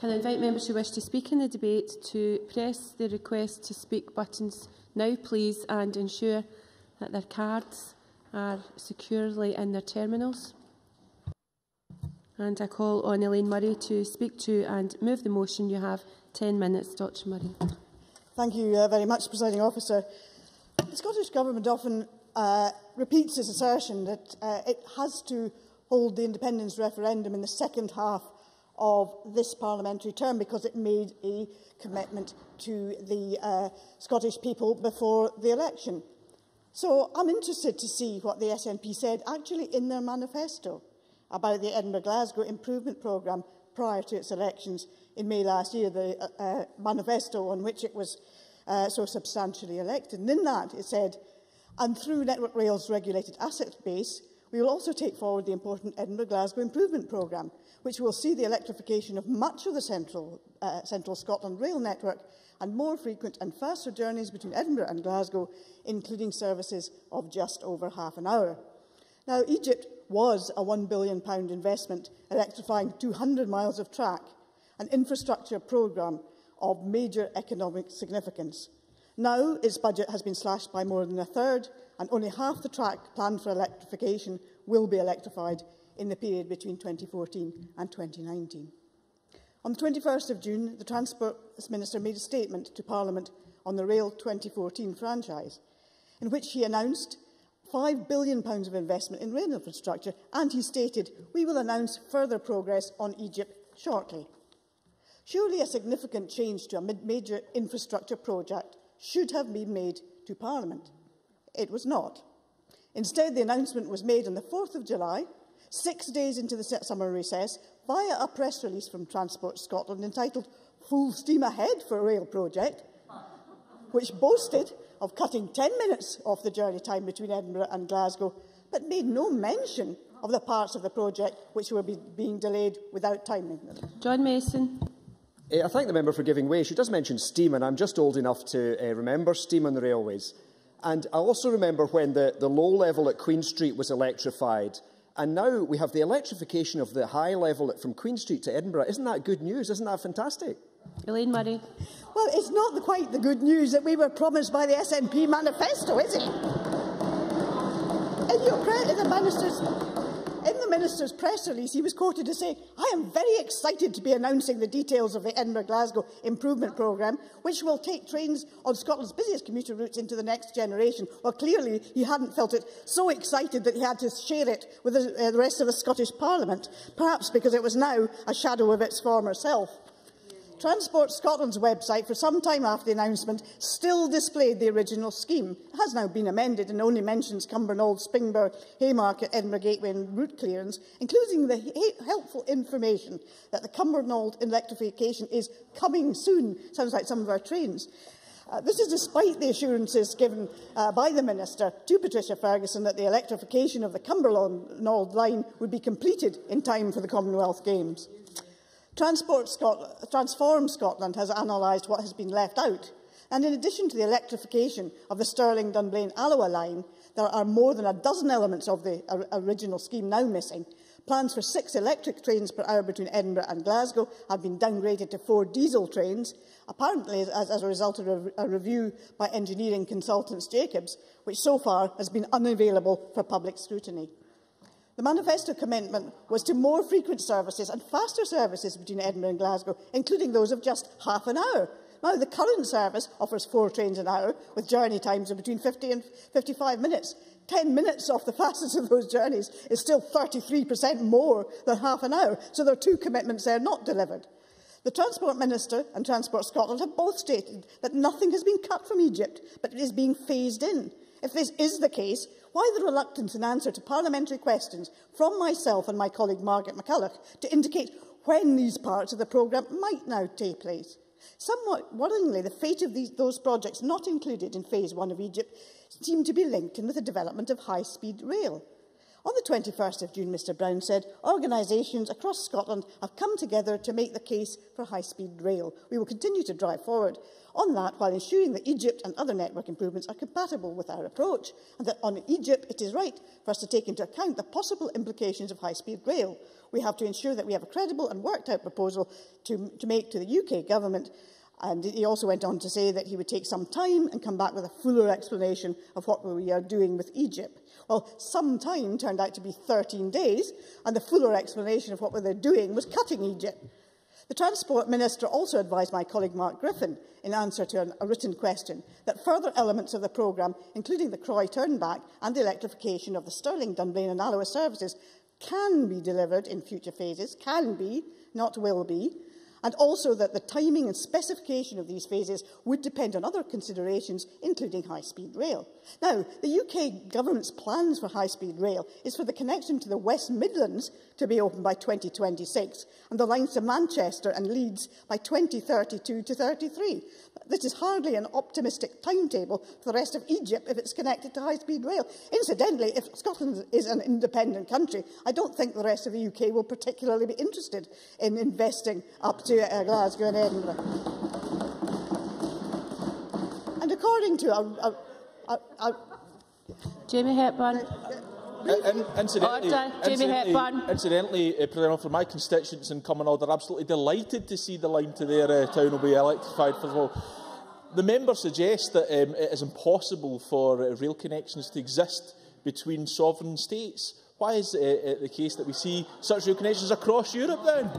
Can I invite members who wish to speak in the debate to press the request to speak buttons now, please, and ensure that their cards are securely in their terminals. And I call on Elaine Murray to speak to and move the motion. You have 10 minutes, Dr Murray. Thank you very much, Presiding Officer. The Scottish Government often repeats its assertion that it has to hold the independence referendum in the second half of this parliamentary term because it made a commitment to the Scottish people before the election. So I'm interested to see what the SNP said actually in their manifesto about the Edinburgh-Glasgow improvement programme prior to its elections in May last year, the manifesto on which it was so substantially elected. And in that it said, and through Network Rail's regulated asset base, we will also take forward the important Edinburgh-Glasgow improvement programme, which will see the electrification of much of the central Scotland rail network and more frequent and faster journeys between Edinburgh and Glasgow, including services of just over half an hour. Now, Egypt was a £1 billion investment electrifying 200 miles of track, an infrastructure programme of major economic significance. Now, its budget has been slashed by more than a third, and only half the track planned for electrification will be electrified in the period between 2014 and 2019. On the 21st of June, the Transport Minister made a statement to Parliament on the Rail 2014 franchise, in which he announced £5 billion of investment in rail infrastructure, and he stated, "We will announce further progress on Egypt shortly." Surely a significant change to a major infrastructure project should have been made to Parliament. It was not. Instead, the announcement was made on the 4th of July, 6 days into the summer recess, via a press release from Transport Scotland entitled "Full Steam Ahead for a Rail Project," which boasted of cutting 10 minutes off the journey time between Edinburgh and Glasgow, but made no mention of the parts of the project which were being delayed without timing them. John Mason. I thank the member for giving way. She does mention steam, and I'm just old enough to remember steam on the railways. And I also remember when the low level at Queen Street was electrified. And now we have the electrification of the high level from Queen Street to Edinburgh. Isn't that good news? Isn't that fantastic? Elaine Murray. Well, it's not quite the good news that we were promised by the SNP manifesto, is it? In the Minister's press release, he was quoted as saying, "I am very excited to be announcing the details of the Edinburgh-Glasgow improvement programme, which will take trains on Scotland's busiest commuter routes into the next generation." Well, clearly, he hadn't felt it so excited that he had to share it with the rest of the Scottish Parliament, perhaps because it was now a shadow of its former self. Transport Scotland's website, for some time after the announcement, still displayed the original scheme. It has now been amended and only mentions Cumbernauld, Spingborough, Haymarket, Edinburgh Gateway and route clearance, including the helpful information that the Cumbernauld electrification is coming soon. Sounds like some of our trains. This is despite the assurances given by the Minister to Patricia Ferguson that the electrification of the Cumbernauld line would be completed in time for the Commonwealth Games. Transform Scotland has analysed what has been left out, and in addition to the electrification of the Stirling-Dunblane-Alloa line, there are more than a dozen elements of the original scheme now missing. Plans for 6 electric trains per hour between Edinburgh and Glasgow have been downgraded to 4 diesel trains, apparently as a result of a review by engineering consultants Jacobs, which so far has been unavailable for public scrutiny. The manifesto commitment was to more frequent services and faster services between Edinburgh and Glasgow, including those of just half an hour. Now, the current service offers 4 trains an hour, with journey times of between 50 and 55 minutes. 10 minutes off the fastest of those journeys is still 33% more than half an hour, so there are 2 commitments there not delivered. The Transport Minister and Transport Scotland have both stated that nothing has been cut from Egypt, but it is being phased in. If this is the case, why the reluctance in answer to parliamentary questions from myself and my colleague Margaret McCulloch to indicate when these parts of the programme might now take place? Somewhat worryingly, the fate of those projects not included in Phase 1 of Egypt seem to be linked in with the development of high-speed rail. On the 21st of June, Mr Brown said, organisations across Scotland have come together to make the case for high-speed rail. We will continue to drive forward on that while ensuring that Egypt and other network improvements are compatible with our approach, and that on Egypt it is right for us to take into account the possible implications of high-speed rail. We have to ensure that we have a credible and worked-out proposal to make to the UK government. And he also went on to say that he would take some time and come back with a fuller explanation of what we are doing with Egypt. Well, some time turned out to be 13 days, and the fuller explanation of what they're doing was cutting Egypt. The Transport Minister also advised my colleague Mark Griffin, in answer to a written question, that further elements of the programme, including the Croy turnback and the electrification of the Stirling, Dunblane and Alloa services, can be delivered in future phases, can be, not will be, and also that the timing and specification of these phases would depend on other considerations, including high-speed rail. Now, the UK government's plans for high-speed rail is for the connection to the West Midlands to be opened by 2026 and the lines to Manchester and Leeds by 2032 to 33. This is hardly an optimistic timetable for the rest of Egypt if it's connected to high-speed rail. Incidentally, if Scotland is an independent country, I don't think the rest of the UK will particularly be interested in investing up to Glasgow and Edinburgh. And according to Jamie Hepburn. Incidentally, President, for my constituents in Cumbernauld, they're absolutely delighted to see the line to their town will be electrified. First of all, the member suggests that it is impossible for rail connections to exist between sovereign states. Why is it the case that we see such rail connections across Europe then?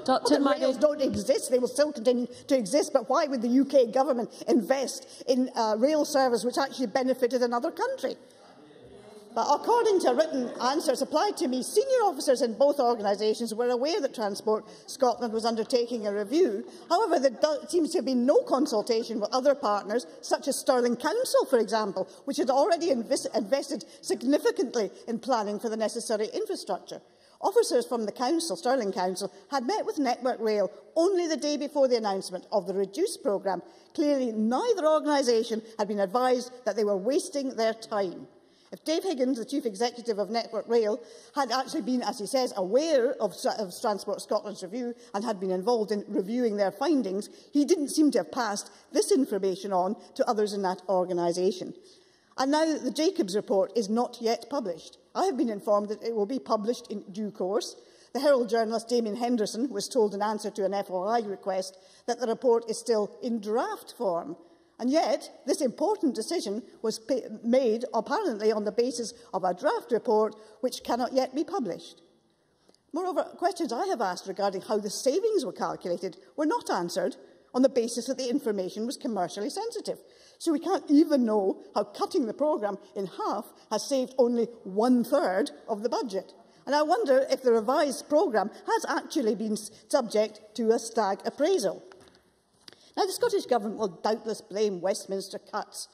Rails don't exist. They will still continue to exist. But why would the UK government invest in rail service which actually benefited another country? But according to a written answer supplied to me, senior officers in both organisations were aware that Transport Scotland was undertaking a review. However, there seems to have been no consultation with other partners, such as Stirling Council, for example, which had already invested significantly in planning for the necessary infrastructure. Officers from the Council, Stirling Council, had met with Network Rail only the day before the announcement of the reduced programme. Clearly, neither organisation had been advised that they were wasting their time. If Dave Higgins, the Chief Executive of Network Rail, had actually been, as he says, aware of Transport Scotland's review and had been involved in reviewing their findings, he didn't seem to have passed this information on to others in that organisation. And now the Jacobs report is not yet published. I have been informed that it will be published in due course. The Herald journalist Damien Henderson was told in answer to an FOI request that the report is still in draft form. And yet, this important decision was made apparently on the basis of a draft report which cannot yet be published. Moreover, questions I have asked regarding how the savings were calculated were not answered on the basis that the information was commercially sensitive. So we can't even know how cutting the programme in half has saved only 1/3 of the budget. And I wonder if the revised programme has actually been subject to a stag appraisal. Now, the Scottish Government will doubtless blame Westminster cuts.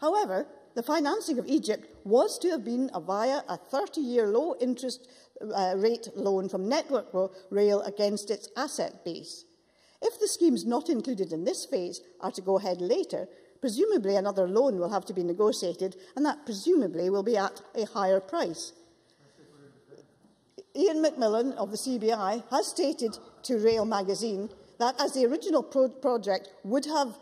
However, the financing of Egypt was to have been via a 30-year low-interest rate loan from Network Rail against its asset base. If the schemes not included in this phase are to go ahead later, presumably another loan will have to be negotiated, and that presumably will be at a higher price. Ian McMillan of the CBI has stated to Rail magazine that as the original project would have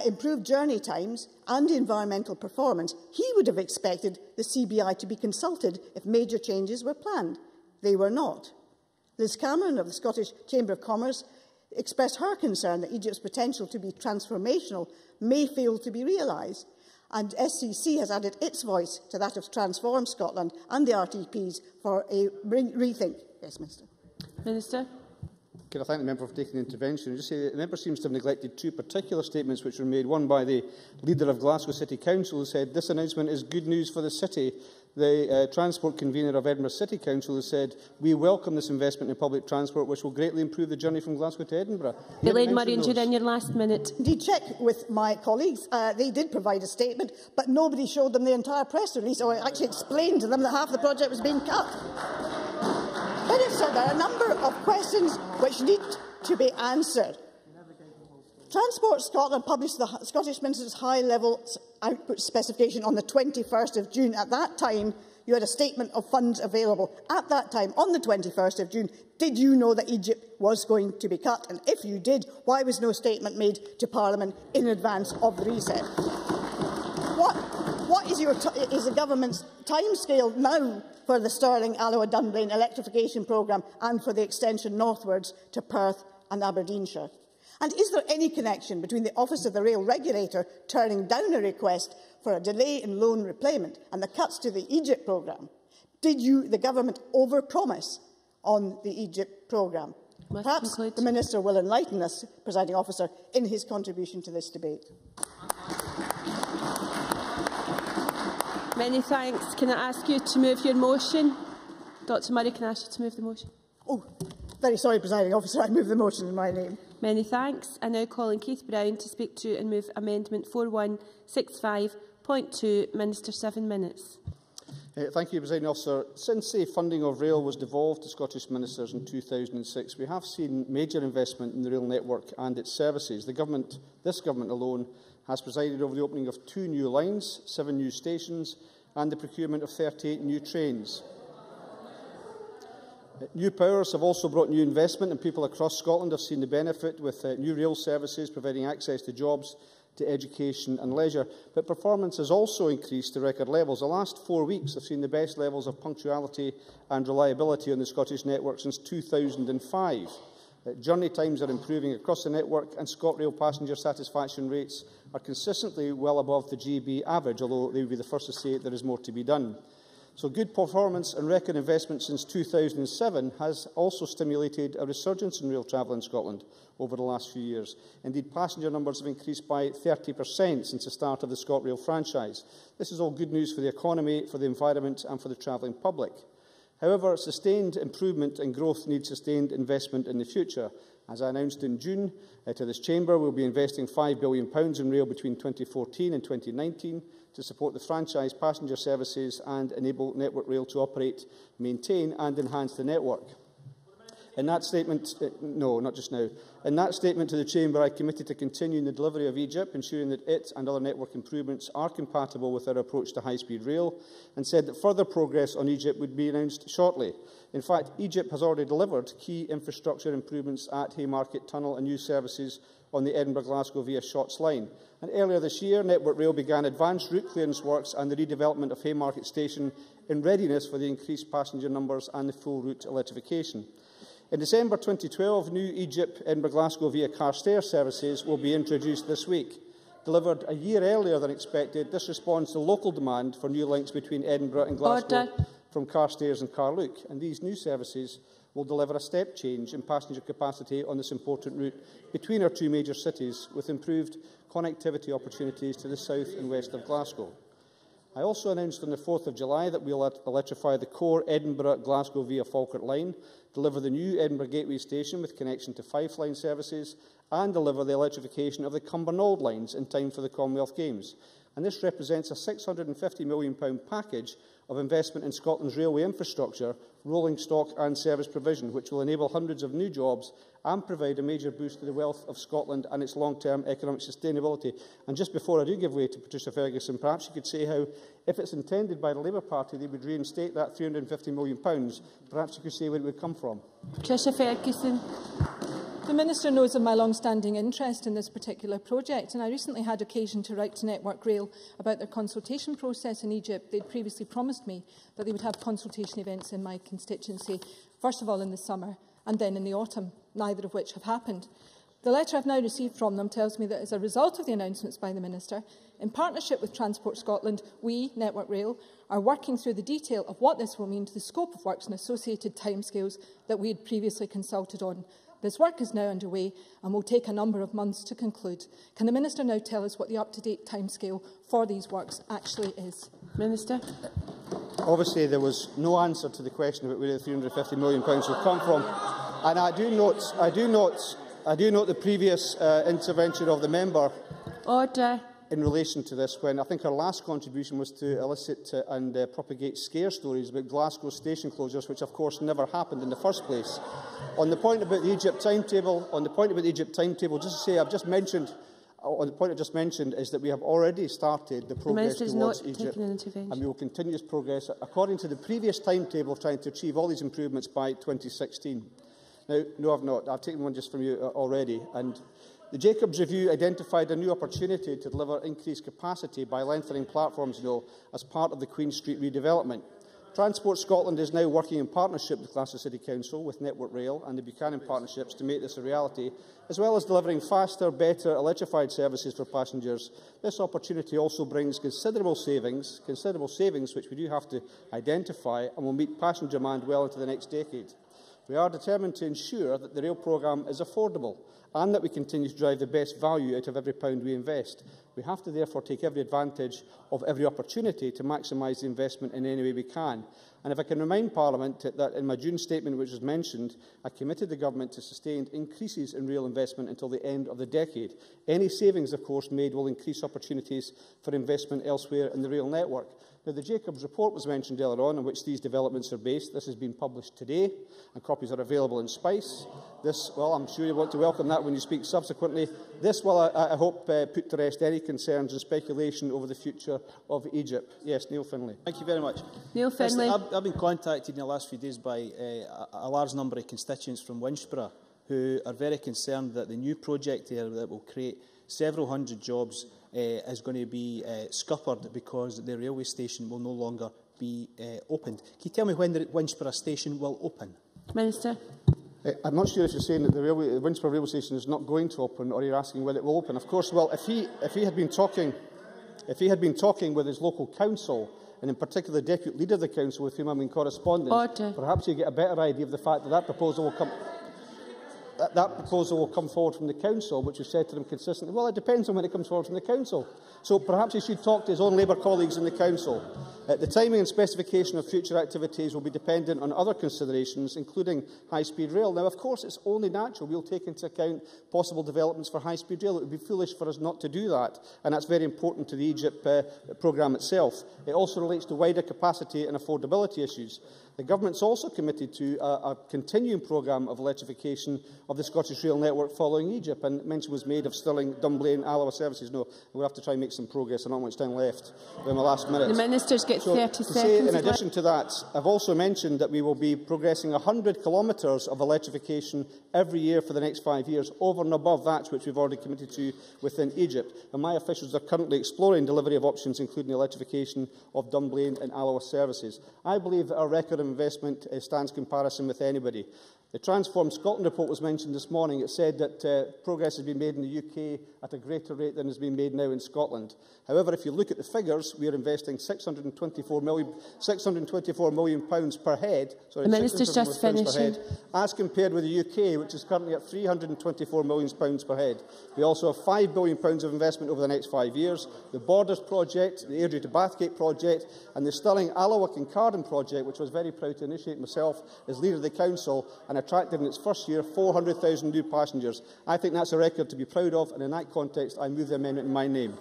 improved journey times and environmental performance, he would have expected the CBI to be consulted if major changes were planned. They were not. Liz Cameron of the Scottish Chamber of Commerce expressed her concern that Egypt's potential to be transformational may fail to be realised, and SCC has added its voice to that of Transform Scotland and the RTPs for a rethink. Yes, Minister. Minister. Can I thank the member for taking the intervention and just say that the member seems to have neglected two particular statements which were made. One by the leader of Glasgow City Council, who said this announcement is good news for the city. The transport convener of Edinburgh City Council has said we welcome this investment in public transport which will greatly improve the journey from Glasgow to Edinburgh. Elaine Murray, you're in your last minute. Indeed, check with my colleagues. They did provide a statement, but nobody showed them the entire press release or actually explained to them that half the project was being cut. Minister, there are a number of questions which need to be answered. Transport Scotland published the Scottish Minister's high-level output specification on the 21st of June. At that time, you had a statement of funds available. At that time, on the 21st of June, did you know that Egypt was going to be cut? And if you did, why was no statement made to Parliament in advance of the reset? What is the government's timescale now for the Stirling-Alloa-Dunblane electrification programme and for the extension northwards to Perth and Aberdeenshire? And is there any connection between the Office of the Rail Regulator turning down a request for a delay in loan repayment and the cuts to the Egypt programme? Did you, the government, overpromise on the Egypt programme? Perhaps the Minister will enlighten us, Presiding Officer, in his contribution to this debate. Many thanks. Can I ask you to move your motion? Dr Murray, can I ask you to move the motion? Oh, very sorry, Presiding Officer, I move the motion in my name. Many thanks. I now call on Keith Brown to speak to and move Amendment 4165.2. Minister, 7 minutes. Thank you, Presiding Officer. Since the funding of rail was devolved to Scottish ministers in 2006, we have seen major investment in the rail network and its services. This government alone has presided over the opening of 2 new lines, 7 new stations and the procurement of 38 new trains. New powers have also brought new investment, and people across Scotland have seen the benefit, with new rail services providing access to jobs, to education and leisure. But performance has also increased to record levels. The last 4 weeks have seen the best levels of punctuality and reliability on the Scottish network since 2005. Journey times are improving across the network, and ScotRail passenger satisfaction rates are consistently well above the GB average, although they would be the first to say there is more to be done. So good performance and record investment since 2007 has also stimulated a resurgence in rail travel in Scotland over the last few years. Indeed, passenger numbers have increased by 30% since the start of the ScotRail franchise. This is all good news for the economy, for the environment and for the travelling public. However, sustained improvement and growth need sustained investment in the future. As I announced in June to this Chamber, we will be investing £5 billion in rail between 2014 and 2019 to support the franchise passenger services and enable Network Rail to operate, maintain and enhance the network. In that statement, no, not just now. In that statement to the Chamber, I committed to continuing the delivery of Egypt, ensuring that it and other network improvements are compatible with our approach to high-speed rail, and said that further progress on Egypt would be announced shortly. In fact, Egypt has already delivered key infrastructure improvements at Haymarket Tunnel and new services on the Edinburgh-Glasgow via Shotts line. And earlier this year, Network Rail began advanced route clearance works and the redevelopment of Haymarket Station in readiness for the increased passenger numbers and the full route electrification. In December 2012, new Egypt-Edinburgh-Glasgow via Carstairs services will be introduced this week. Delivered a year earlier than expected, this responds to local demand for new links between Edinburgh and Glasgow from Carstairs and Carluke. And these new services will deliver a step change in passenger capacity on this important route between our 2 major cities, with improved connectivity opportunities to the south and west of Glasgow. I also announced on the 4th of July that we will electrify the core Edinburgh-Glasgow via Falkirk line, deliver the new Edinburgh Gateway Station with connection to Fife line services, and deliver the electrification of the Cumbernauld lines in time for the Commonwealth Games. And this represents a £650 million package of investment in Scotland's railway infrastructure, rolling stock and service provision, which will enable hundreds of new jobs and provide a major boost to the wealth of Scotland and its long-term economic sustainability. And just before I do give way to Patricia Ferguson, perhaps you could say how, if it's intended by the Labour Party, they would reinstate that £350 million. Perhaps you could say where it would come from. Patricia Ferguson. The Minister knows of my long-standing interest in this particular project, and I recently had occasion to write to Network Rail about their consultation process in Egypt. They had previously promised me that they would have consultation events in my constituency, first of all in the summer and then in the autumn, neither of which have happened. The letter I have now received from them tells me that as a result of the announcements by the Minister, in partnership with Transport Scotland, we, Network Rail, are working through the detail of what this will mean to the scope of works and associated timescales that we had previously consulted on. This work is now underway and will take a number of months to conclude. Can the Minister now tell us what the up-to-date timescale for these works actually is? Minister. Obviously, there was no answer to the question about where the £350 million will come from. And I do note the previous intervention of the member. Order. in relation to this when I think our last contribution was to elicit and propagate scare stories about Glasgow station closures, which of course never happened in the first place. On the point about the Egypt timetable, just to say, I've just mentioned, on the point I just mentioned, is that we have already started the progress towards Egypt, and we will continue this progress according to the previous timetable of trying to achieve all these improvements by 2016. Now, no, I've not. I've taken one just from you already. And the Jacobs Review identified a new opportunity to deliver increased capacity by lengthening platforms, as part of the Queen Street redevelopment. Transport Scotland is now working in partnership with Glasgow City Council, with Network Rail and the Buchanan partnerships to make this a reality, as well as delivering faster, better electrified services for passengers. This opportunity also brings considerable savings which we do have to identify, and will meet passenger demand well into the next decade. We are determined to ensure that the rail programme is affordable and that we continue to drive the best value out of every pound we invest. We have to therefore take every advantage of every opportunity to maximise the investment in any way we can. And if I can remind Parliament that in my June statement, which was mentioned, I committed the Government to sustained increases in rail investment until the end of the decade. Any savings, of course, made will increase opportunities for investment elsewhere in the rail network. Now, the Jacobs report was mentioned earlier on which these developments are based. This has been published today, and copies are available in Spice. This, well, I'm sure you want to welcome that when you speak subsequently. This will, I hope, put to rest any concerns and speculation over the future of Egypt. Yes, Neil Finlay. Thank you very much. Neil Finlay. I've been contacted in the last few days by a large number of constituents from Winchborough who are very concerned that the new project here that will create several hundred jobs is going to be scuppered because the railway station will no longer be opened. Can you tell me when the Winchborough station will open? Minister. I'm not sure if you're saying that the Winchborough railway station is not going to open, or you're asking whether it will open. Of course, well, if he had been talking with his local council, and in particular the deputy leader of the council with whom I'm in correspondence, perhaps you get a better idea of the fact that that proposal will come. That proposal will come forward from the Council, which has said to them consistently, well, it depends on when it comes forward from the Council. So perhaps he should talk to his own Labour colleagues in the Council. The timing and specification of future activities will be dependent on other considerations, including high-speed rail. Now, of course, it's only natural we'll take into account possible developments for high-speed rail. It would be foolish for us not to do that, and that's very important to the Egypt programme itself. It also relates to wider capacity and affordability issues. The Government is also committed to a continuing programme of electrification of the Scottish rail network following Egypt, and mention was made of Stirling, Dunblane, Alloa services. No, we'll have to try and make some progress. I don't know how much time left in the last minute. The Ministers get 30 seconds. In addition to that, I've also mentioned that we will be progressing 100 kilometres of electrification every year for the next 5 years, over and above that which we've already committed to within Egypt. And my officials are currently exploring delivery of options, including the electrification of Dunblane and Alloa services. I believe that our record of investment stands comparison with anybody. The Transform Scotland report was mentioned this morning. It said that progress has been made in the UK at a greater rate than has been made now in Scotland. However, if you look at the figures, we are investing £624 million per head. Sorry, the Minister's just finishing. As compared with the UK, which is currently at £324 million per head. We also have £5 billion of investment over the next 5 years. The Borders project, the Airdrie to Bathgate project, and the Stirling, Alloa and Carden project, which I was very proud to initiate myself as leader of the Council, and attracted in its first year 400,000 new passengers. I think that's a record to be proud of, and in that context I move the amendment in my name.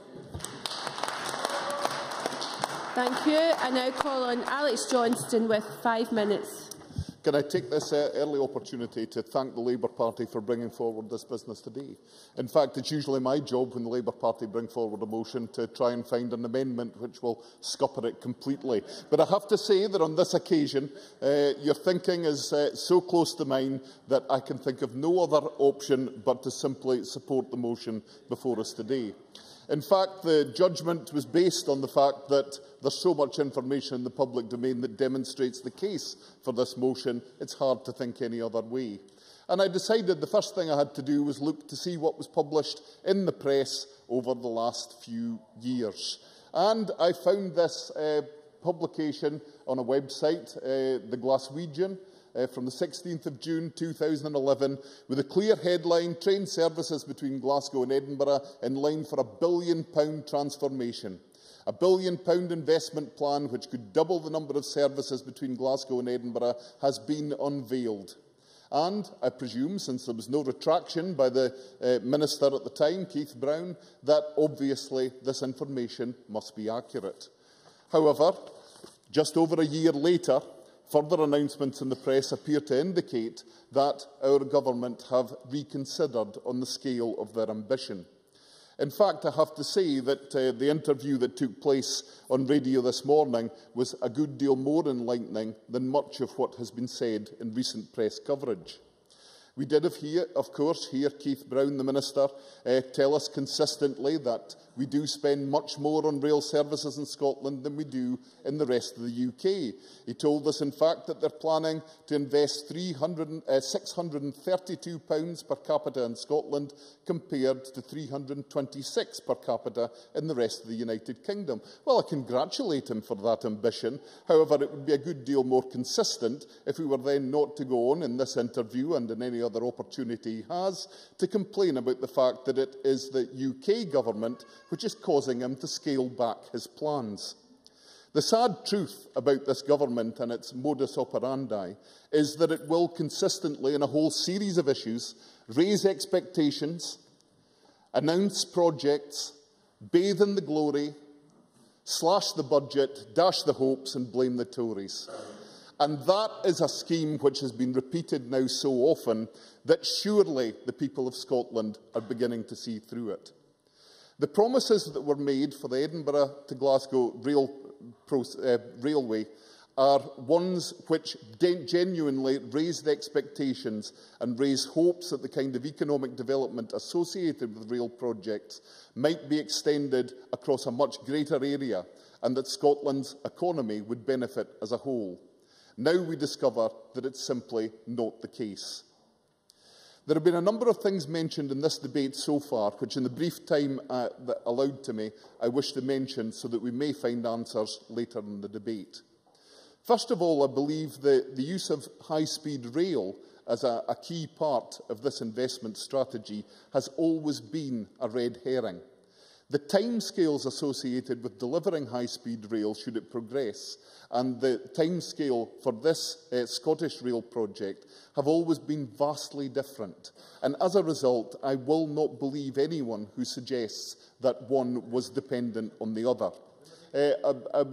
Thank you. I now call on Alex Johnston with 5 minutes. Can I take this early opportunity to thank the Labour Party for bringing forward this business today? In fact, it's usually my job when the Labour Party bring forward a motion to try and find an amendment which will scupper it completely. But I have to say that on this occasion, your thinking is so close to mine that I can think of no other option but to simply support the motion before us today. In fact, the judgment was based on the fact that there's so much information in the public domain that demonstrates the case for this motion, it's hard to think any other way. And I decided the first thing I had to do was look to see what was published in the press over the last few years. And I found this publication on a website, the Glaswegian, from the 16th of June 2011, with a clear headline, Train services between Glasgow and Edinburgh in line for £1 billion transformation. A £1 billion investment plan which could double the number of services between Glasgow and Edinburgh has been unveiled. And I presume, since there was no retraction by the Minister at the time, Keith Brown, that obviously this information must be accurate. However, just over a year later, further announcements in the press appear to indicate that our government have reconsidered on the scale of their ambition. In fact, I have to say that the interview that took place on radio this morning was a good deal more enlightening than much of what has been said in recent press coverage. We did, of course, hear Keith Brown, the Minister, tell us consistently that we do spend much more on rail services in Scotland than we do in the rest of the UK. He told us, in fact, that they're planning to invest £632 per capita in Scotland compared to £326 per capita in the rest of the United Kingdom. Well, I congratulate him for that ambition. However, it would be a good deal more consistent if we were then not to go on in this interview and in any other opportunity he has to complain about the fact that it is the UK government which is causing him to scale back his plans. The sad truth about this government and its modus operandi is that it will consistently, in a whole series of issues, raise expectations, announce projects, bathe in the glory, slash the budget, dash the hopes and blame the Tories. And that is a scheme which has been repeated now so often that surely the people of Scotland are beginning to see through it. The promises that were made for the Edinburgh to Glasgow railway are ones which genuinely raised expectations and raised hopes that the kind of economic development associated with rail projects might be extended across a much greater area and that Scotland's economy would benefit as a whole. Now we discover that it's simply not the case. There have been a number of things mentioned in this debate so far, which in the brief time allowed to me, I wish to mention so that we may find answers later in the debate. First of all, I believe the use of high-speed rail as a key part of this investment strategy has always been a red herring. The timescales associated with delivering high-speed rail, should it progress, and the timescale for this Scottish rail project have always been vastly different. And as a result, I will not believe anyone who suggests that one was dependent on the other.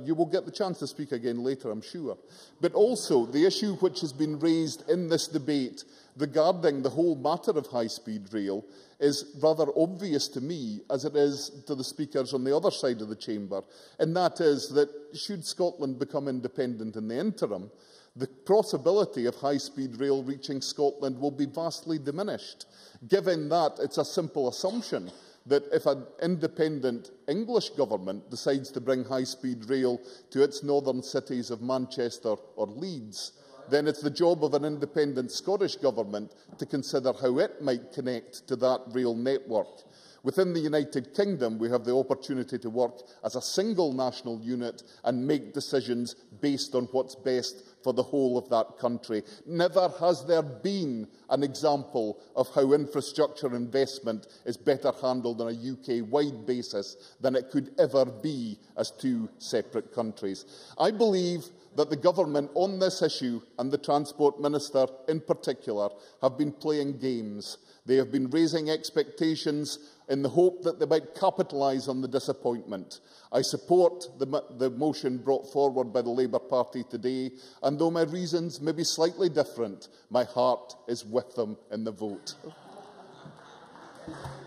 You will get the chance to speak again later, I'm sure. But also, the issue which has been raised in this debate regarding the whole matter of high-speed rail is rather obvious to me, as it is to the speakers on the other side of the chamber, and that is that should Scotland become independent in the interim, the possibility of high-speed rail reaching Scotland will be vastly diminished, given that it's a simple assumption that if an independent English government decides to bring high-speed rail to its northern cities of Manchester or Leeds, then it's the job of an independent Scottish government to consider how it might connect to that rail network. Within the United Kingdom, we have the opportunity to work as a single national unit and make decisions based on what's best for the whole of that country. Never has there been an example of how infrastructure investment is better handled on a UK-wide basis than it could ever be as two separate countries. I believe that the government on this issue, and the Transport Minister in particular, have been playing games. They have been raising expectations in the hope that they might capitalise on the disappointment. I support the motion brought forward by the Labour Party today, and though my reasons may be slightly different, my heart is with them in the vote.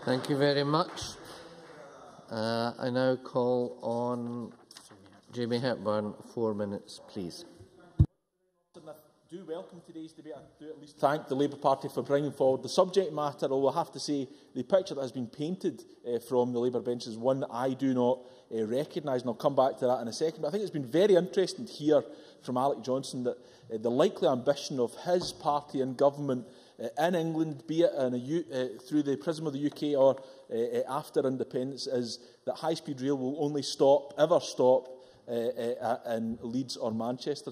Thank you very much. I now call on Jamie Hepburn, 4 minutes, please. I do welcome today's debate. I do at least thank the Labour Party for bringing forward the subject matter, although I have to say the picture that has been painted from the Labour bench is one that I do not recognise, and I'll come back to that in a second. But I think it's been very interesting to hear from Alec Johnson that the likely ambition of his party and government in England, be it through the prism of the UK or after independence, is that high-speed rail will only ever stop in Leeds or Manchester.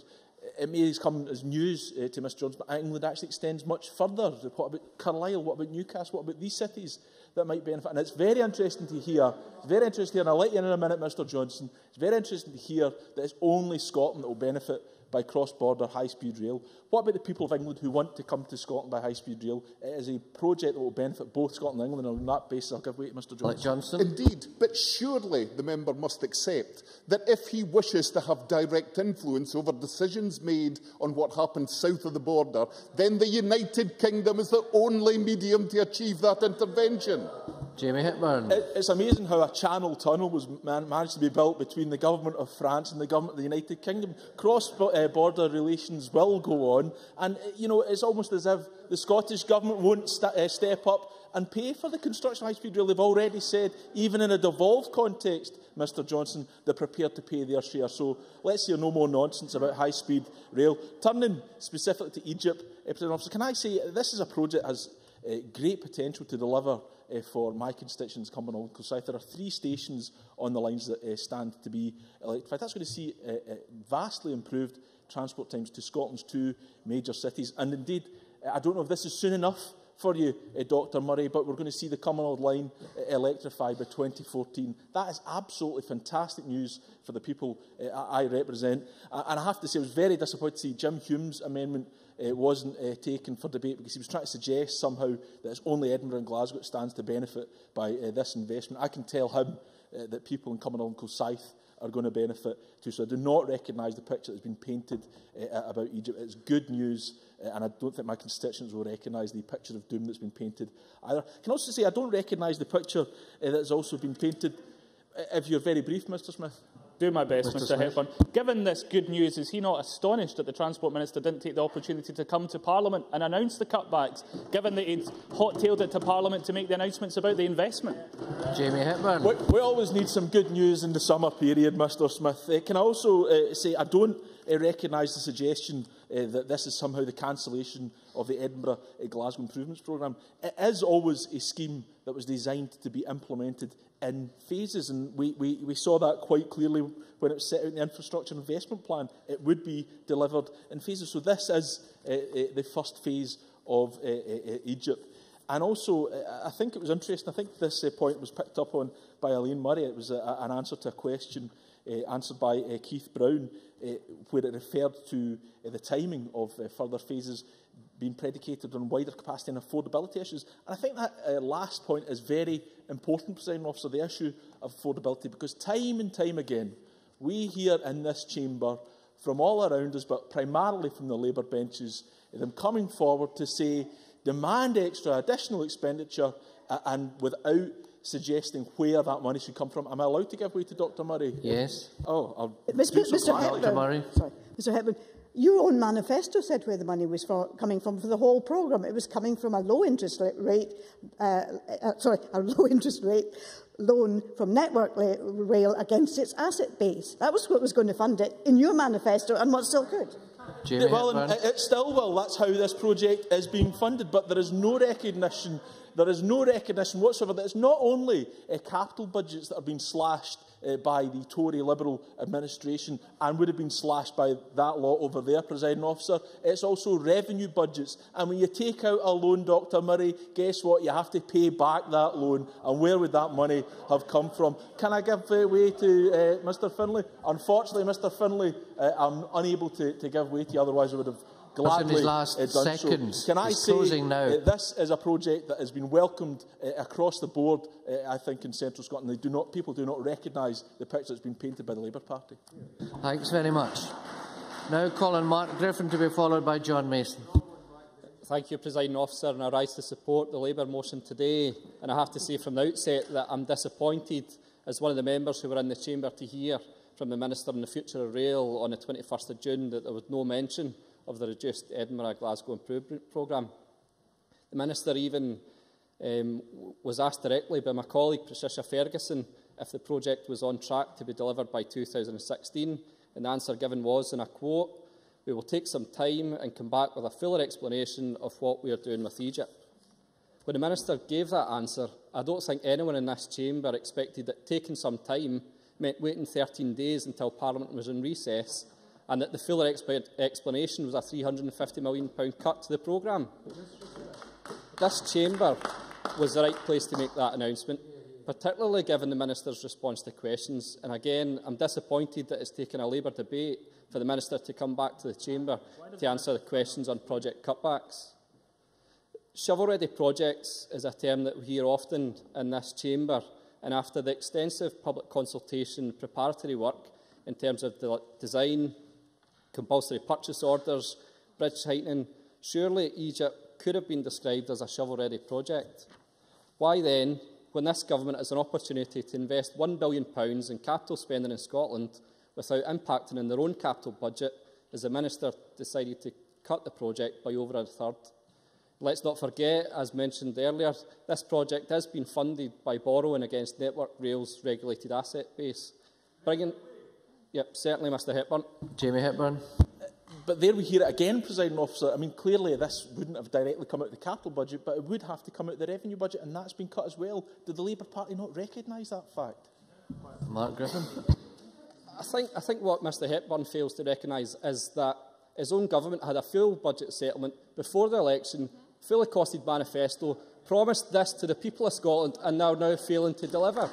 It may come as news to Mr Johnson, but England actually extends much further. What about Carlisle? What about Newcastle? What about these cities that might benefit? And it's very interesting to hear, and I'll let you in a minute, Mr Johnson, it's very interesting to hear that it's only Scotland that will benefit by cross-border high-speed rail? What about the people of England who want to come to Scotland by high-speed rail? It is a project that will benefit both Scotland and England, and on that basis I'll give way to Mr Johnson. Indeed, but surely the member must accept that if he wishes to have direct influence over decisions made on what happens south of the border, then the United Kingdom is the only medium to achieve that intervention. Jamie Hepburn. It's amazing how a channel tunnel was managed to be built between the government of France and the government of the United Kingdom. Cross-border relations will go on, and it's almost as if the Scottish government won't step up and pay for the construction of high-speed rail. They've already said, even in a devolved context, Mr Johnson, they're prepared to pay their share. So let's hear no more nonsense about high-speed rail. Turning specifically to Egypt, President Officer, can I say this is a project that has great potential to deliver for my constituents, Cumbernauld and Kilsyth. There are 3 stations on the lines that stand to be electrified. That's going to see vastly improved transport times to Scotland's 2 major cities. And indeed, I don't know if this is soon enough for you, Dr Murray, but we're going to see the Cumbernauld line electrified by 2014. That is absolutely fantastic news for the people I represent. And I have to say, I was very disappointed to see Jim Hume's amendment wasn't taken for debate, because he was trying to suggest somehow that it's only Edinburgh and Glasgow that stands to benefit by this investment. I can tell him that people in Cumbernauld and Kilsyth are going to benefit too. So I do not recognise the picture that's been painted about Egypt. It's good news, and I don't think my constituents will recognise the picture of doom that's been painted either. I can also say I don't recognise the picture that has also been painted. If you're very brief, Mr Smith. Do my best, Mr Hepburn. Given this good news, is he not astonished that the Transport Minister didn't take the opportunity to come to Parliament and announce the cutbacks, given that he'd hot-tailed it to Parliament to make the announcements about the investment? Jamie Hepburn. We always need some good news in the summer period, Mr Smith. Can I also say I don't recognise the suggestion that this is somehow the cancellation of the Edinburgh-Glasgow Improvements Programme. It is always a scheme that was designed to be implemented in phases, and we saw that quite clearly when it was set out in the Infrastructure Investment Plan. It would be delivered in phases. So this is the first phase of Egypt. And also, I think it was interesting, I think this point was picked up on by Elaine Murray. It was an answer to a question answered by Keith Brown, where it referred to the timing of further phases being predicated on wider capacity and affordability issues. And I think that last point is very important, Presiding Officer, the issue of affordability, because time and time again, we hear in this chamber from all around us, but primarily from the Labour benches, them coming forward to say, demand extra additional expenditure, and without suggesting where that money should come from. Am I allowed to give way to Dr Murray? Yes. Oh, Mr Hepburn, sorry, Mr Hepburn, your own manifesto said where the money was coming from for the whole programme. It was coming from a low-interest rate, a low-interest rate loan from Network Rail against its asset base. That was what was going to fund it in your manifesto, and what still could. Well, it still will. That's how this project is being funded, but there is no recognition. There is no recognition whatsoever that it's not only capital budgets that are being slashed by the Tory Liberal administration and would have been slashed by that lot over there, Presiding Officer. It's also revenue budgets. And when you take out a loan, Dr Murray, guess what? You have to pay back that loan. And where would that money have come from? Can I give way to Mr Finlay? Unfortunately, Mr Finlay, I'm unable to give way to you, otherwise I would have gladly done so. Can I say this is a project that has been welcomed across the board, I think, in Central Scotland. People do not recognise the picture that's been painted by the Labour Party. Thanks very much. Now calling Mark Griffin to be followed by John Mason. Thank you, Presiding Officer, and I rise to support the Labour motion today. And I have to say from the outset that I'm disappointed, as one of the members who were in the chamber, to hear from the Minister on the future of rail on the 21st of June that there was no mention of the reduced Edinburgh-Glasgow Improvement Programme. The Minister even was asked directly by my colleague Patricia Ferguson if the project was on track to be delivered by 2016, and the answer given was, and I quote, "We will take some time and come back with a fuller explanation of what we are doing with Egypt." When the Minister gave that answer, I don't think anyone in this chamber expected that taking some time meant waiting 13 days until Parliament was in recess, and that the fuller explanation was a £350 million cut to the programme. This chamber was the right place to make that announcement. particularly given the Minister's response to questions. And again, I'm disappointed that it's taken a Labour debate for the Minister to come back to the Chamber to answer the questions on project cutbacks. Shovel-ready projects is a term that we hear often in this Chamber, and after the extensive public consultation and preparatory work in terms of design, compulsory purchase orders, bridge heightening, surely Egypt could have been described as a shovel-ready project. Why then, when this government has an opportunity to invest £1 billion in capital spending in Scotland without impacting on their own capital budget, has the Minister decided to cut the project by over a third? Let's not forget, as mentioned earlier, this project has been funded by borrowing against Network Rail's regulated asset base. Certainly, Mr Hepburn. Jamie Hepburn. But there we hear it again, Presiding Officer. I mean, clearly this wouldn't have directly come out of the capital budget, but it would have to come out of the revenue budget, and that's been cut as well. Did the Labour Party not recognise that fact? Mark Griffin. I think what Mr Hepburn fails to recognise is that his own government had a full budget settlement before the election, fully costed manifesto, promised this to the people of Scotland and are now failing to deliver.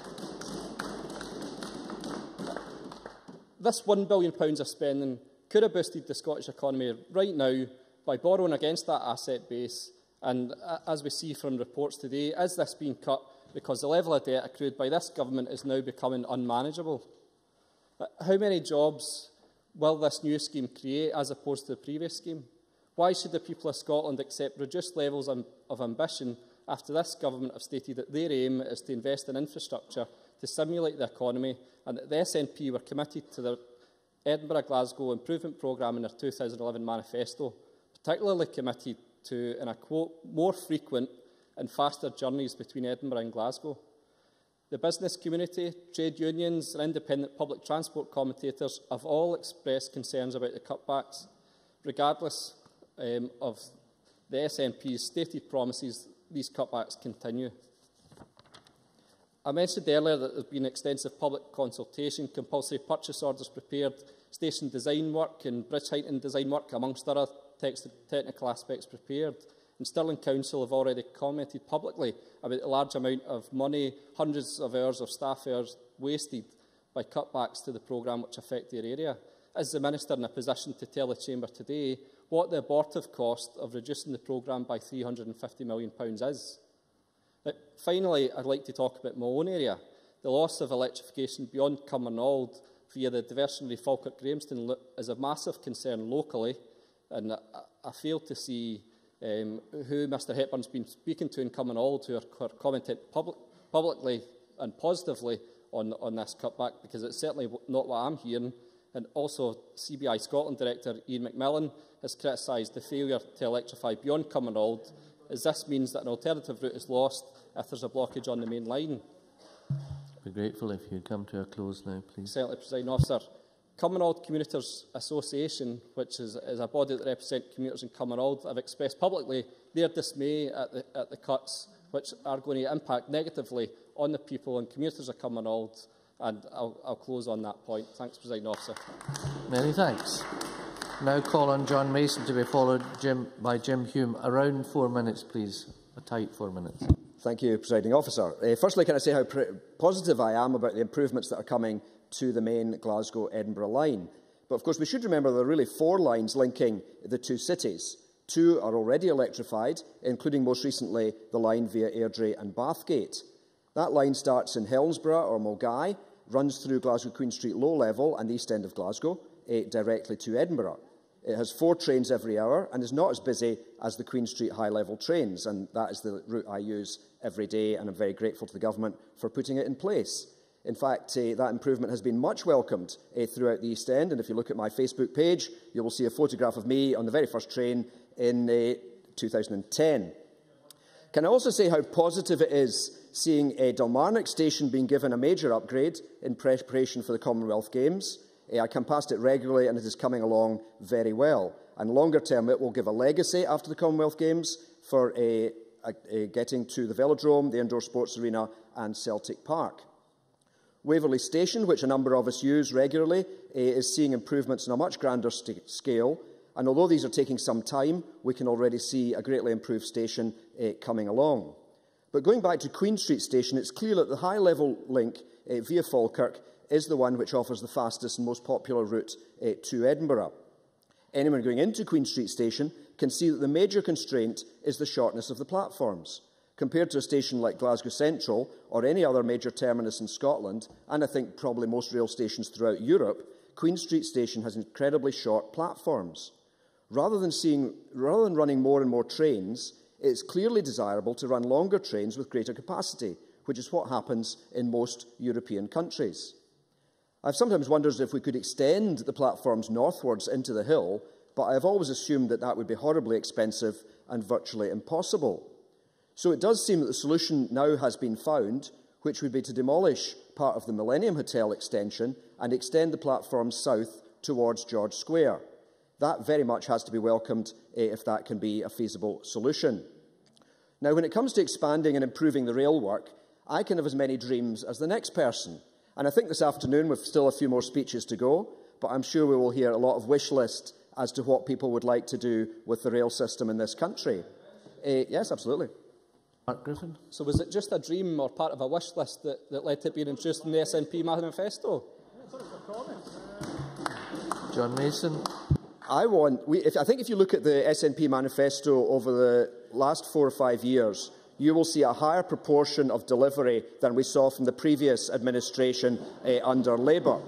This £1 billion of spending could have boosted the Scottish economy right now by borrowing against that asset base, and as we see from reports today, is this being cut because the level of debt accrued by this government is now becoming unmanageable? How many jobs will this new scheme create as opposed to the previous scheme? Why should the people of Scotland accept reduced levels of ambition after this government have stated that their aim is to invest in infrastructure to stimulate the economy, and that the SNP were committed to the Edinburgh-Glasgow Improvement Programme in their 2011 manifesto, particularly committed to, and I quote, more frequent and faster journeys between Edinburgh and Glasgow? The business community, trade unions and independent public transport commentators have all expressed concerns about the cutbacks. Regardless of the SNP's stated promises, these cutbacks continue. I mentioned earlier that there has been extensive public consultation, compulsory purchase orders prepared, station design work and bridge heightening design work, amongst other technical aspects, prepared. And Stirling Council have already commented publicly about the large amount of money, hundreds of hours of staff hours wasted by cutbacks to the programme which affect their area. Is the Minister in a position to tell the Chamber today what the abortive cost of reducing the programme by £350 million is? Finally, I'd like to talk about my own area. The loss of electrification beyond Cumbernauld via the diversionary Falkirk-Grahamstown loop is a massive concern locally, and I fail to see who Mr Hepburn's been speaking to in Cumbernauld who are commented publicly and positively on this cutback, because it's certainly not what I'm hearing. And also, CBI Scotland Director Ian McMillan has criticised the failure to electrify beyond Cumbernauld, as this means that an alternative route is lost if there's a blockage on the main line. I'd be grateful if you'd come to a close now, please. Certainly, Presiding Officer. Cumbernauld Commuters Association, which is a body that represents commuters in Cumbernauld, have expressed publicly their dismay at the cuts, which are going to impact negatively on the people and commuters of Cumbernauld. And I'll close on that point. Thanks, Presiding Officer. Many thanks. Now call on John Mason to be followed by Jim Hume. Around 4 minutes, please. A tight 4 minutes. Thank you, Presiding Officer. Firstly, can I say how positive I am about the improvements that are coming to the main Glasgow-Edinburgh line. But of course, we should remember there are really 4 lines linking the 2 cities. 2 are already electrified, including most recently the line via Airdrie and Bathgate. That line starts in Helensburgh or Mulgai, runs through Glasgow Queen Street Low Level and the East End of Glasgow, directly to Edinburgh. It has 4 trains every hour and is not as busy as the Queen Street High Level trains, and that is the route I use every day, and I'm very grateful to the Government for putting it in place. In fact, that improvement has been much welcomed throughout the East End, and if you look at my Facebook page, you will see a photograph of me on the very first train in 2010. Can I also say how positive it is seeing Dalmarnock Station being given a major upgrade in preparation for the Commonwealth Games? I come past it regularly and it is coming along very well. And longer term, it will give a legacy after the Commonwealth Games for getting to the Velodrome, the Indoor Sports Arena and Celtic Park. Waverley Station, which a number of us use regularly, is seeing improvements on a much grander scale. And although these are taking some time, we can already see a greatly improved station coming along. But going back to Queen Street Station, it's clear that the high-level link via Falkirk is the one which offers the fastest and most popular route to Edinburgh. Anyone going into Queen Street Station can see that the major constraint is the shortness of the platforms. Compared to a station like Glasgow Central or any other major terminus in Scotland, and I think probably most rail stations throughout Europe, Queen Street Station has incredibly short platforms. Rather than running more and more trains, it's clearly desirable to run longer trains with greater capacity, which is what happens in most European countries. I've sometimes wondered if we could extend the platforms northwards into the hill, but I've always assumed that that would be horribly expensive and virtually impossible. So it does seem that the solution now has been found, which would be to demolish part of the Millennium Hotel extension and extend the platforms south towards George Square. That very much has to be welcomed if that can be a feasible solution. Now, when it comes to expanding and improving the rail work, I can have as many dreams as the next person. And I think this afternoon we've still a few more speeches to go, but I'm sure we will hear a lot of wish list as to what people would like to do with the rail system in this country. Yes, absolutely. Mark Griffin. So was it just a dream or part of a wish list that led to it being introduced in the SNP manifesto? John Mason. I think if you look at the SNP manifesto over the last 4 or 5 years, you will see a higher proportion of delivery than we saw from the previous administration under Labour.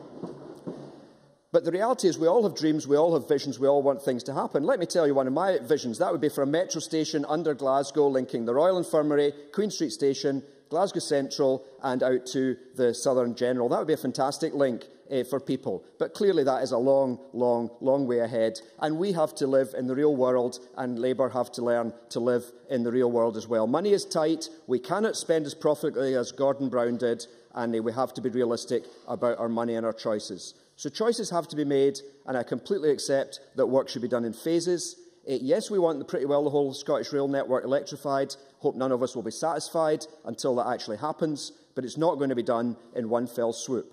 But the reality is we all have dreams, we all have visions, we all want things to happen. Let me tell you one of my visions. That would be for a metro station under Glasgow linking the Royal Infirmary, Queen Street Station, Glasgow Central and out to the Southern General. That would be a fantastic link for people. But clearly that is a long, long, long way ahead. And we have to live in the real world, and Labour have to learn to live in the real world as well. Money is tight. We cannot spend as profitably as Gordon Brown did, and we have to be realistic about our money and our choices. So choices have to be made, and I completely accept that work should be done in phases. Yes, we want pretty well the whole Scottish rail network electrified. Hope none of us will be satisfied until that actually happens, but it's not going to be done in one fell swoop.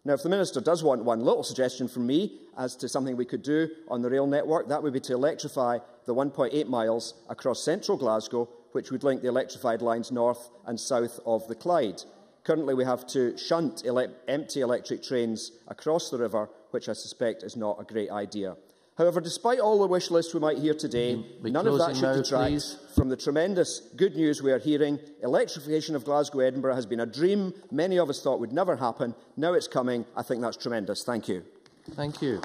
Now, if the Minister does want one little suggestion from me as to something we could do on the rail network, that would be to electrify the 1.8 miles across central Glasgow, which would link the electrified lines north and south of the Clyde. Currently, we have to shunt empty electric trains across the river, which I suspect is not a great idea. However, despite all the wish lists we might hear today, none of that should detract from the tremendous good news we are hearing. Electrification of Glasgow-Edinburgh has been a dream many of us thought would never happen. Now it's coming. I think that's tremendous. Thank you. Thank you.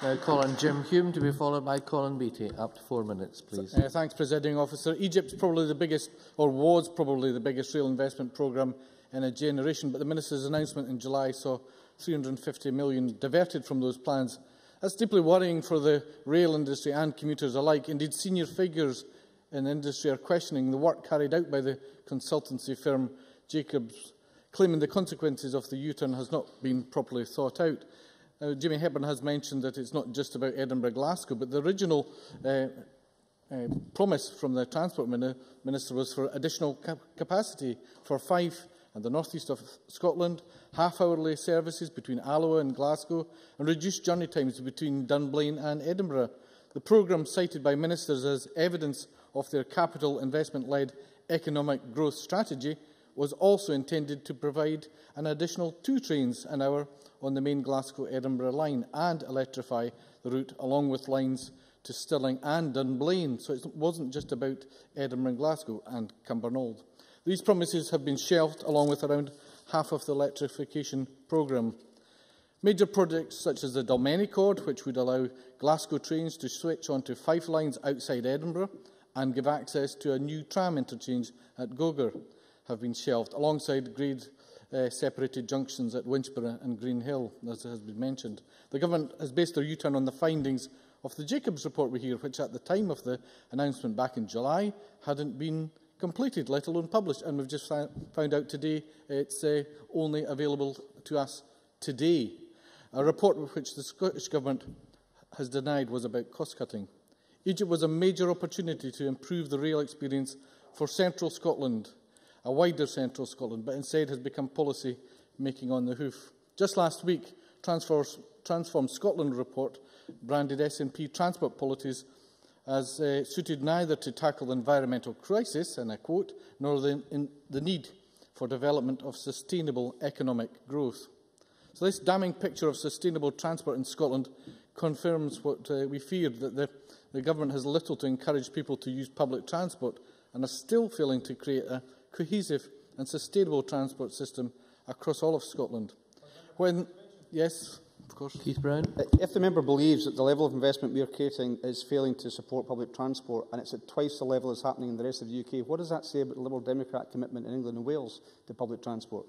Now call on Jim Hume to be followed by Colin Beattie. Up to 4 minutes, please. Thanks, Presiding Officer. Egypt's probably the biggest, or was probably the biggest rail investment programme in a generation, but the Minister's announcement in July saw £350 million diverted from those plans. That's deeply worrying for the rail industry and commuters alike. Indeed, senior figures in the industry are questioning the work carried out by the consultancy firm Jacobs, claiming the consequences of the U-turn has not been properly thought out. Jimmy Hepburn has mentioned that it's not just about Edinburgh-Glasgow, but the original promise from the Transport Minister was for additional capacity for Fife and the north east of Scotland, half-hourly services between Alloa and Glasgow, and reduced journey times between Dunblane and Edinburgh. The programme cited by ministers as evidence of their capital investment-led economic growth strategy was also intended to provide an additional 2 trains an hour on the main Glasgow-Edinburgh line and electrify the route along with lines to Stirling and Dunblane. So it wasn't just about Edinburgh and Glasgow and Cumbernauld. These promises have been shelved along with around half of the electrification programme. Major projects such as the Dalmeny-Cord, which would allow Glasgow trains to switch onto Fife lines outside Edinburgh and give access to a new tram interchange at Gogher, have been shelved, alongside grade-separated junctions at Winchborough and Greenhill, as has been mentioned. The Government has based their U-turn on the findings of the Jacobs report we hear, which at the time of the announcement back in July hadn't been completed, let alone published, and we've just found out today it's only available to us today. A report which the Scottish Government has denied was about cost-cutting. Egypt was a major opportunity to improve the rail experience for central Scotland, a wider central Scotland, but instead has become policy making on the hoof. Just last week, Transform Scotland report branded SNP transport policies as suited neither to tackle the environmental crisis, and I quote, nor the need for development of sustainable economic growth. So this damning picture of sustainable transport in Scotland confirms what we feared, that the government has little to encourage people to use public transport and are still failing to create a cohesive and sustainable transport system across all of Scotland. Yes, of course. Keith Brown. If the member believes that the level of investment we are creating is failing to support public transport and it's at twice the level as happening in the rest of the UK, what does that say about the Liberal Democrat commitment in England and Wales to public transport?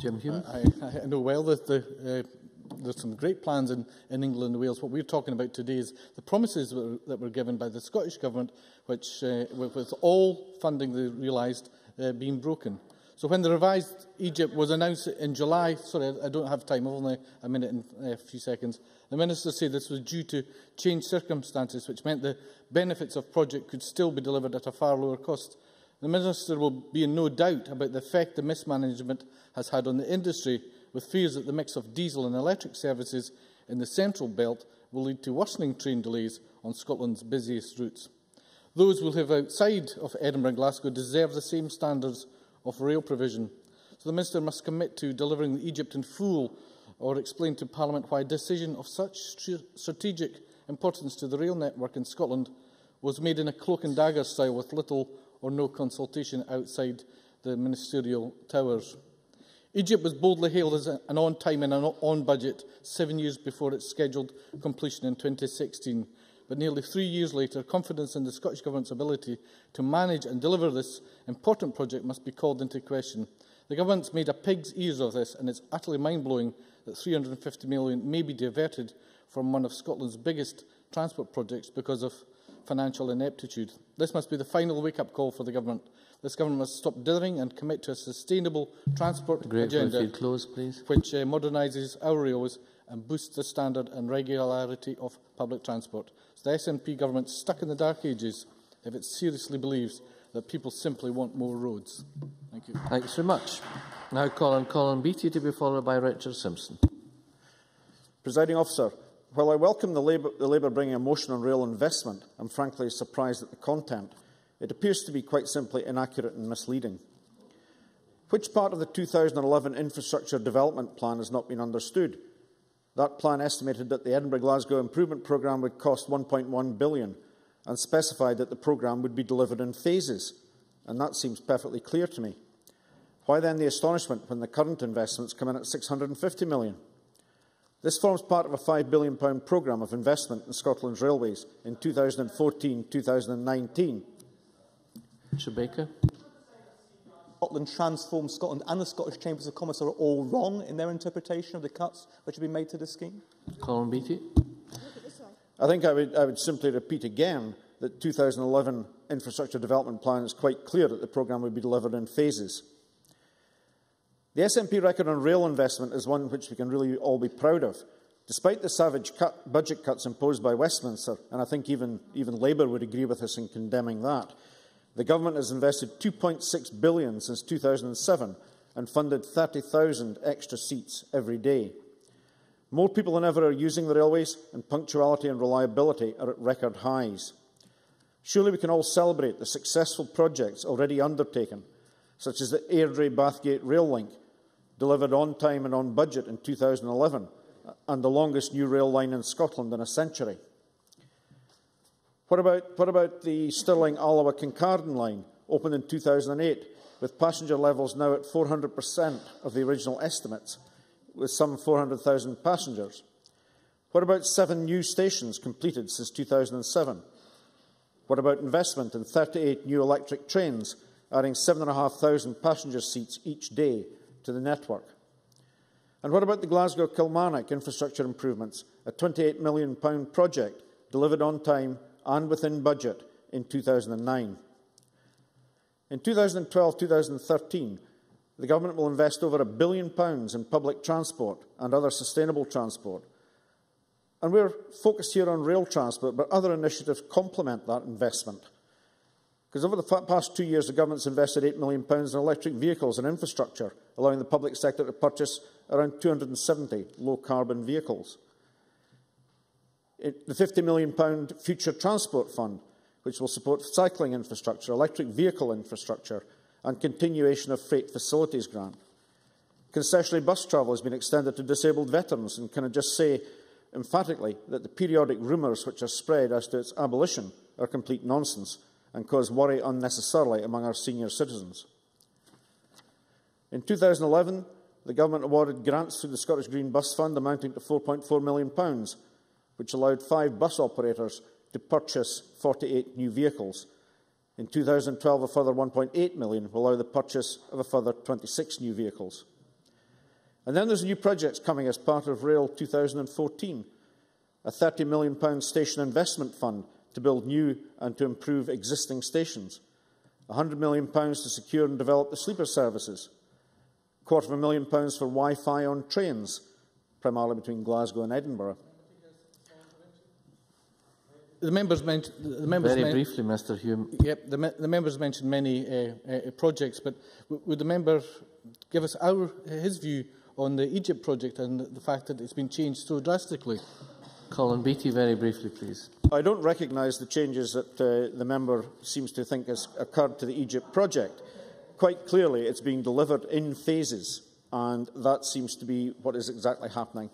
Jim Hume. I know well that there's some great plans in England and Wales. What we're talking about today is the promises that were given by the Scottish Government, which, with all funding they realised, being broken. So when the revised Egypt was announced in July, sorry, I don't have time, I've only a minute and a few seconds, the Minister said this was due to changed circumstances, which meant the benefits of project could still be delivered at a far lower cost. The Minister will be in no doubt about the effect the mismanagement has had on the industry, with fears that the mix of diesel and electric services in the central belt will lead to worsening train delays on Scotland's busiest routes. Those who live outside of Edinburgh and Glasgow deserve the same standards of rail provision. So the Minister must commit to delivering the Egypt in full, or explain to Parliament why a decision of such strategic importance to the rail network in Scotland was made in a cloak and dagger style with little or no consultation outside the ministerial towers. Egypt was boldly hailed as an on-time and an on-budget 7 years before its scheduled completion in 2016. But nearly 3 years later, confidence in the Scottish Government's ability to manage and deliver this important project must be called into question. The Government's made a pig's ears of this, and it's utterly mind-blowing that £350 million may be diverted from one of Scotland's biggest transport projects because of financial ineptitude. This must be the final wake-up call for the Government. This Government must stop dithering and commit to a sustainable transport agenda which modernises our railways and boosts the standard and regularity of public transport. So the SNP Government is stuck in the dark ages if it seriously believes that people simply want more roads. Thank you. Thanks very much. Now call on Colin Beattie, to be followed by Richard Simpson. Presiding Officer, while I welcome the Labour bringing a motion on rail investment, I'm frankly surprised at the content. It appears to be quite simply inaccurate and misleading. Which part of the 2011 Infrastructure Development Plan has not been understood? That plan estimated that the Edinburgh-Glasgow Improvement Programme would cost £1.1 billion and specified that the programme would be delivered in phases, and that seems perfectly clear to me. Why then the astonishment when the current investments come in at £650 million? This forms part of a £5 billion programme of investment in Scotland's railways in 2014-2019. Baker. Scotland, Transform Scotland and the Scottish Chambers of Commerce are all wrong in their interpretation of the cuts which have been made to the scheme? Colin Beattie. I think I would simply repeat again that the 2011 Infrastructure Development Plan is quite clear that the programme would be delivered in phases. The SNP record on rail investment is one which we can really all be proud of. Despite the savage budget cuts imposed by Westminster, and I think even Labour would agree with us in condemning that, the Government has invested £2.6 billion since 2007 and funded 30,000 extra seats every day. More people than ever are using the railways, and punctuality and reliability are at record highs. Surely we can all celebrate the successful projects already undertaken, such as the Airdrie-Bathgate Rail Link, delivered on time and on budget in 2011, and the longest new rail line in Scotland in a century. What about the Stirling-Alloa-Kincardine line, opened in 2008, with passenger levels now at 400% of the original estimates, with some 400,000 passengers? What about 7 new stations completed since 2007? What about investment in 38 new electric trains, adding 7,500 passenger seats each day to the network? And what about the Glasgow-Kilmarnock infrastructure improvements, a £28 million project delivered on time and within budget in 2009. In 2012-2013, the Government will invest over £1 billion in public transport and other sustainable transport. And we're focused here on rail transport, but other initiatives complement that investment. Because over the past 2 years, the Government's invested £8 million in electric vehicles and infrastructure, allowing the public sector to purchase around 270 low-carbon vehicles. The £50 million Future Transport Fund, which will support cycling infrastructure, electric vehicle infrastructure and continuation of freight facilities grant. Concessionary bus travel has been extended to disabled veterans, and can I just say emphatically that the periodic rumours which are spread as to its abolition are complete nonsense and cause worry unnecessarily among our senior citizens. In 2011, the Government awarded grants through the Scottish Green Bus Fund amounting to £4.4 million, which allowed 5 bus operators to purchase 48 new vehicles. In 2012, a further £1.8 million will allow the purchase of a further 26 new vehicles. And then there's new projects coming as part of Rail 2014, a £30 million station investment fund to build new and to improve existing stations, £100 million to secure and develop the sleeper services, £250,000 for Wi-Fi on trains, primarily between Glasgow and Edinburgh. The members mentioned briefly, Mr. Hume. Yep, the members mentioned many projects, but would the member give us his view on the Egypt project and the fact that it's been changed so drastically? Colin Beattie, very briefly, please. I don't recognise the changes that the member seems to think has occurred to the Egypt project. Quite clearly, it's being delivered in phases, and that seems to be what is exactly happening.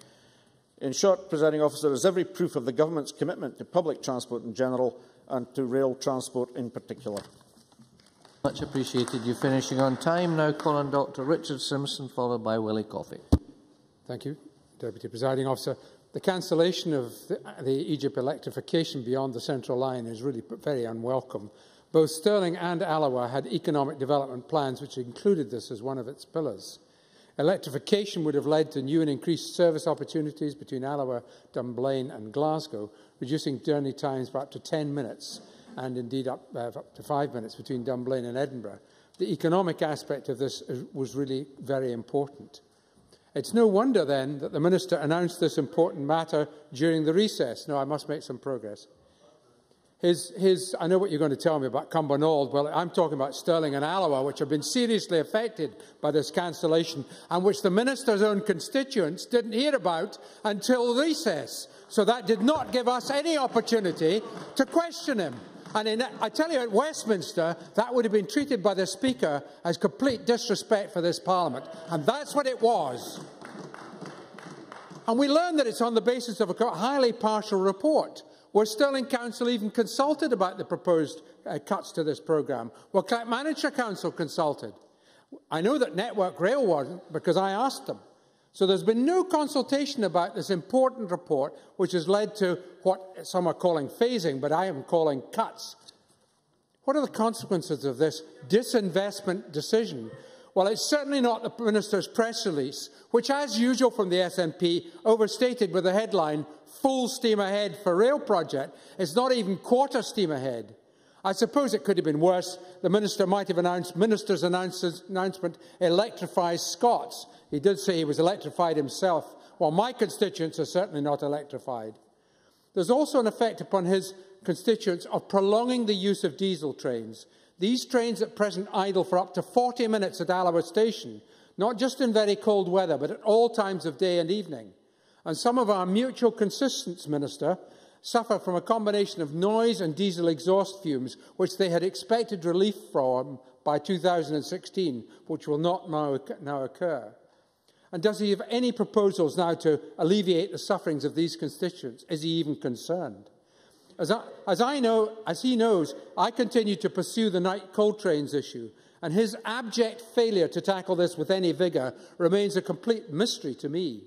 In short, Presiding Officer, there is every proof of the Government's commitment to public transport in general and to rail transport in particular. Much appreciated. You're finishing on time. Now call on Dr Richard Simpson, followed by Willie Coffey. Thank you, Deputy Presiding Officer. The cancellation of the Egypt electrification beyond the Central Line is really very unwelcome. Both Stirling and Alloa had economic development plans which included this as one of its pillars. Electrification would have led to new and increased service opportunities between Alloa, Dunblane and Glasgow, reducing journey times by up to 10 minutes and indeed up to 5 minutes between Dunblane and Edinburgh. The economic aspect of this was really very important. It's no wonder then that the Minister announced this important matter during the recess. No, I must make some progress. I know what you're going to tell me about Cumbernauld. Well, I'm talking about Stirling and Alloa, which have been seriously affected by this cancellation and which the Minister's own constituents didn't hear about until recess. So that did not give us any opportunity to question him. And I tell you, at Westminster, that would have been treated by the Speaker as complete disrespect for this Parliament. And that's what it was. And we learned that it's on the basis of a highly partial report. Was Stirling Council even consulted about the proposed cuts to this programme? Well, Clackmannanshire Council consulted. I know that Network Rail wasn't, because I asked them. So there's been no consultation about this important report, which has led to what some are calling phasing, but I am calling cuts. What are the consequences of this disinvestment decision? Well, it's certainly not the Minister's press release, which, as usual from the SNP, overstated with the headline, "Full steam ahead for rail project." It's not even quarter steam ahead. I suppose it could have been worse. The Minister might have announced, Minister's announcement electrifies Scots. He did say he was electrified himself. Well, my constituents are certainly not electrified. There's also an effect upon his constituents of prolonging the use of diesel trains. These trains at present idle for up to 40 minutes at Alloa Station, not just in very cold weather, but at all times of day and evening. And some of our mutual consistence, Minister, suffer from a combination of noise and diesel exhaust fumes, which they had expected relief from by 2016, which will not now occur. And does he have any proposals now to alleviate the sufferings of these constituents? Is he even concerned? As he knows, I continue to pursue the night coal trains issue, and his abject failure to tackle this with any vigour remains a complete mystery to me.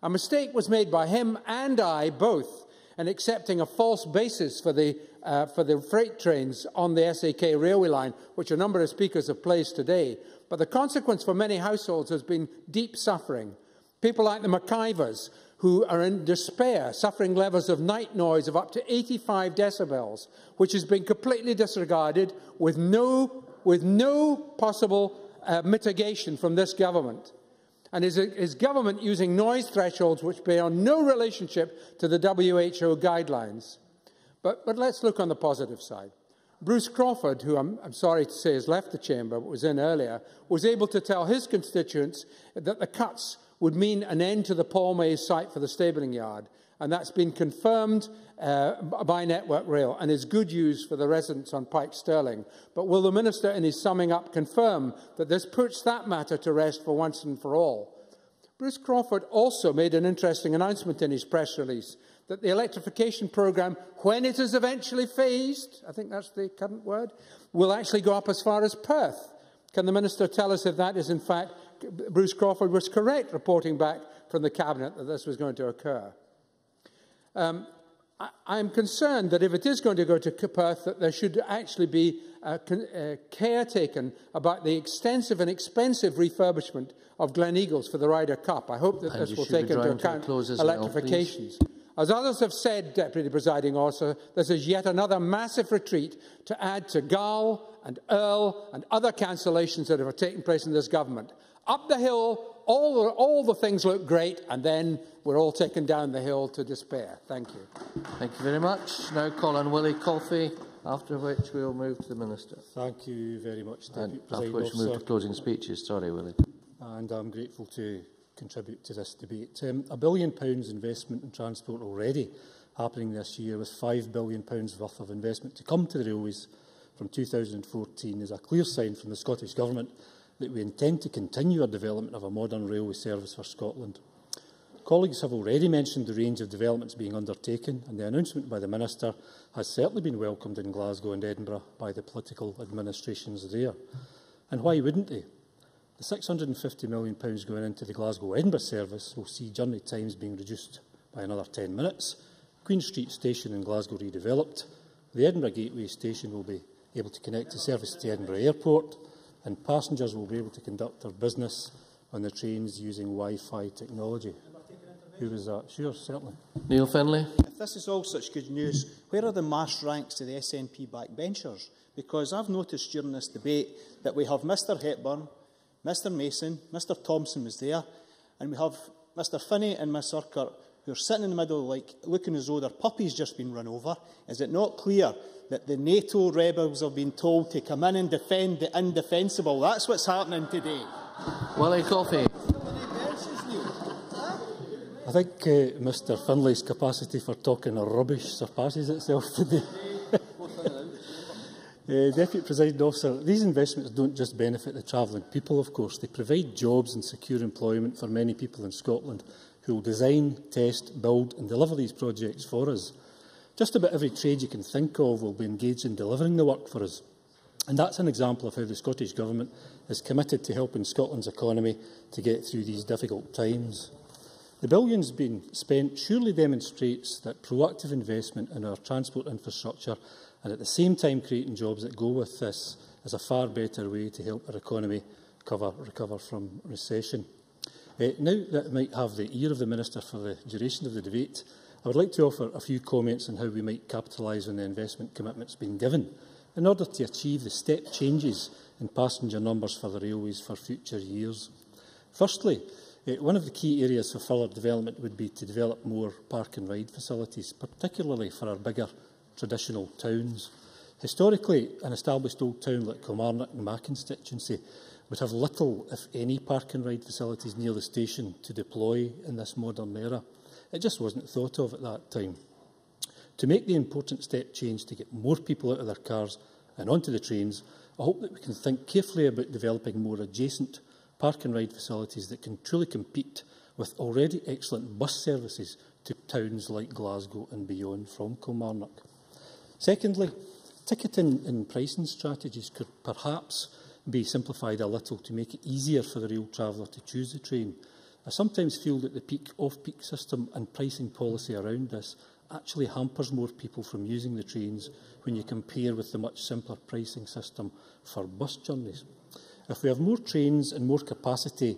A mistake was made by him and I both in accepting a false basis for the freight trains on the SAK railway line, which a number of speakers have placed today. But the consequence for many households has been deep suffering. People like the McIvers, who are in despair, suffering levels of night noise of up to 85 decibels, which has been completely disregarded with no possible mitigation from this government. And his government using noise thresholds which bear no relationship to the WHO guidelines. But let's look on the positive side. Bruce Crawford, who I'm sorry to say has left the chamber but was in earlier, was able to tell his constituents that the cuts would mean an end to the Paul Mays site for the stabling yard, and that's been confirmed by Network Rail and is good news for the residents on Pike Stirling. But will the Minister, in his summing up, confirm that this puts that matter to rest for once and for all? Bruce Crawford also made an interesting announcement in his press release that the electrification programme, when it is eventually phased, I think that's the current word, will actually go up as far as Perth. Can the Minister tell us if that is in fact, Bruce Crawford was correct reporting back from the Cabinet that this was going to occur? I am concerned that if it is going to go to Perth, that there should actually be care taken about the extensive and expensive refurbishment of Gleneagles for the Ryder Cup. I hope that this will take into account electrifications. As others have said, Deputy Presiding Officer, this is yet another massive retreat to add to Gall and Earl and other cancellations that have taken place in this government. Up the hill, all the things look great, and then we're all taken down the hill to despair. Thank you. Thank you very much. Now call on Willie Coffey, after which we will move to the Minister. Thank you very much, Deputy Presiding After which Officer. we move to closing speeches. Sorry, Willie. And I'm grateful to contribute to this debate. £1 billion investment in transport already happening this year, with £5 billion worth of investment to come to the railways from 2014 is a clear sign from the Scottish Government that we intend to continue our development of a modern railway service for Scotland. Colleagues have already mentioned the range of developments being undertaken, and the announcement by the Minister has certainly been welcomed in Glasgow and Edinburgh by the political administrations there. And why wouldn't they? The £650 million going into the Glasgow-Edinburgh service will see journey times being reduced by another 10 minutes, Queen Street Station in Glasgow redeveloped, the Edinburgh Gateway Station will be able to connect to service to Edinburgh Airport, and passengers will be able to conduct their business on the trains using Wi-Fi technology. Who was that? Sure, certainly. Neil Findlay. If this is all such good news, where are the mass ranks to the SNP backbenchers? Because I've noticed during this debate that we have Mr Hepburn, Mr Mason, Mr Thompson was there, and we have Mr Finney and Miss Urquhart who are sitting in the middle, like looking as though their puppy's just been run over. Is it not clear that the NATO rebels have been told to come in and defend the indefensible? That's what's happening today. Willie Coffey. I think Mr Finlay's capacity for talking rubbish surpasses itself today. Deputy Presiding Officer, these investments don't just benefit the travelling people, of course. They provide jobs and secure employment for many people in Scotland who will design, test, build and deliver these projects for us. Just about every trade you can think of will be engaged in delivering the work for us. And that's an example of how the Scottish Government is committed to helping Scotland's economy to get through these difficult times. The billions being spent surely demonstrates that proactive investment in our transport infrastructure and at the same time creating jobs that go with this is a far better way to help our economy recover from recession. Now that I might have the ear of the Minister for the duration of the debate, I would like to offer a few comments on how we might capitalise on the investment commitments being given in order to achieve the step changes in passenger numbers for the railways for future years. Firstly, one of the key areas for further development would be to develop more park and ride facilities, particularly for our bigger traditional towns. Historically, an established old town like Kilmarnock in my constituency would have little, if any, park and ride facilities near the station to deploy in this modern era. It just wasn't thought of at that time. To make the important step change to get more people out of their cars and onto the trains, I hope that we can think carefully about developing more adjacent park and ride facilities that can truly compete with already excellent bus services to towns like Glasgow and beyond from Kilmarnock. Secondly, ticketing and pricing strategies could perhaps be simplified a little to make it easier for the rail traveller to choose the train. I sometimes feel that the peak-off-peak system and pricing policy around this actually hampers more people from using the trains when you compare with the much simpler pricing system for bus journeys. If we have more trains and more capacity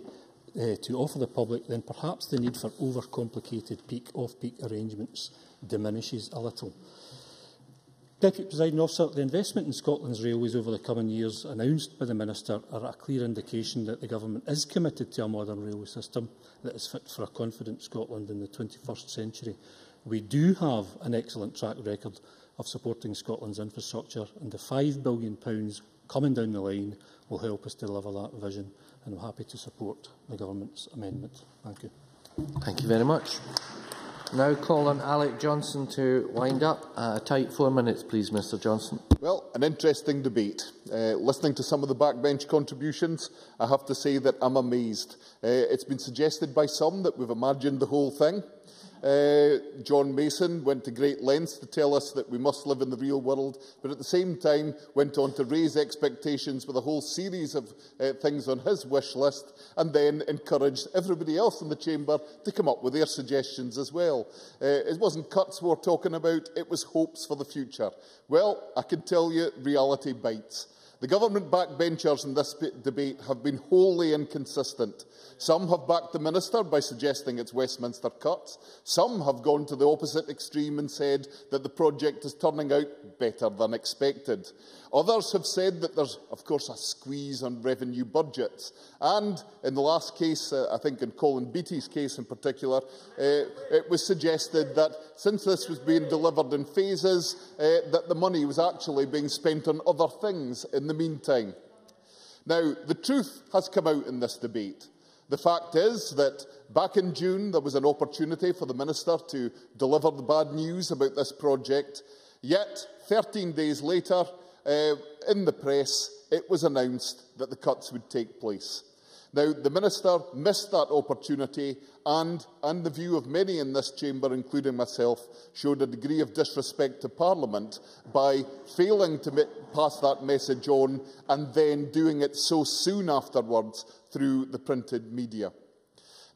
to offer the public, then perhaps the need for overcomplicated peak-off-peak arrangements diminishes a little. Deputy Presiding Officer, the investment in Scotland's railways over the coming years announced by the Minister are a clear indication that the Government is committed to a modern railway system that is fit for a confident Scotland in the 21st century. We do have an excellent track record of supporting Scotland's infrastructure, and the £5 billion coming down the line will help us deliver that vision, and I'm happy to support the Government's amendment. Thank you. Thank you very much. Now call on Alec Johnson to wind up. A tight 4 minutes, please, Mr Johnson. Well, an interesting debate. Listening to some of the backbench contributions, I have to say that I'm amazed. It's been suggested by some that we've imagined the whole thing. John Mason went to great lengths to tell us that we must live in the real world, but at the same time went on to raise expectations with a whole series of things on his wish list, and then encouraged everybody else in the chamber to come up with their suggestions as well. It wasn't cuts we were talking about, it was hopes for the future. Well, I can tell you, reality bites. The government backbenchers in this debate have been wholly inconsistent. Some have backed the Minister by suggesting it's Westminster cuts. Some have gone to the opposite extreme and said that the project is turning out better than expected. Others have said that there's, of course, a squeeze on revenue budgets. And in the last case, I think in Colin Beattie's case in particular, it was suggested that since this was being delivered in phases, that the money was actually being spent on other things in the meantime. Now, the truth has come out in this debate. The fact is that back in June there was an opportunity for the Minister to deliver the bad news about this project, yet 13 days later, in the press, it was announced that the cuts would take place. Now, the Minister missed that opportunity and the view of many in this chamber, including myself, showed a degree of disrespect to Parliament by failing to pass that message on and then doing it so soon afterwards through the printed media.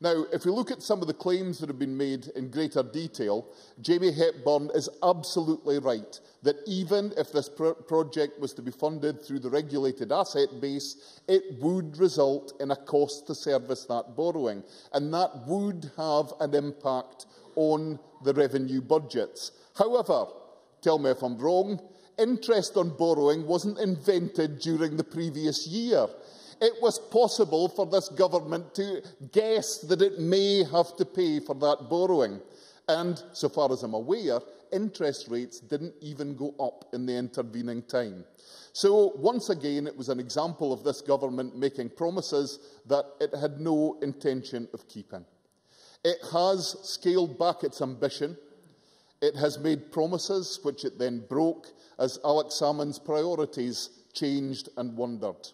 Now, if we look at some of the claims that have been made in greater detail, Jamie Hepburn is absolutely right that even if this project was to be funded through the regulated asset base, it would result in a cost to service that borrowing, and that would have an impact on the revenue budgets. However, tell me if I'm wrong, interest on borrowing wasn't invented during the previous year. It was possible for this government to guess that it may have to pay for that borrowing. And, so far as I'm aware, interest rates didn't even go up in the intervening time. So, once again, it was an example of this government making promises that it had no intention of keeping. It has scaled back its ambition. It has made promises which it then broke as Alex Salmond's priorities changed and wandered.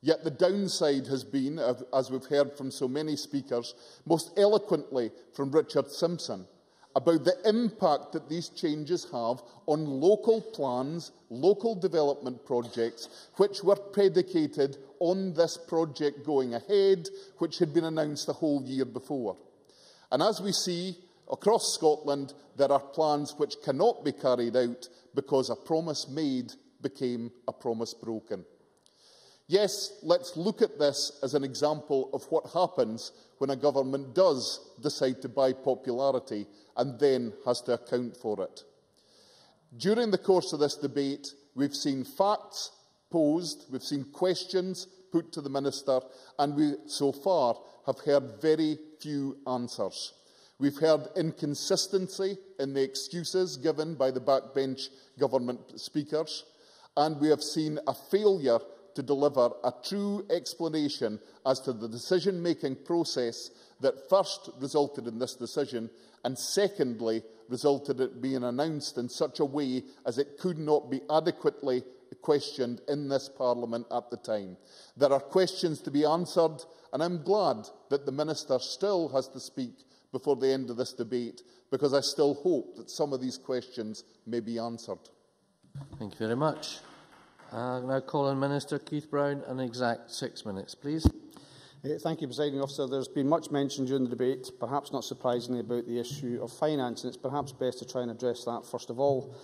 Yet the downside has been, as we've heard from so many speakers, most eloquently from Richard Simpson, about the impact that these changes have on local plans, local development projects, which were predicated on this project going ahead, which had been announced the whole year before. And as we see, across Scotland, there are plans which cannot be carried out because a promise made became a promise broken. Yes, let's look at this as an example of what happens when a government does decide to buy popularity and then has to account for it. During the course of this debate, we've seen facts posed, we've seen questions put to the Minister, and we so far have heard very few answers. We've heard inconsistency in the excuses given by the backbench government speakers, and we have seen a failure to deliver a true explanation as to the decision-making process that first resulted in this decision and secondly resulted in it being announced in such a way as it could not be adequately questioned in this Parliament at the time. There are questions to be answered, and I'm glad that the Minister still has to speak before the end of this debate, because I still hope that some of these questions may be answered. Thank you very much. Now call on Minister Keith Brown, an exact 6 minutes, please. Thank you, Presiding Officer. There's been much mentioned during the debate, perhaps not surprisingly, about the issue of finance, and it's perhaps best to try and address that first of all.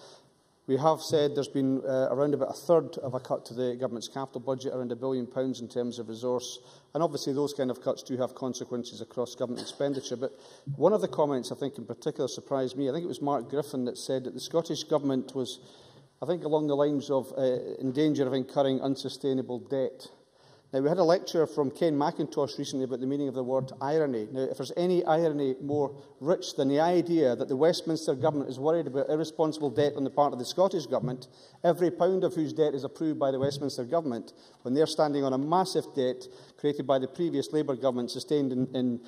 We have said there's been around about a third of a cut to the government's capital budget, around £1 billion in terms of resource, and obviously those kind of cuts do have consequences across government expenditure. But one of the comments I think in particular surprised me, I think it was Mark Griffin that said that the Scottish Government was, I think, along the lines of in danger of incurring unsustainable debt. Now, we had a lecture from Ken McIntosh recently about the meaning of the word irony. Now, if there's any irony more rich than the idea that the Westminster Government is worried about irresponsible debt on the part of the Scottish Government, every pound of whose debt is approved by the Westminster Government, when they're standing on a massive debt created by the previous Labour Government, sustained in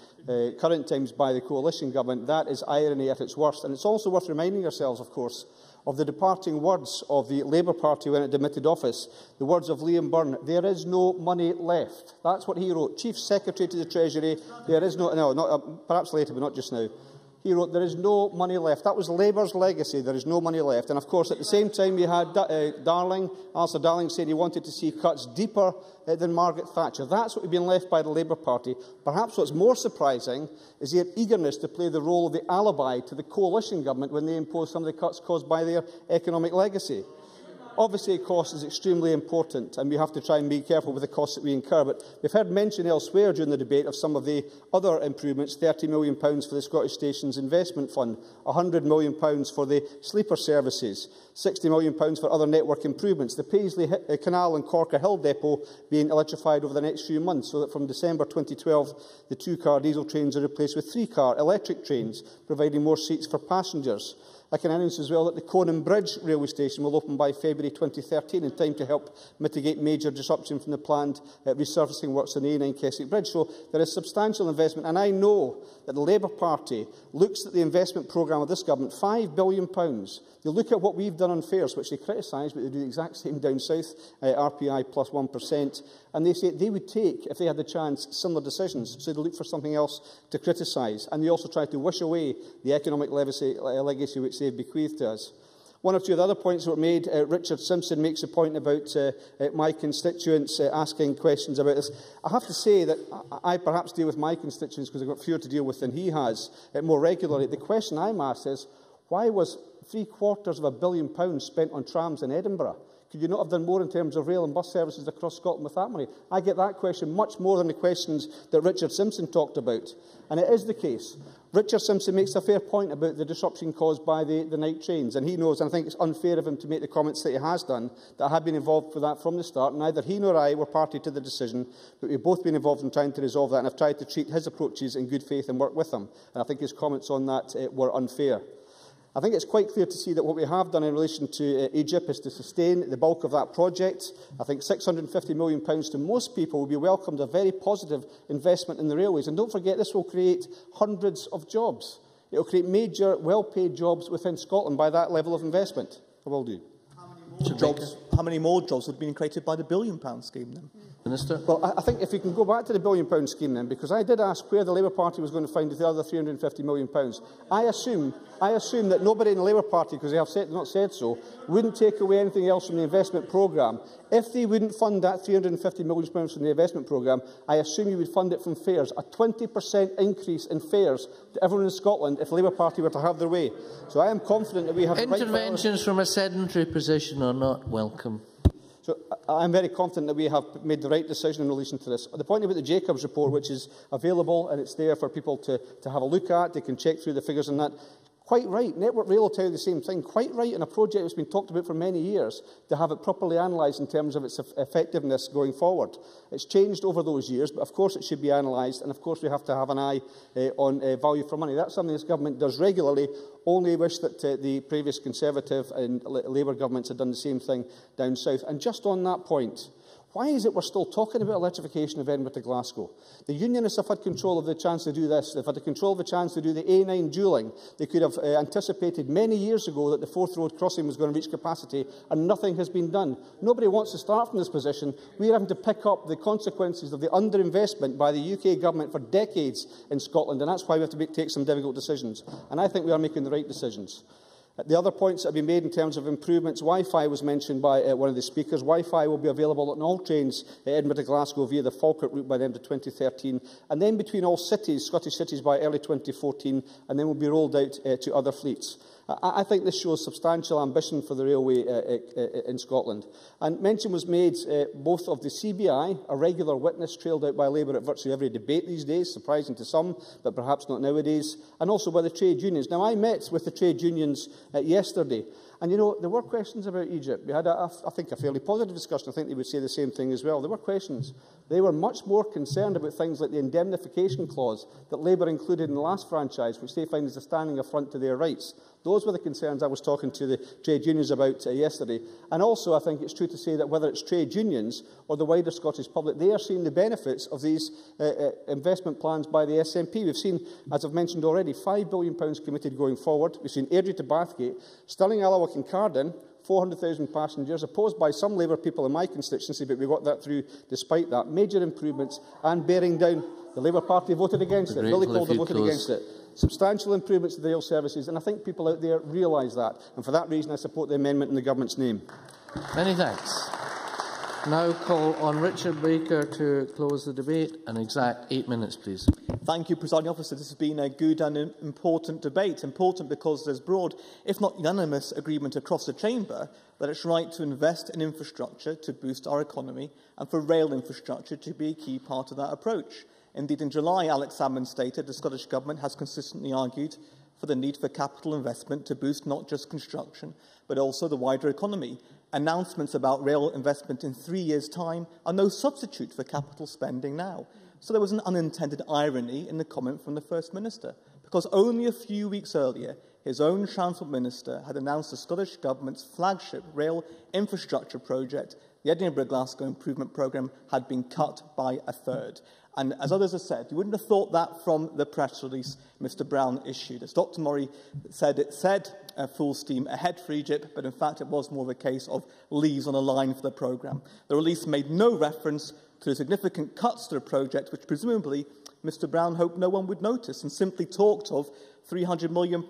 current times by the Coalition Government, that is irony at its worst. And it's also worth reminding ourselves, of course, of the departing words of the Labour Party when it demitted office, the words of Liam Byrne, "There is no money left." That's what he wrote. Chief Secretary to the Treasury, there is perhaps later, but not just now. He wrote, "There is no money left." That was Labour's legacy, there is no money left. And of course, at the same time, we had Alistair Darling saying he wanted to see cuts deeper than Margaret Thatcher. That's what we've been left by the Labour Party. Perhaps what's more surprising is their eagerness to play the role of the alibi to the Coalition Government when they impose some of the cuts caused by their economic legacy. Obviously, cost is extremely important, and we have to try and be careful with the costs that we incur. But we've heard mention elsewhere during the debate of some of the other improvements: £30 million for the Scottish Stations Investment Fund, £100 million for the sleeper services, £60 million for other network improvements, the Paisley Canal and Corker Hill Depot being electrified over the next few months, so that from December 2012 the 2-car diesel trains are replaced with 3-car electric trains, providing more seats for passengers. I can announce as well that the Conan Bridge railway station will open by February 2013 in time to help mitigate major disruption from the planned resurfacing works on the A9 Keswick Bridge. So there is substantial investment, and I know that the Labour Party looks at the investment programme of this government, £5 billion. They look at what we've done on fares, which they criticise, but they do the exact same down south, RPI plus 1%, and they say they would take, if they had the chance, similar decisions. So they look for something else to criticise, and they also try to wish away the economic legacy which they've bequeathed to us. One or two of the other points that were made. Richard Simpson makes a point about my constituents asking questions about this. I have to say that I perhaps deal with my constituents because I've got fewer to deal with than he has more regularly. The question I'm asked is, why was £750 million spent on trams in Edinburgh? Could you not have done more in terms of rail and bus services across Scotland with that money? I get that question much more than the questions that Richard Simpson talked about. And it is the case. Richard Simpson makes a fair point about the disruption caused by the night trains, and he knows, and I think it's unfair of him to make the comments that he has done, that I have been involved with that from the start. Neither he nor I were party to the decision, but we've both been involved in trying to resolve that, and I've tried to treat his approaches in good faith and work with him. And I think his comments on that were unfair. I think it's quite clear to see that what we have done in relation to Egypt is to sustain the bulk of that project. I think £650 million to most people will be welcomed, a very positive investment in the railways. And don't forget, this will create hundreds of jobs. It will create major, well-paid jobs within Scotland by that level of investment. I will do. How many more jobs would have been created by the £1 billion scheme then? Minister? Well, I think if we can go back to the £1 billion scheme then, because I did ask where the Labour Party was going to find the other £350 million. I assume that nobody in the Labour Party, because they have not said so, wouldn't take away anything else from the investment programme. If they wouldn't fund that £350 million from the investment programme, I assume you would fund it from fares, a 20% increase in fares to everyone in Scotland if the Labour Party were to have their way. So I am confident that we have... Interventions from a sedentary position are not welcome. So I'm very confident that we have made the right decision in relation to this. The point about the Jacobs report, which is available and it's there for people to have a look at, they can check through the figures on that. Quite right. Network Rail will tell you the same thing. Quite right in a project that's been talked about for many years to have it properly analysed in terms of its effectiveness going forward. It's changed over those years, but of course it should be analysed, and of course we have to have an eye on value for money. That's something this government does regularly. Only wish that the previous Conservative and Labour governments had done the same thing down south. And just on that point, why is it we're still talking about electrification of Edinburgh to Glasgow? The Unionists have had control of the chance to do this. They've had the control of the chance to do the A9 dualling. They could have anticipated many years ago that the Forth Road crossing was going to reach capacity, and nothing has been done. Nobody wants to start from this position. We're having to pick up the consequences of the underinvestment by the UK government for decades in Scotland, and that's why we have to take some difficult decisions. And I think we are making the right decisions. The other points that have been made in terms of improvements, Wi-Fi was mentioned by one of the speakers. Wi-Fi will be available on all trains at Edinburgh to Glasgow via the Falkirk route by the end of 2013, and then between all cities, Scottish cities, by early 2014, and then will be rolled out to other fleets. I think this shows substantial ambition for the railway in Scotland. And mention was made both of the CBI, a regular witness trailed out by Labour at virtually every debate these days, surprising to some, but perhaps not nowadays, and also by the trade unions. Now, I met with the trade unions yesterday, and, you know, there were questions about Egypt. We had, I think, a fairly positive discussion. I think they would say the same thing as well. There were questions. They were much more concerned about things like the indemnification clause that Labour included in the last franchise, which they find is a standing affront to their rights. Those were the concerns I was talking to the trade unions about yesterday. And also, I think it's true to say that whether it's trade unions or the wider Scottish public, they are seeing the benefits of these investment plans by the SNP. We've seen, as I've mentioned already, £5 billion committed going forward. We've seen Airdrie to Bathgate, Stirling, Allowick and Carden, 400,000 passengers, opposed by some Labour people in my constituency, but we got that through despite that. Major improvements and bearing down. The Labour Party voted against it. Billy Calder voted against it. Substantial improvements to the rail services, and I think people out there realise that. And for that reason, I support the amendment in the Government's name. Many thanks. Now call on Richard Baker to close the debate. An exact 8 minutes, please. Thank you, Presiding Officer. This has been a good and important debate. Important because there's broad, if not unanimous, agreement across the Chamber that it's right to invest in infrastructure to boost our economy and for rail infrastructure to be a key part of that approach. Indeed, in July, Alex Salmond stated the Scottish Government has consistently argued for the need for capital investment to boost not just construction, but also the wider economy. Announcements about rail investment in 3 years' time are no substitute for capital spending now. So there was an unintended irony in the comment from the First Minister, because only a few weeks earlier, his own Transport Minister had announced the Scottish Government's flagship rail infrastructure project, the Edinburgh-Glasgow Improvement Programme, had been cut by a third. And as others have said, you wouldn't have thought that from the press release Mr Brown issued. As Dr Murray said, it said full steam ahead for Egypt, but in fact it was more of a case of leaves on a line for the programme. The release made no reference to the significant cuts to the project, which presumably Mr Brown hoped no one would notice, and simply talked of £300 million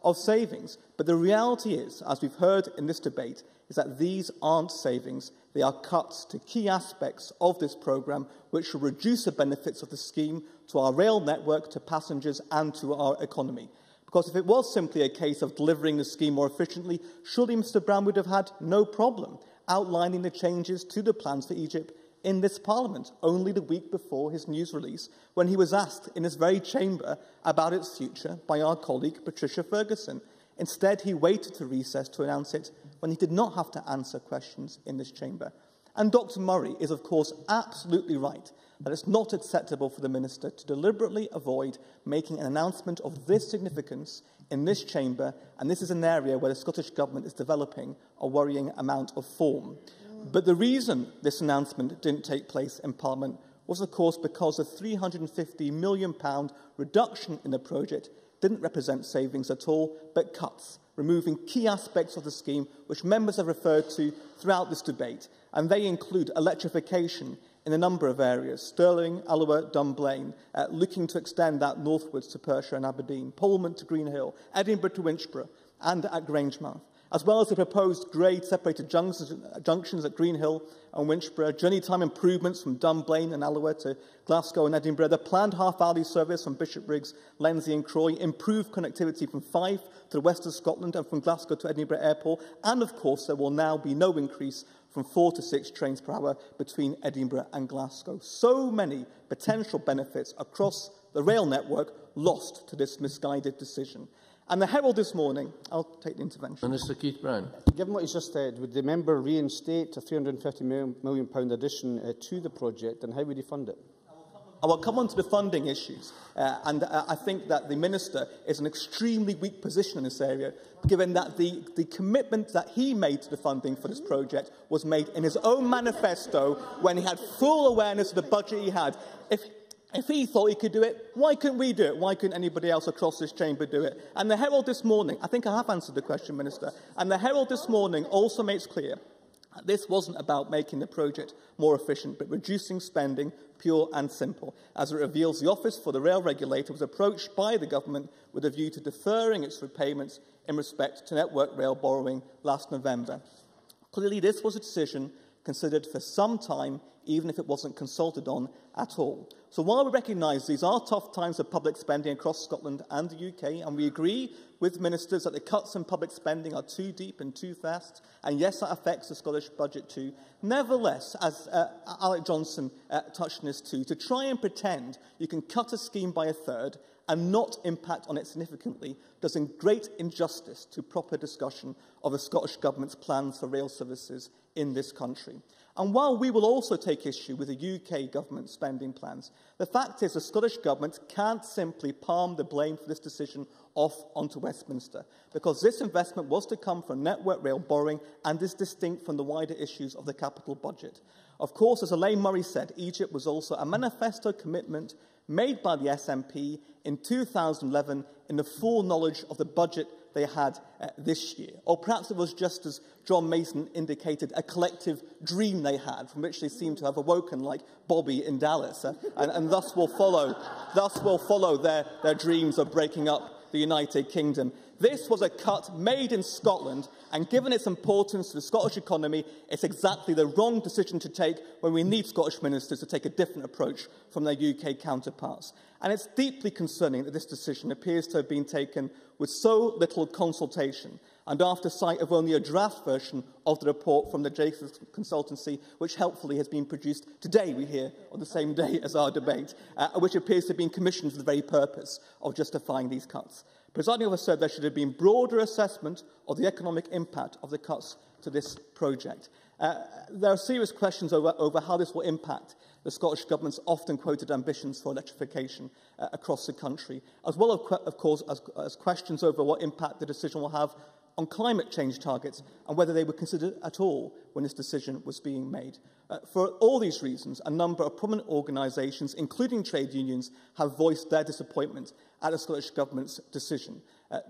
of savings. But the reality is, as we've heard in this debate, is that these aren't savings. They are cuts to key aspects of this programme, which will reduce the benefits of the scheme to our rail network, to passengers and to our economy. Because if it was simply a case of delivering the scheme more efficiently, surely Mr Brown would have had no problem outlining the changes to the plans for Egypt in this Parliament, only the week before his news release, when he was asked in this very chamber about its future by our colleague Patricia Ferguson. Instead, he waited to recess to announce it when he did not have to answer questions in this chamber. And Dr Murray is, of course, absolutely right that it's not acceptable for the Minister to deliberately avoid making an announcement of this significance in this chamber, and this is an area where the Scottish Government is developing a worrying amount of form. But the reason this announcement didn't take place in Parliament was, of course, because the £350 million reduction in the project didn't represent savings at all, but cuts, removing key aspects of the scheme which members have referred to throughout this debate, and they include electrification in a number of areas: Stirling, Alloa, Dunblane, looking to extend that northwards to Perthshire and Aberdeen, Pullman to Greenhill, Edinburgh to Winchborough and at Grangemouth, as well as the proposed grade-separated junctions at Greenhill and Winchborough, journey time improvements from Dunblane and Alloa to Glasgow and Edinburgh, the planned half-hourly service from Bishopbriggs, Lenzie and Croy, improved connectivity from Fife to the west of Scotland and from Glasgow to Edinburgh Airport, and of course there will now be no increase from 4 to 6 trains per hour between Edinburgh and Glasgow. So many potential benefits across the rail network lost to this misguided decision. And the Herald this morning, I'll take the intervention. Minister Keith Brown. Given what he's just said, would the member reinstate a £350 million addition to the project, and how would he fund it? I will come on to the funding issues, and I think that the Minister is in an extremely weak position in this area, given that the commitment that he made to the funding for this project was made in his own manifesto when he had full awareness of the budget he had. If he thought he could do it, why couldn't we do it? Why couldn't anybody else across this chamber do it? And the Herald this morning, I think I have answered the question, Minister, and the Herald this morning also makes clear that this wasn't about making the project more efficient, but reducing spending, pure and simple. As it reveals, the Office for the Rail Regulator was approached by the Government with a view to deferring its repayments in respect to Network Rail borrowing last November. Clearly, this was a decision considered for some time, even if it wasn't consulted on at all. So while we recognise these are tough times of public spending across Scotland and the UK, and we agree with ministers that the cuts in public spending are too deep and too fast, and yes, that affects the Scottish budget too, nevertheless, as Alec Johnson touched on this too, to try and pretend you can cut a scheme by a third and not impact on it significantly does in great injustice to proper discussion of the Scottish Government's plans for rail services in this country. And while we will also take issue with the UK government spending plans, the fact is the Scottish Government can't simply palm the blame for this decision off onto Westminster, because this investment was to come from Network Rail borrowing and is distinct from the wider issues of the capital budget. Of course, as Elaine Murray said, Egypt was also a manifesto commitment made by the SNP in 2011 in the full knowledge of the budget they had this year. Or perhaps it was just, as John Mason indicated, a collective dream they had, from which they seem to have awoken like Bobby in Dallas, and thus will follow their dreams of breaking up the United Kingdom. This was a cut made in Scotland, and given its importance to the Scottish economy, it's exactly the wrong decision to take when we need Scottish ministers to take a different approach from their UK counterparts. And it's deeply concerning that this decision appears to have been taken with so little consultation, and after sight of only a draft version of the report from the Jacobs consultancy, which helpfully has been produced today, we hear, on the same day as our debate, which appears to have been commissioned for the very purpose of justifying these cuts. Presiding Officer said there should have been broader assessment of the economic impact of the cuts to this project. There are serious questions over how this will impact the Scottish Government's often quoted ambitions for electrification across the country, as well, of course, as questions over what impact the decision will have on climate change targets and whether they were considered at all when this decision was being made. For all these reasons, a number of prominent organisations, including trade unions, have voiced their disappointment at the Scottish Government's decision.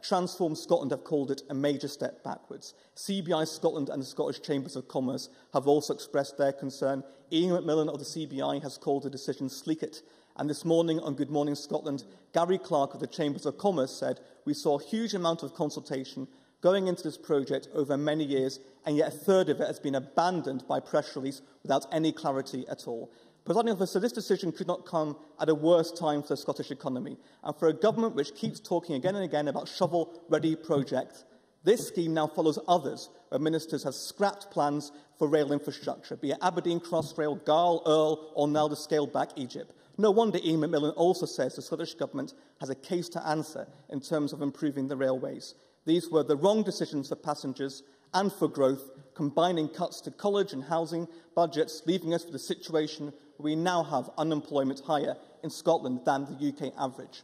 Transform Scotland have called it a major step backwards. CBI Scotland and the Scottish Chambers of Commerce have also expressed their concern. Ian McMillan of the CBI has called the decision sleek-it. And this morning on Good Morning Scotland, Gary Clark of the Chambers of Commerce said, "We saw a huge amount of consultation going into this project over many years, and yet a third of it has been abandoned by press release without any clarity at all." Presiding Officer, this decision could not come at a worse time for the Scottish economy, and for a government which keeps talking again and again about shovel-ready projects. This scheme now follows others where ministers have scrapped plans for rail infrastructure, be it Aberdeen Crossrail, Garl, Earl, or now the scaled-back Egypt. No wonder Ian McMillan also says the Scottish Government has a case to answer in terms of improving the railways. These were the wrong decisions for passengers and for growth, combining cuts to college and housing budgets, leaving us with a situation where we now have unemployment higher in Scotland than the UK average.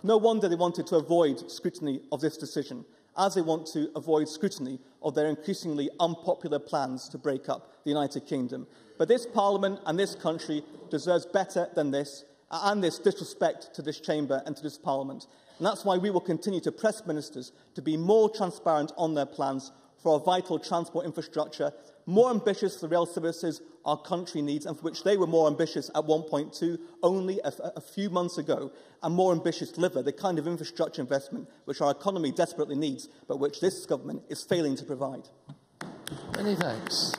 No wonder they wanted to avoid scrutiny of this decision, as they want to avoid scrutiny of their increasingly unpopular plans to break up the United Kingdom. But this Parliament and this country deserves better than this, and this disrespect to this chamber and to this Parliament. And that's why we will continue to press ministers to be more transparent on their plans for our vital transport infrastructure, more ambitious for the rail services our country needs, and for which they were more ambitious at 1.2 only a few months ago, and more ambitious to deliver the kind of infrastructure investment which our economy desperately needs, but which this government is failing to provide. Many thanks.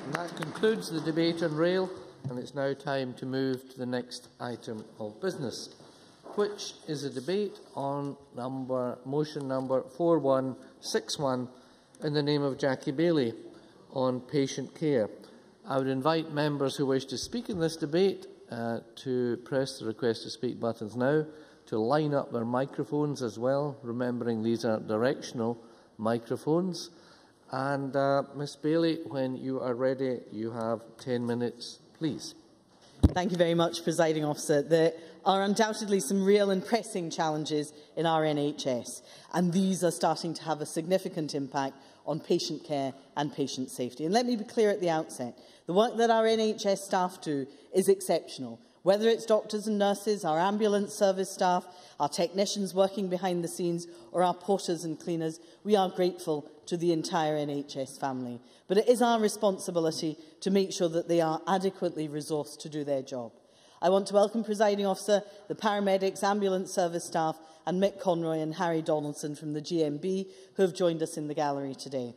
And that concludes the debate on rail, and it's now time to move to the next item of business, which is a debate on motion number 4161 in the name of Jackie Bailey on patient care. I would invite members who wish to speak in this debate to press the request to speak buttons now, to line up their microphones as well, remembering these are directional microphones. And Ms Bailey, when you are ready, you have 10 minutes, please. Thank you very much, Presiding Officer. There are undoubtedly some real and pressing challenges in our NHS, and these are starting to have a significant impact on patient care and patient safety. And let me be clear at the outset, the work that our NHS staff do is exceptional. Whether it's doctors and nurses, our ambulance service staff, our technicians working behind the scenes, or our porters and cleaners, we are grateful to the entire NHS family. But it is our responsibility to make sure that they are adequately resourced to do their job. I want to welcome, Presiding Officer, the paramedics, ambulance service staff, and Mick Conroy and Harry Donaldson from the GMB, who have joined us in the gallery today.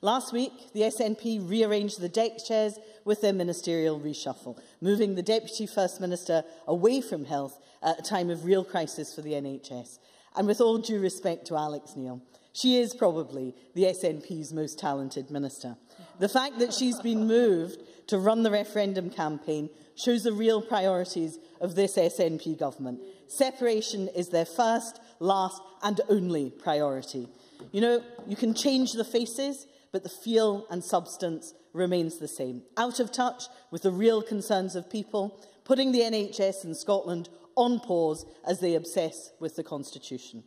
Last week, the SNP rearranged the deck chairs with their ministerial reshuffle, moving the Deputy First Minister away from health at a time of real crisis for the NHS. And with all due respect to Alex Neil, she is probably the SNP's most talented minister. The fact that she's been moved to run the referendum campaign shows the real priorities of this SNP government. Separation is their first, last and only priority. You know, you can change the faces, but the feel and substance remains the same. Out of touch with the real concerns of people, putting the NHS in Scotland on pause as they obsess with the Constitution.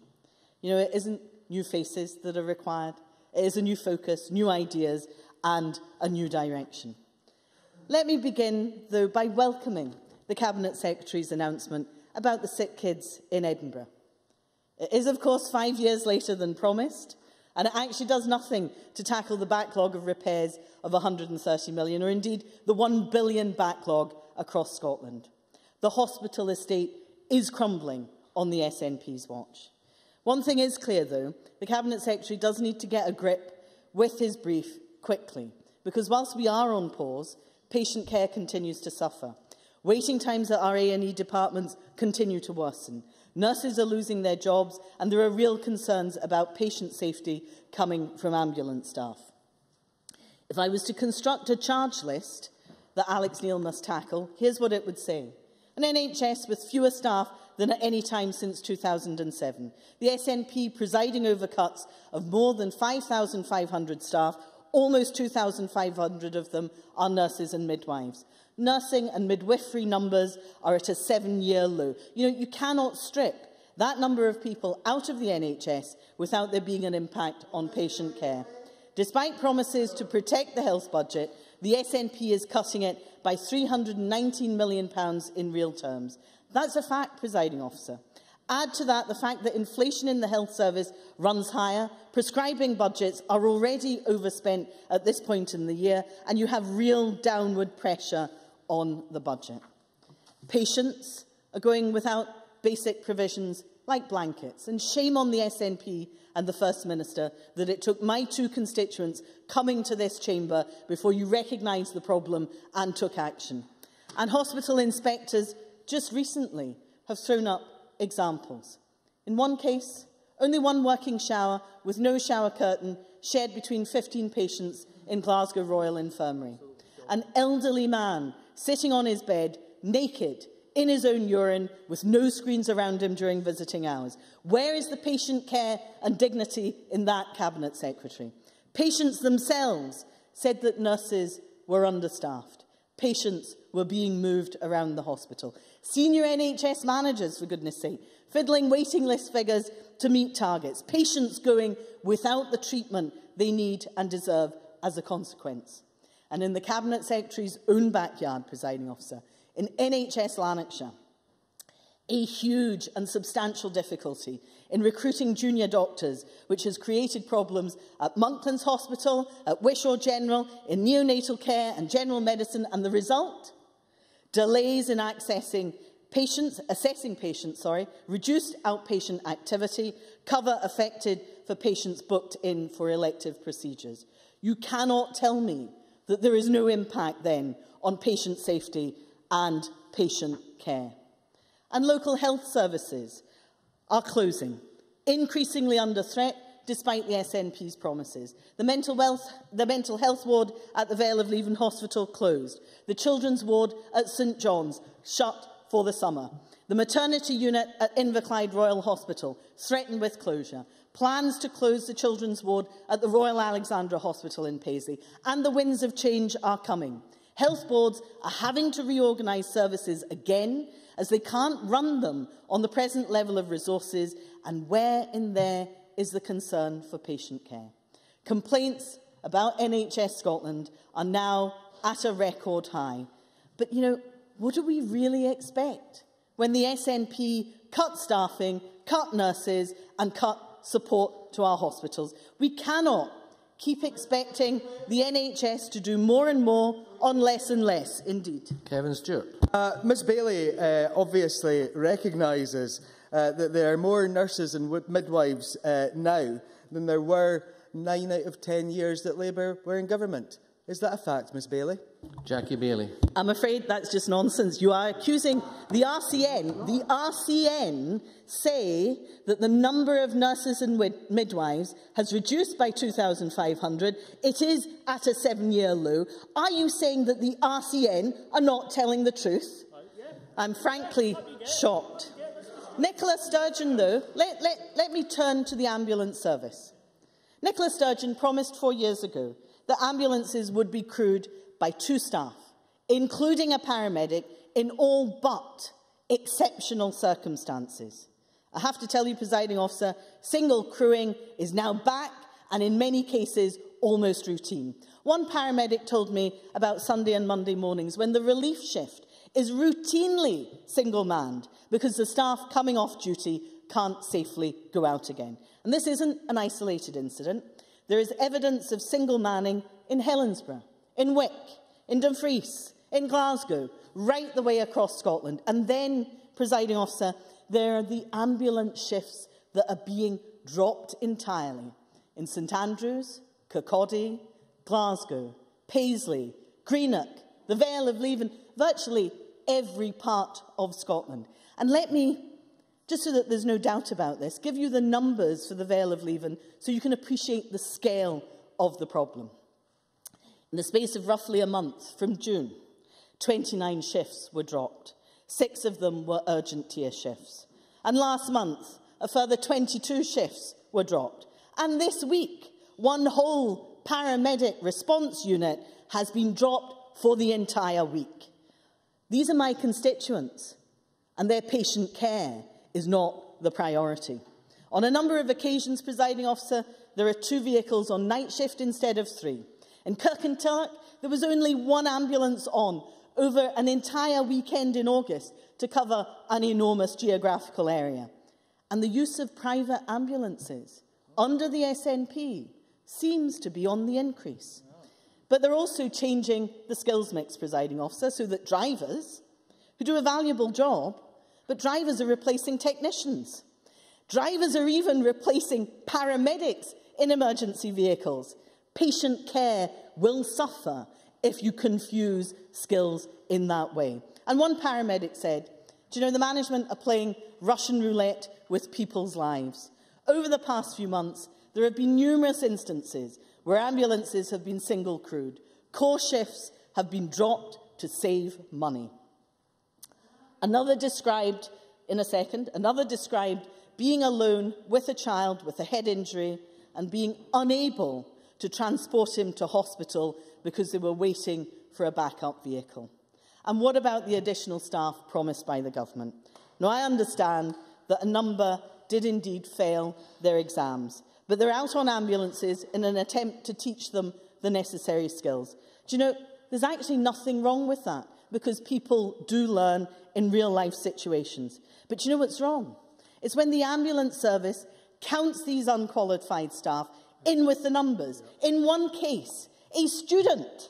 You know, it isn't new faces that are required. It is a new focus, new ideas, and a new direction. Let me begin, though, by welcoming the Cabinet Secretary's announcement about the sick kids in Edinburgh. It is, of course, 5 years later than promised, and it actually does nothing to tackle the backlog of repairs of £130 million, or indeed the £1 billion backlog across Scotland. The hospital estate is crumbling on the SNP's watch. One thing is clear, though, the Cabinet Secretary does need to get a grip with his brief quickly, because whilst we are on pause, patient care continues to suffer. Waiting times at our A&E departments continue to worsen. Nurses are losing their jobs, and there are real concerns about patient safety coming from ambulance staff. If I was to construct a charge list that Alex Neil must tackle, here's what it would say. An NHS with fewer staff than at any time since 2007. The SNP presiding over cuts of more than 5,500 staff, almost 2,500 of them are nurses and midwives. Nursing and midwifery numbers are at a 7-year low. You know, you cannot strip that number of people out of the NHS without there being an impact on patient care. Despite promises to protect the health budget, the SNP is cutting it by £319 million in real terms. That's a fact, presiding officer. Add to that the fact that inflation in the health service runs higher, prescribing budgets are already overspent at this point in the year, and you have real downward pressure on the budget. Patients are going without basic provisions like blankets, and shame on the SNP and the First Minister that it took my two constituents coming to this chamber before you recognised the problem and took action. And hospital inspectors just recently have thrown up examples. In one case, only one working shower with no shower curtain shared between 15 patients in Glasgow Royal Infirmary. An elderly man sitting on his bed, naked, in his own urine, with no screens around him during visiting hours. Where is the patient care and dignity in that, Cabinet Secretary? Patients themselves said that nurses were understaffed. Patients were being moved around the hospital. Senior NHS managers, for goodness sake, fiddling waiting list figures to meet targets. Patients going without the treatment they need and deserve as a consequence. And in the Cabinet Secretary's own backyard, presiding officer, in NHS Lanarkshire, a huge and substantial difficulty in recruiting junior doctors, which has created problems at Monklands Hospital, at Wishaw General, in neonatal care and general medicine, and the result? Delays in assessing patients, reduced outpatient activity, cover affected for patients booked in for elective procedures. You cannot tell me that there is no impact then on patient safety and patient care. And local health services are closing, increasingly under threat despite the SNP's promises. The mental health ward at the Vale of Leven Hospital closed. The children's ward at St John's shut for the summer. The maternity unit at Inverclyde Royal Hospital threatened with closure. Plans to close the children's ward at the Royal Alexandra Hospital in Paisley. And the winds of change are coming. Health boards are having to reorganise services again, as they can't run them on the present level of resources, and where in there is the concern for patient care. Complaints about NHS Scotland are now at a record high. But, you know, what do we really expect when the SNP cut staffing, cut nurses and cut support to our hospitals? We cannot keep expecting the NHS to do more and more on less and less, indeed. Kevin Stewart. Ms Bailey obviously recognises that there are more nurses and midwives now than there were 9 out of 10 years that Labour were in government. Is that a fact, Ms Bailey? Jackie Bailey. I'm afraid that's just nonsense. You are accusing the RCN. The RCN say that the number of nurses and midwives has reduced by 2,500. It is at a 7-year low. Are you saying that the RCN are not telling the truth? I'm frankly shocked. Nicola Sturgeon, though, let me turn to the ambulance service. Nicola Sturgeon promised 4 years ago that ambulances would be crewed by 2 staff, including a paramedic, in all but exceptional circumstances. I have to tell you, Presiding Officer, single crewing is now back and in many cases almost routine. One paramedic told me about Sunday and Monday mornings when the relief shift is routinely single-manned because the staff coming off duty can't safely go out again. And this isn't an isolated incident. There is evidence of single manning in Helensburgh, in Wick, in Dumfries, in Glasgow, right the way across Scotland. And then, Presiding Officer, there are the ambulance shifts that are being dropped entirely in St Andrews, Kirkcaldy, Glasgow, Paisley, Greenock, the Vale of Leven, virtually every part of Scotland. And let me, just so that there's no doubt about this, give you the numbers for the Vale of Leven so you can appreciate the scale of the problem. In the space of roughly a month from June, 29 shifts were dropped. 6 of them were urgent tier shifts. And last month, a further 22 shifts were dropped. And this week, one whole paramedic response unit has been dropped for the entire week. These are my constituents, and their patient care is not the priority. On a number of occasions, Presiding Officer, there are 2 vehicles on night shift instead of 3. In Kirkintilloch, there was only 1 ambulance on over an entire weekend in August to cover an enormous geographical area. And the use of private ambulances under the SNP seems to be on the increase. But they're also changing the skills mix, Presiding Officer, so that drivers, who do a valuable job, but drivers are replacing technicians. Drivers are even replacing paramedics in emergency vehicles. Patient care will suffer if you confuse skills in that way. And one paramedic said, do you know, the management are playing Russian roulette with people's lives. Over the past few months, there have been numerous instances where ambulances have been single-crewed. Core shifts have been dropped to save money. Another described being alone with a child with a head injury and being unable to transport him to hospital because they were waiting for a backup vehicle. And what about the additional staff promised by the government? Now, I understand that a number did indeed fail their exams, but they're out on ambulances in an attempt to teach them the necessary skills. Do you know, there's actually nothing wrong with that, because people do learn in real-life situations. But you know what's wrong? It's when the ambulance service counts these unqualified staff in with the numbers. In one case, a student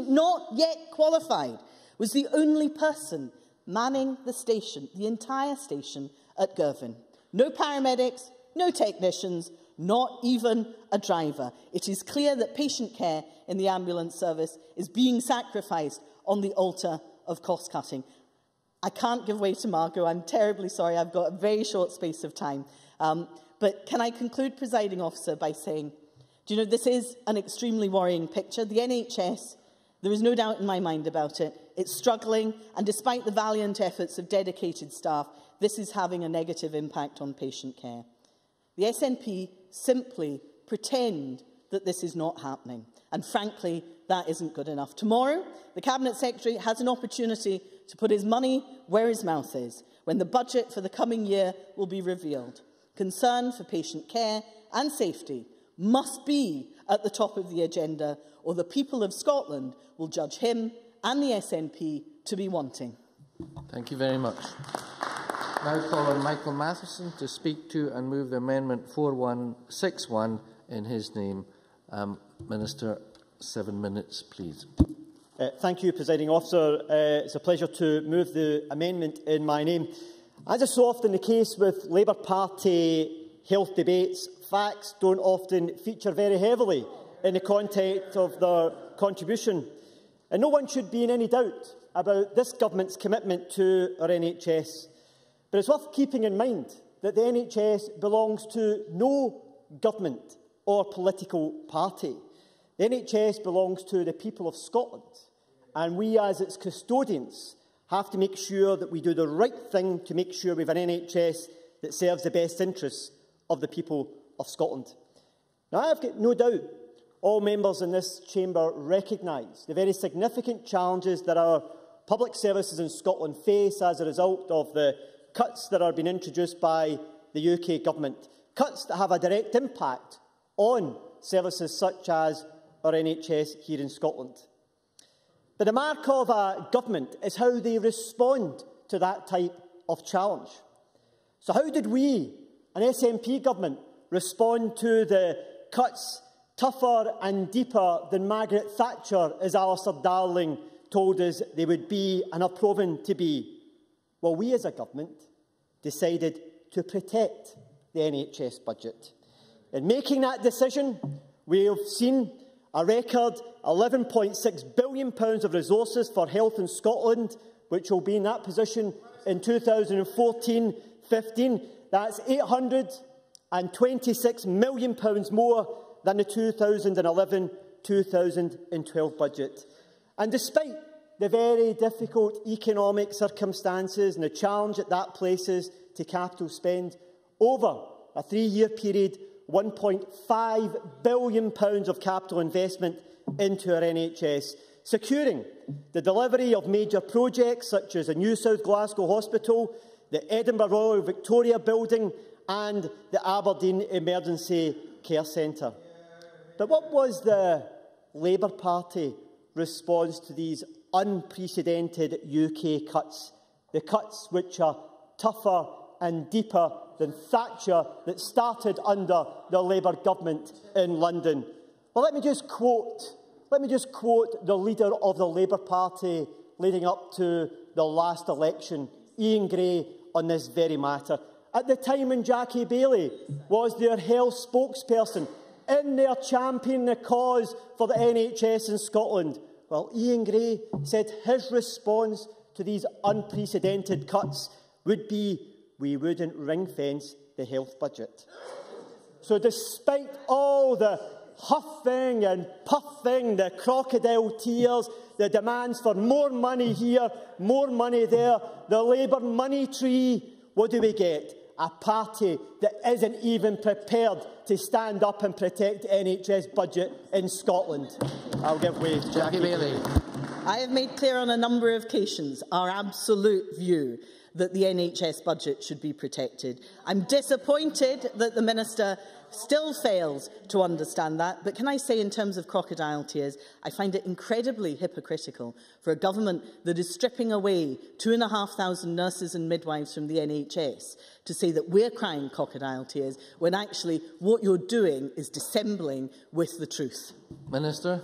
not yet qualified, was the only person manning the station, the entire station at Girvan. No paramedics, no technicians, not even a driver. It is clear that patient care in the ambulance service is being sacrificed on the altar of cost-cutting. I can't give way to Margot. I'm terribly sorry. I've got a very short space of time. But can I conclude, Presiding Officer, by saying, do you know, this is an extremely worrying picture. The NHS, there is no doubt in my mind about it, it's struggling, and despite the valiant efforts of dedicated staff, this is having a negative impact on patient care. The SNP simply pretend that this is not happening, and frankly, that isn't good enough. Tomorrow, the Cabinet Secretary has an opportunity to put his money where his mouth is, when the budget for the coming year will be revealed. Concern for patient care and safety must be at the top of the agenda, or the people of Scotland will judge him and the SNP to be wanting. Thank you very much. Now call on Michael Matheson to speak to and move the Amendment 4161 in his name. Minister, 7 minutes, please. Thank you, Presiding Officer. It's a pleasure to move the amendment in my name. As is so often the case with Labour Party health debates, facts don't often feature very heavily in the context of their contribution. And no one should be in any doubt about this government's commitment to our NHS. But it's worth keeping in mind that the NHS belongs to no government or political party. The NHS belongs to the people of Scotland, and we as its custodians have to make sure that we do the right thing to make sure we have an NHS that serves the best interests of the people of Scotland. Now, I have got no doubt all members in this chamber recognise the very significant challenges that our public services in Scotland face as a result of the cuts that are being introduced by the UK Government, cuts that have a direct impact on services such as our NHS here in Scotland. But the mark of a government is how they respond to that type of challenge. So how did we, an SNP government, respond to the cuts tougher and deeper than Margaret Thatcher, as Alistair Darling told us they would be and have proven to be? Well, we as a government decided to protect the NHS budget. In making that decision, we have seen a record £11.6 billion of resources for health in Scotland, which will be in that position in 2014-15. That's £826 million more than the 2011-2012 budget. And despite the very difficult economic circumstances and the challenge that places to capital spend, over a 3-year period, £1.5 billion of capital investment into our NHS, securing the delivery of major projects such as the new South Glasgow Hospital, the Edinburgh Royal Victoria Building and the Aberdeen Emergency Care Centre. But what was the Labour Party response to these unprecedented UK cuts? The cuts which are tougher and deeper than Thatcher that started under the Labour government in London. Well, let me just quote the leader of the Labour Party leading up to the last election, Ian Gray, on this very matter. At the time when Jackie Baillie was their health spokesperson, in there championing the cause for the NHS in Scotland, well, Ian Gray said his response to these unprecedented cuts would be, we wouldn't ring-fence the health budget. So despite all the huffing and puffing, the crocodile tears, the demands for more money here, more money there, the Labour money tree, what do we get? A party that isn't even prepared to stand up and protect the NHS budget in Scotland. I'll give way to Jackie Baillie. I have made clear on a number of occasions our absolute view that the NHS budget should be protected. I'm disappointed that the Minister still fails to understand that, but can I say, in terms of crocodile tears, I find it incredibly hypocritical for a government that is stripping away 2,500 nurses and midwives from the NHS to say that we're crying crocodile tears, when actually what you're doing is dissembling with the truth. Minister.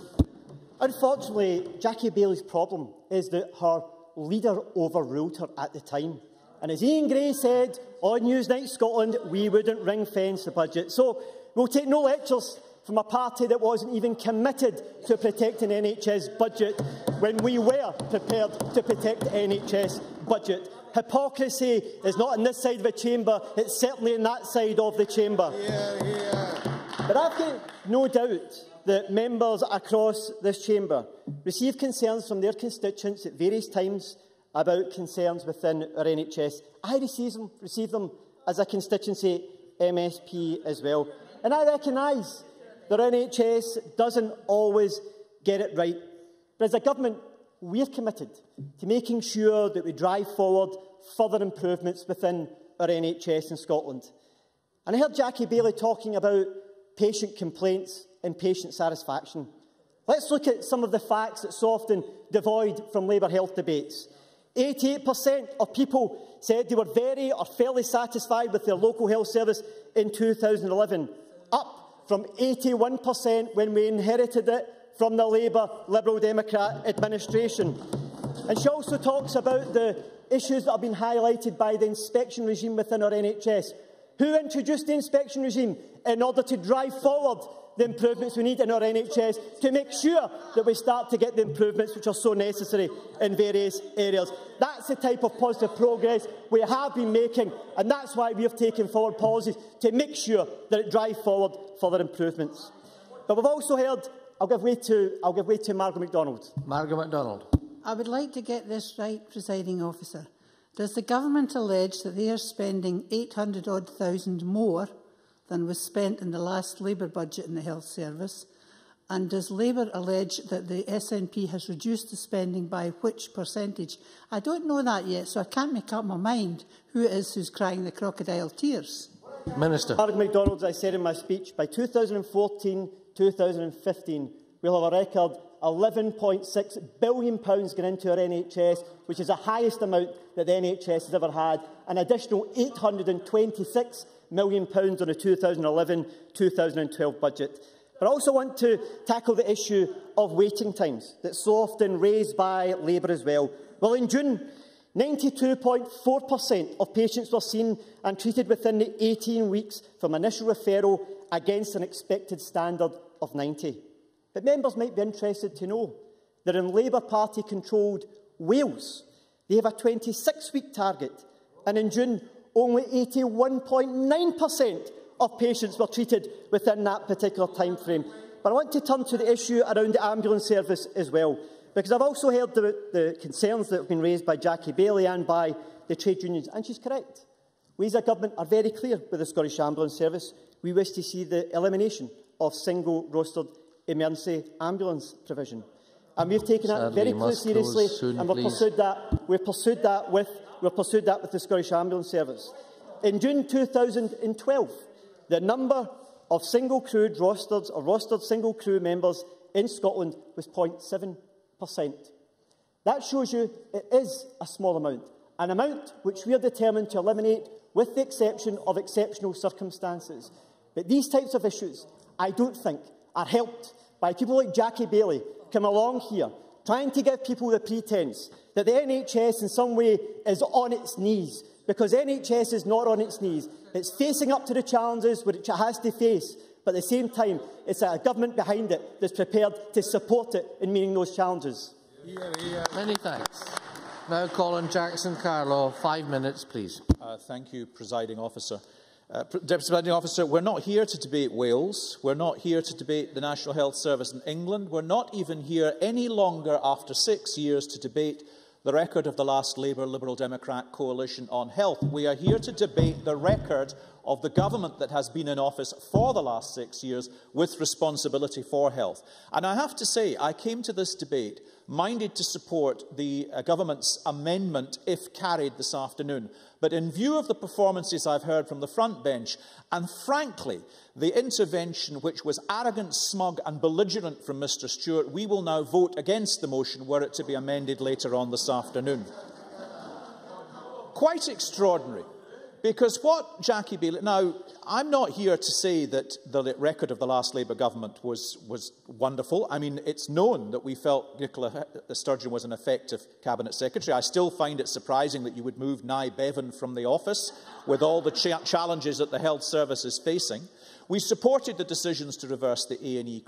Unfortunately, Jackie Baillie's problem is that her leader overruled her at the time. And as Ian Gray said on Newsnight Scotland, we wouldn't ring-fence the budget. So we'll take no lectures from a party that wasn't even committed to protecting the NHS budget when we were prepared to protect the NHS budget. Hypocrisy is not on this side of the chamber, it's certainly on that side of the chamber. But I've got no doubt that members across this chamber receive concerns from their constituents at various times about concerns within our NHS. I receive them as a constituency MSP as well. And I recognise that our NHS doesn't always get it right. But as a government, we're committed to making sure that we drive forward further improvements within our NHS in Scotland. And I heard Jackie Baillie talking about patient complaints and patient satisfaction. Let's look at some of the facts that so often devoid from Labour health debates. 88% of people said they were very or fairly satisfied with their local health service in 2011, up from 81% when we inherited it from the Labour Liberal Democrat administration. And she also talks about the issues that have been highlighted by the inspection regime within our NHS. Who introduced the inspection regime? In order to drive forward the improvements we need in our NHS, to make sure that we start to get the improvements which are so necessary in various areas. That's the type of positive progress we have been making, and that's why we have taken forward policies to make sure that it drives forward further improvements. But we've also heard, I'll give way to Margaret MacDonald. Margaret MacDonald. I would like to get this right, Presiding Officer. Does the government allege that they are spending 800,000 more than was spent in the last Labour budget in the health service? And does Labour allege that the SNP has reduced the spending by which percentage? I don't know that yet, so I can't make up my mind who it is who's crying the crocodile tears. Minister. Margaret MacDonald, as I said in my speech, by 2014-2015, we'll have a record £11.6 billion going into our NHS, which is the highest amount that the NHS has ever had, an additional £826 million on the 2011-2012 budget. But I also want to tackle the issue of waiting times that's so often raised by Labour as well. Well, in June, 92.4% of patients were seen and treated within the 18 weeks from initial referral against an expected standard of 90. But members might be interested to know that in Labour Party-controlled Wales, they have a 26-week target, and in June, only 81.9% of patients were treated within that particular time frame. But I want to turn to the issue around the ambulance service as well, because I've also heard the concerns that have been raised by Jackie Baillie and by the trade unions, and she's correct. We as a government are very clear with the Scottish Ambulance Service. We wish to see the elimination of single rostered emergency ambulance provision. And we've taken that very seriously, and we've pursued that with the Scottish Ambulance Service. In June 2012, the number of single-crewed rostered single-crew members in Scotland was 0.7%. That shows you it is a small amount, an amount which we are determined to eliminate with the exception of exceptional circumstances. But these types of issues, I don't think, are helped by people like Jackie Baillie come along here trying to give people the pretence that the NHS in some way is on its knees, because NHS is not on its knees. It's facing up to the challenges which it has to face, but at the same time, it's a government behind it that's prepared to support it in meeting those challenges. Many thanks. Now, Colin Jackson-Carlaw, 5 minutes, please. Thank you, Presiding Officer. Deputy Presiding Officer, we're not here to debate Wales. We're not here to debate the National Health Service in England. We're not even here any longer after 6 years to debate the record of the last Labour Liberal Democrat coalition on health. We are here to debate the record of the government that has been in office for the last 6 years with responsibility for health. And I have to say, I came to this debate minded to support the government's amendment if carried this afternoon. But in view of the performances I've heard from the front bench, and frankly, the intervention which was arrogant, smug and belligerent from Mr Stewart, we will now vote against the motion were it to be amended later on this afternoon. Quite extraordinary. Because what Jackie Baillie... Now, I'm not here to say that the record of the last Labour government was wonderful. I mean, it's known that we felt Nicola Sturgeon was an effective Cabinet Secretary. I still find it surprising that you would move Nye Bevan from the office with all the challenges that the health service is facing. We supported the decisions to reverse the A&E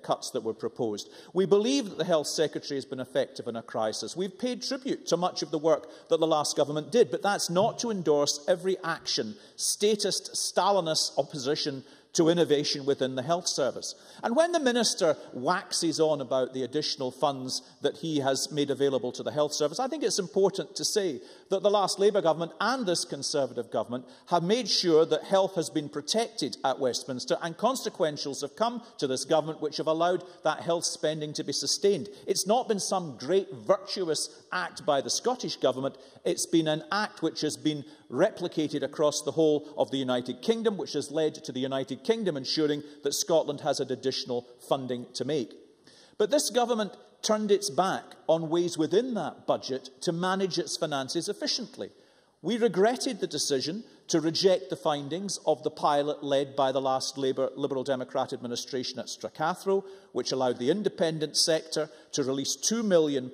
cuts that were proposed. We believe that the Health Secretary has been effective in a crisis. We've paid tribute to much of the work that the last government did, but that's not to endorse every action, statist, Stalinist opposition to innovation within the health service. And when the Minister waxes on about the additional funds that he has made available to the health service, I think it's important to say that the last Labour government and this Conservative government have made sure that health has been protected at Westminster, and consequentials have come to this government which have allowed that health spending to be sustained. It's not been some great virtuous act by the Scottish government. It's been an act which has been replicated across the whole of the United Kingdom, which has led to the United Kingdom ensuring that Scotland has had additional funding to make. But this government turned its back on ways within that budget to manage its finances efficiently. We regretted the decision to reject the findings of the pilot led by the last Labour Liberal Democrat administration at Stracathro, which allowed the independent sector to release £2 million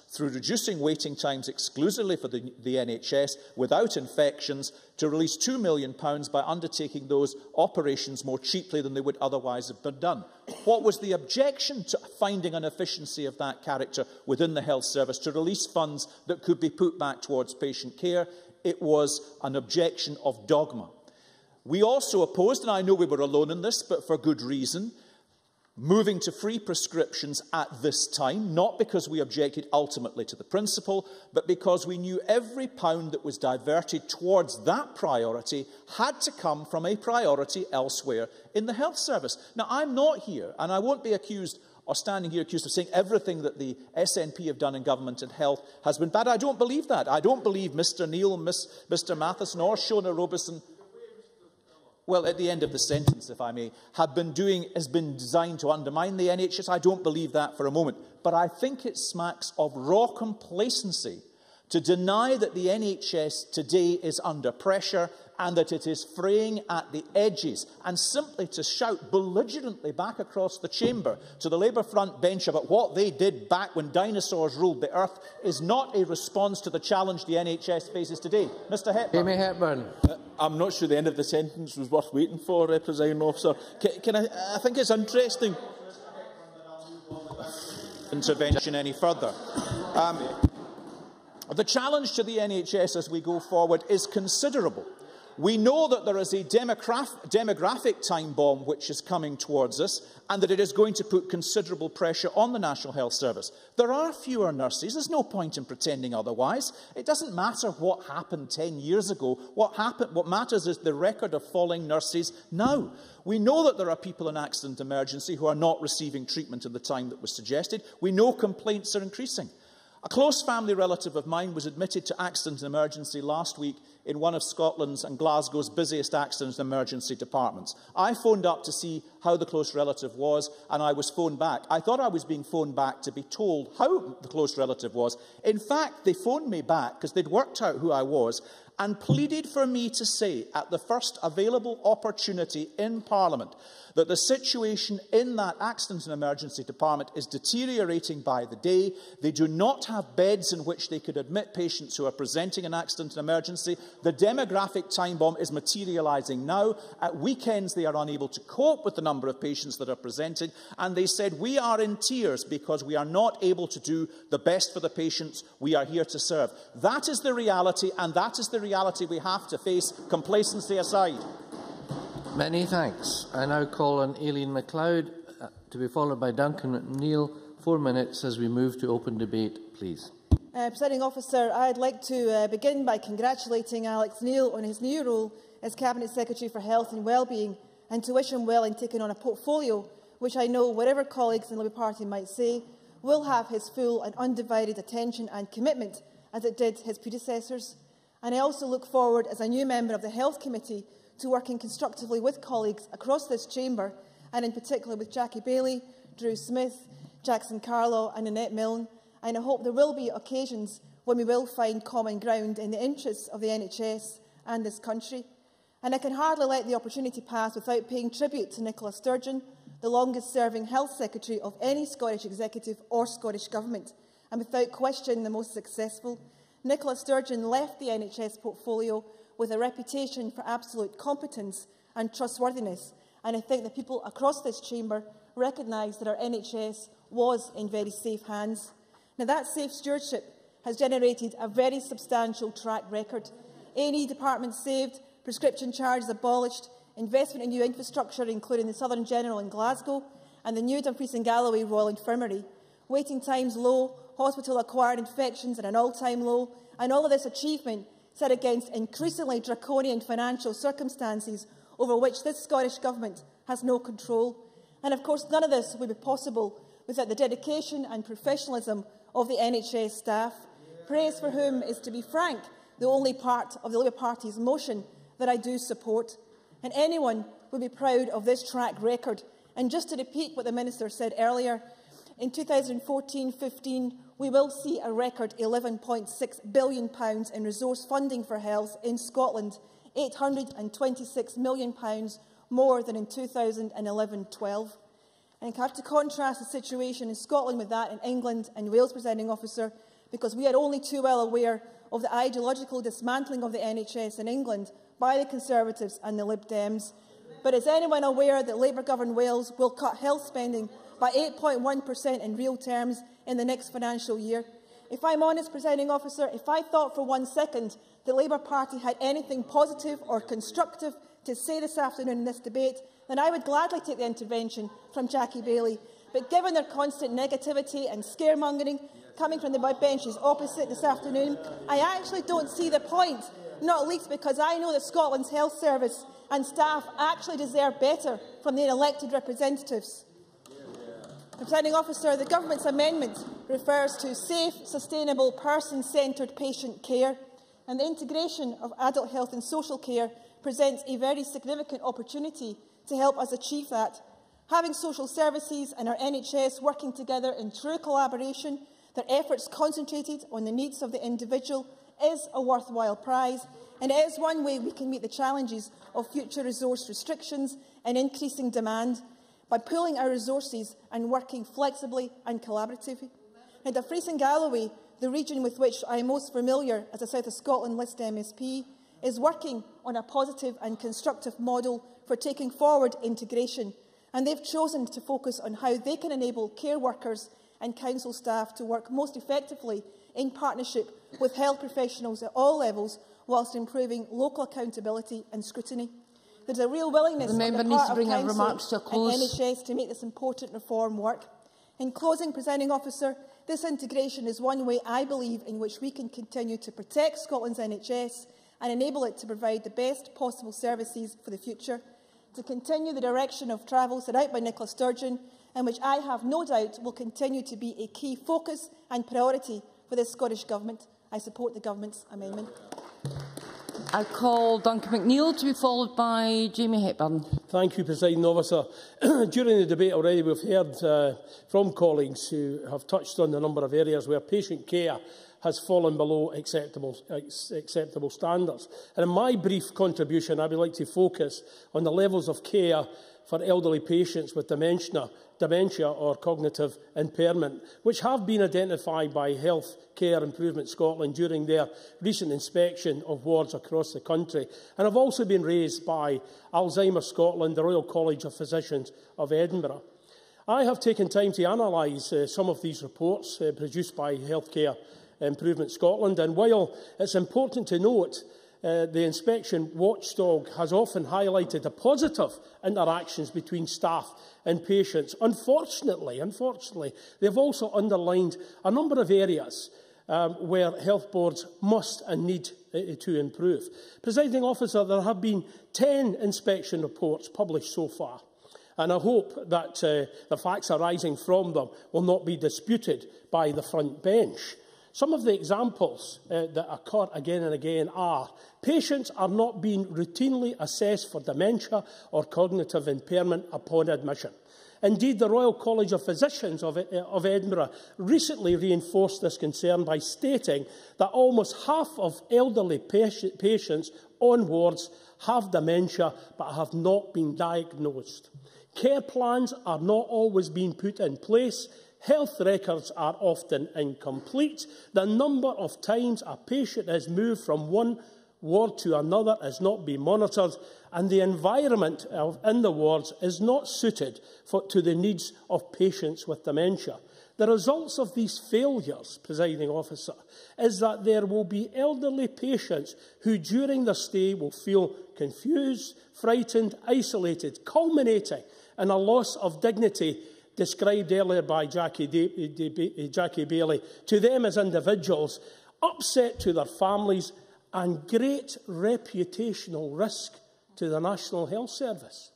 through reducing waiting times exclusively for the NHS without infections, to release £2 million by undertaking those operations more cheaply than they would otherwise have been done. What was the objection to finding an efficiency of that character within the health service to release funds that could be put back towards patient care? It was an objection of dogma. We also opposed, and I know we were alone in this, but for good reason, moving to free prescriptions at this time, not because we objected ultimately to the principle, but because we knew every pound that was diverted towards that priority had to come from a priority elsewhere in the health service. Now, I'm not here, and I won't be accused or standing here accused of saying everything that the SNP have done in government and health has been bad. I don't believe that. I don't believe Mr Neil, Mr Matheson or Shona Robeson, well, at the end of the sentence, if I may, has been designed to undermine the NHS. I don't believe that for a moment. But I think it smacks of raw complacency to deny that the NHS today is under pressure and that it is fraying at the edges, and simply to shout belligerently back across the chamber to the Labour front bench about what they did back when dinosaurs ruled the earth is not a response to the challenge the NHS faces today. Mr Hepburn. I'm not sure the end of the sentence was worth waiting for, Presiding Officer. I think it's interesting. Intervention any further. The challenge to the NHS as we go forward is considerable. We know that there is a demographic time bomb which is coming towards us and that it is going to put considerable pressure on the National Health Service. There are fewer nurses. There's no point in pretending otherwise. It doesn't matter what happened 10 years ago. What matters is the record of falling nurses now. We know that there are people in accident emergency who are not receiving treatment in the time that was suggested. We know complaints are increasing. A close family relative of mine was admitted to accident and emergency last week in one of Scotland's and Glasgow's busiest accident and emergency departments. I phoned up to see how the close relative was, and I was phoned back. I thought I was being phoned back to be told how the close relative was. In fact, they phoned me back because they'd worked out who I was and pleaded for me to say at the first available opportunity in Parliament that the situation in that accident and emergency department is deteriorating by the day. They do not have beds in which they could admit patients who are presenting an accident and emergency. The demographic time bomb is materialising now. At weekends, they are unable to cope with the number of patients that are presenting, and they said, we are in tears because we are not able to do the best for the patients we are here to serve. That is the reality, and that is the reality we have to face, complacency aside. Many thanks. I now call on Aileen MacLeod to be followed by Duncan Neil. 4 minutes as we move to open debate, please. Presiding Officer, I'd like to begin by congratulating Alex Neil on his new role as Cabinet Secretary for Health and Wellbeing, and to wish him well in taking on a portfolio which I know, whatever colleagues in the Labour Party might say, will have his full and undivided attention and commitment, as it did his predecessors. And I also look forward, as a new member of the Health Committee, to working constructively with colleagues across this chamber, and in particular with Jackie Bailey, Drew Smith, Jackson Carlaw and Annette Milne. And I hope there will be occasions when we will find common ground in the interests of the NHS and this country. And I can hardly let the opportunity pass without paying tribute to Nicola Sturgeon, the longest-serving Health Secretary of any Scottish Executive or Scottish Government, and without question the most successful. Nicola Sturgeon left the NHS portfolio with a reputation for absolute competence and trustworthiness, and I think that people across this chamber recognise that our NHS was in very safe hands. Now, that safe stewardship has generated a very substantial track record. A&E departments saved, prescription charges abolished, investment in new infrastructure, including the Southern General in Glasgow and the new Dumfries and Galloway Royal Infirmary, waiting times low, hospital-acquired infections at an all-time low, and all of this achievement set against increasingly draconian financial circumstances over which this Scottish Government has no control. And of course, none of this would be possible without the dedication and professionalism of the NHS staff, praise for whom is, to be frank, the only part of the Labour Party's motion that I do support. And anyone would be proud of this track record. And just to repeat what the Minister said earlier, in 2014-15, we will see a record £11.6 billion in resource funding for health in Scotland, £826 million more than in 2011-12. And I have to contrast the situation in Scotland with that in England and Wales, Presiding Officer, because we are only too well aware of the ideological dismantling of the NHS in England by the Conservatives and the Lib Dems. But is anyone aware that Labour-governed Wales will cut health spending by 8.1% in real terms in the next financial year? If I'm honest, Presiding Officer, if I thought for 1 second the Labour Party had anything positive or constructive to say this afternoon in this debate, then I would gladly take the intervention from Jackie Baillie. But given their constant negativity and scaremongering coming from the benches opposite this afternoon, I actually don't see the point, not least because I know that Scotland's health service and staff actually deserve better from their elected representatives. Presiding Officer, the Government's amendment refers to safe, sustainable, person-centred patient care, and the integration of adult health and social care presents a very significant opportunity to help us achieve that. Having social services and our NHS working together in true collaboration, their efforts concentrated on the needs of the individual, is a worthwhile prize, and it is one way we can meet the challenges of future resource restrictions and increasing demand by pooling our resources and working flexibly and collaboratively. And Fries and Galloway, the region with which I am most familiar as a South of Scotland List MSP, is working on a positive and constructive model for taking forward integration, and they've chosen to focus on how they can enable care workers and council staff to work most effectively in partnership with health professionals at all levels, whilst improving local accountability and scrutiny. There is a real willingness on the part of council and NHS to make this important reform work. In closing, Presiding Officer, this integration is one way, I believe, in which we can continue to protect Scotland's NHS and enable it to provide the best possible services for the future, to continue the direction of travel set out by Nicola Sturgeon, and which I have no doubt will continue to be a key focus and priority for this Scottish Government. I support the Government's amendment. I call Duncan McNeill to be followed by Jamie Hepburn. Thank you, Presiding Officer. During the debate already we've heard from colleagues who have touched on the number of areas where patient care has fallen below acceptable standards. And in my brief contribution, I would like to focus on the levels of care for elderly patients with dementia or cognitive impairment, which have been identified by Health Care Improvement Scotland during their recent inspection of wards across the country, and have also been raised by Alzheimer's Scotland, the Royal College of Physicians of Edinburgh. I have taken time to analyse some of these reports produced by Health Care Improvement Scotland, and while it's important to note the inspection watchdog has often highlighted the positive interactions between staff and patients, unfortunately, they've also underlined a number of areas where health boards must and need to improve. Presiding Officer, there have been 10 inspection reports published so far, and I hope that the facts arising from them will not be disputed by the front bench. Some of the examples that occur again and again are patients are not being routinely assessed for dementia or cognitive impairment upon admission. Indeed, the Royal College of Physicians of Edinburgh recently reinforced this concern by stating that almost half of elderly patients on wards have dementia but have not been diagnosed. Care plans are not always being put in place. Health records are often incomplete. The number of times a patient is moved from one ward to another is not being monitored, and the environment in the wards is not suited to the needs of patients with dementia. The results of these failures, Presiding Officer, is that there will be elderly patients who during their stay will feel confused, frightened, isolated, culminating in a loss of dignity described earlier by Jackie Baillie, to them as individuals, upset to their families, and great reputational risk to the National Health Service.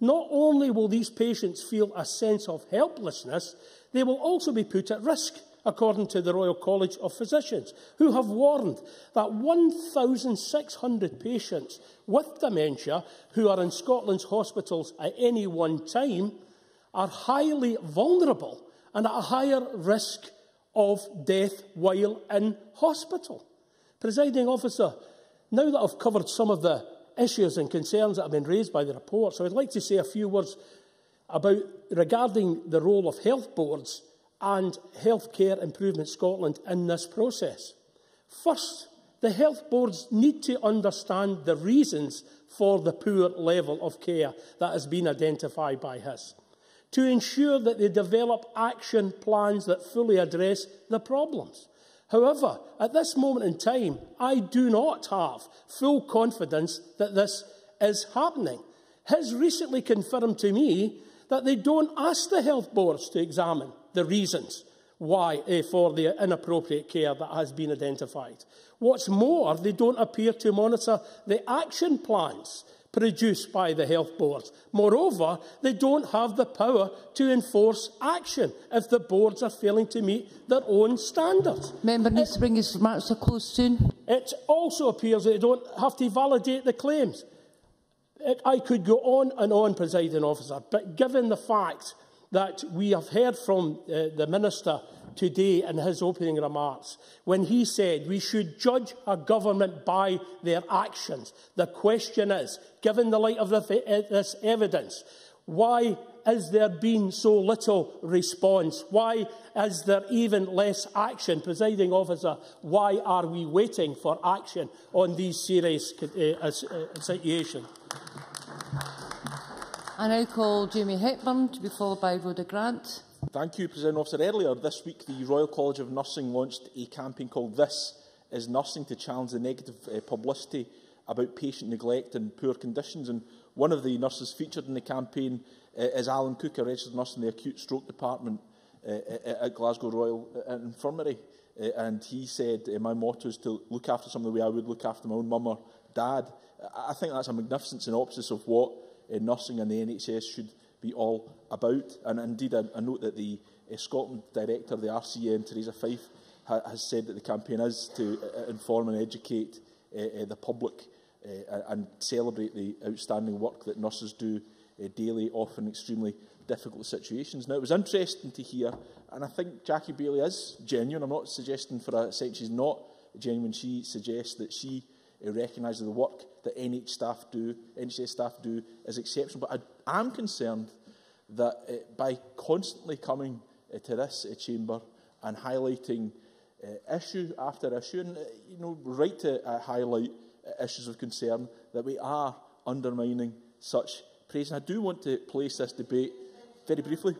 Not only will these patients feel a sense of helplessness, they will also be put at risk, according to the Royal College of Physicians, who have warned that 1,600 patients with dementia who are in Scotland's hospitals at any one time are highly vulnerable and at a higher risk of death while in hospital. Presiding Officer, now that I've covered some of the issues and concerns that have been raised by the reports, I would like to say a few words regarding the role of health boards and Health Care Improvement Scotland in this process. First, the health boards need to understand the reasons for the poor level of care that has been identified by HIS, to ensure that they develop action plans that fully address the problems. However, at this moment in time, I do not have full confidence that this is happening. Has recently confirmed to me that they don't ask the health boards to examine the reasons why for the inappropriate care that has been identified. What's more, they don't appear to monitor the action plans produced by the health boards. Moreover, they don't have the power to enforce action if the boards are failing to meet their own standards. Member needs to bring his remarks to a close soon. It also appears that they don't have to validate the claims. I could go on, Presiding Officer, but given the fact that we have heard from the Minister today in his opening remarks, when he said we should judge a government by their actions, the question is, given the light of this evidence, why has there been so little response? Why is there even less action? Presiding Officer, why are we waiting for action on these serious situations? I now call Jamie Hepburn to be followed by Rhoda Grant. Thank you, President Officer. Earlier this week, the Royal College of Nursing launched a campaign called This is Nursing to challenge the negative publicity about patient neglect and poor conditions. And one of the nurses featured in the campaign is Alan Cook, a registered nurse in the acute stroke department at Glasgow Royal Infirmary. And he said, my motto is to look after someone the way I would look after my own mum or dad. I think that's a magnificent synopsis of what nursing and the NHS should be all about. And indeed, I note that the Scotland Director, the RCN, Theresa Fife, has said that the campaign is to inform and educate the public and celebrate the outstanding work that nurses do daily, often extremely difficult situations. Now, it was interesting to hear, and I think Jackie Baillie is genuine. I'm not suggesting for a second she's not genuine. She suggests that she recognises the work that NHS staff do is exceptional. But I am concerned that by constantly coming to this chamber and highlighting issue after issue, and right to highlight issues of concern, that we are undermining such praise. And I do want to place this debate very briefly.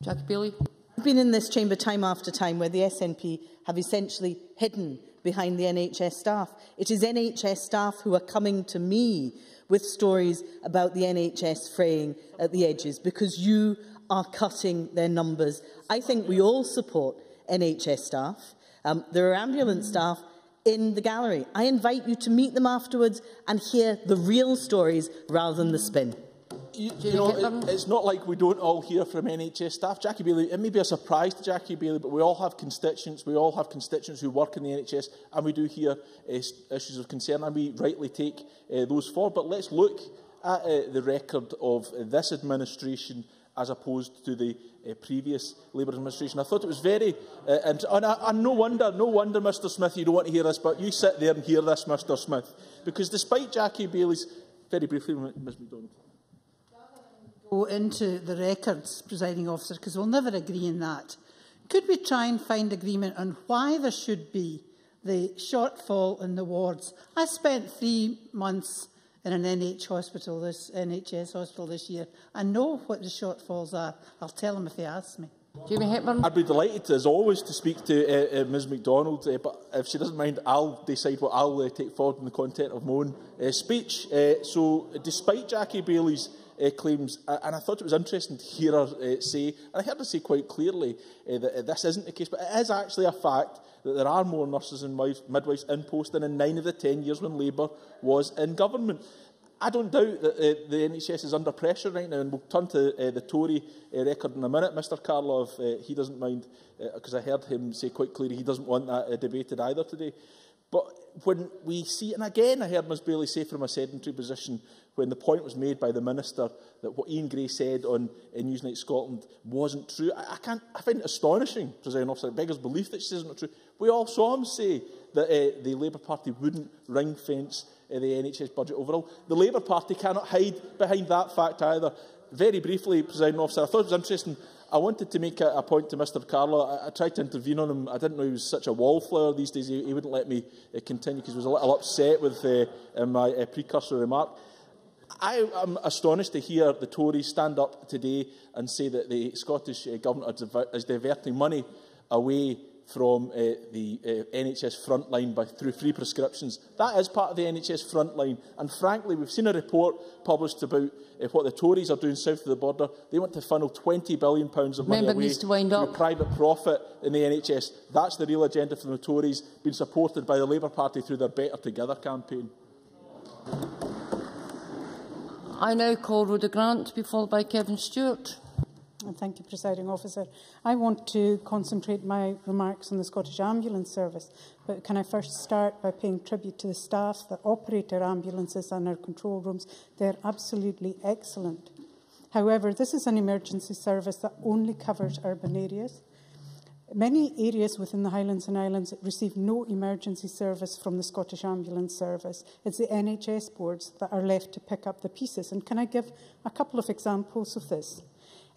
Jackie Baillie. I've been in this chamber time after time where the SNP have essentially hidden behind the NHS staff. It is NHS staff who are coming to me with stories about the NHS fraying at the edges because you are cutting their numbers. I think we all support NHS staff. There are ambulance staff in the gallery. I invite you to meet them afterwards and hear the real stories rather than the spin. It's not like we don't all hear from NHS staff. Jackie Baillie, it may be a surprise to Jackie Baillie, but we all have constituents. We all have constituents who work in the NHS, and we do hear issues of concern, and we rightly take those forward. But let's look at the record of this administration as opposed to the previous Labour administration. I thought it was very... and no wonder, Mr Smith, you don't want to hear this, but you sit there and hear this, Mr Smith. Because despite Jackie Baillie's... Very briefly, Ms MacDonald. Go into the records, Presiding Officer, because we'll never agree on that. Could we try and find agreement on why there should be the shortfall in the wards? I spent 3 months in an NHS hospital this year. I know what the shortfalls are. I'll tell them if they ask me. Jamie Hepburn. I'd be delighted, as always, to speak to Ms MacDonald, but if she doesn't mind, I'll decide what I'll take forward in the content of my own speech. So, despite Jackie Baillie's claims, and I thought it was interesting to hear her say, and I heard her say quite clearly that this isn't the case, but it is actually a fact that there are more nurses and midwives in post than in 9 of the 10 years when Labour was in government. I don't doubt that the NHS is under pressure right now, and we'll turn to the Tory record in a minute. Mr Carlow, if he doesn't mind, because I heard him say quite clearly he doesn't want that debated either today. But when we see, and again I heard Ms Baillie say from a sedentary position when the point was made by the Minister that what Ian Gray said on Newsnight Scotland wasn't true. I find it astonishing, Presiding Officer, it beggars belief that she says it's not true. We all saw him say that the Labour Party wouldn't ring-fence the NHS budget overall. The Labour Party cannot hide behind that fact either. Very briefly, Presiding Officer, I thought it was interesting. I wanted to make a point to Mr Carlow. I tried to intervene on him. I didn't know he was such a wallflower these days. He wouldn't let me continue because he was a little upset with my precursor remark. I am astonished to hear the Tories stand up today and say that the Scottish Government is diverting money away from the NHS frontline through free prescriptions. That is part of the NHS frontline. And frankly, we've seen a report published about what the Tories are doing south of the border. They want to funnel £20 billion of money away to private profit in the NHS. That's the real agenda from the Tories, being supported by the Labour Party through their Better Together campaign. I now call Rhoda Grant to be followed by Kevin Stewart. Thank you, Presiding Officer. I want to concentrate my remarks on the Scottish Ambulance Service, but can I first start by paying tribute to the staff that operate our ambulances and our control rooms? They're absolutely excellent. However, this is an emergency service that only covers urban areas. Many areas within the Highlands and Islands receive no emergency service from the Scottish Ambulance Service. It's the NHS boards that are left to pick up the pieces. And can I give a couple of examples of this?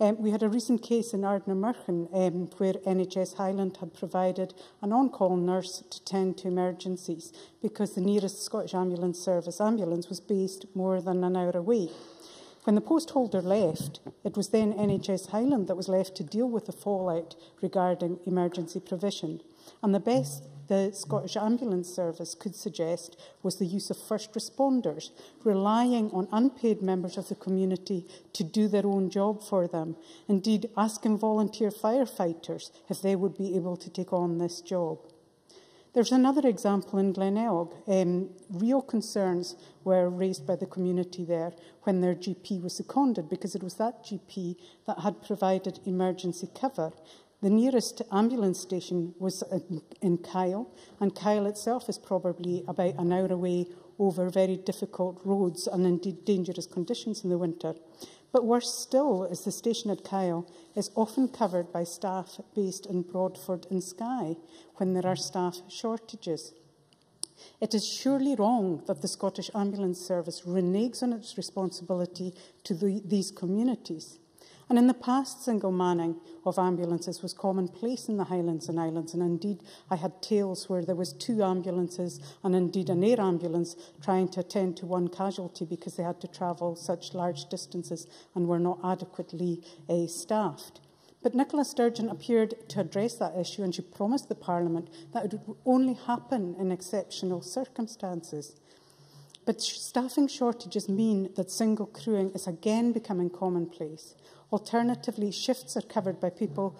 We had a recent case in Ardnamurchan where NHS Highland had provided an on-call nurse to tend to emergencies because the nearest Scottish Ambulance Service ambulance was based more than an hour away. When the post holder left, it was then NHS Highland that was left to deal with the fallout regarding emergency provision. And the best the Scottish Ambulance Service could suggest was the use of first responders, relying on unpaid members of the community to do their own job for them. Indeed, asking volunteer firefighters if they would be able to take on this job. There's another example in Glenelg. Real concerns were raised by the community there when their GP was seconded, because it was that GP that had provided emergency cover. The nearest ambulance station was in Kyle, and Kyle itself is probably about an hour away over very difficult roads and indeed dangerous conditions in the winter. But worse still is the station at Kyle is often covered by staff based in Broadford and Skye when there are staff shortages. It is surely wrong that the Scottish Ambulance Service reneges on its responsibility to these communities. And in the past, single manning of ambulances was commonplace in the Highlands and Islands, and indeed I had tales where there was 2 ambulances and indeed an air ambulance trying to attend to one casualty because they had to travel such large distances and were not adequately staffed. But Nicola Sturgeon appeared to address that issue, and she promised the Parliament that it would only happen in exceptional circumstances. But staffing shortages mean that single crewing is again becoming commonplace. Alternatively, shifts are covered by people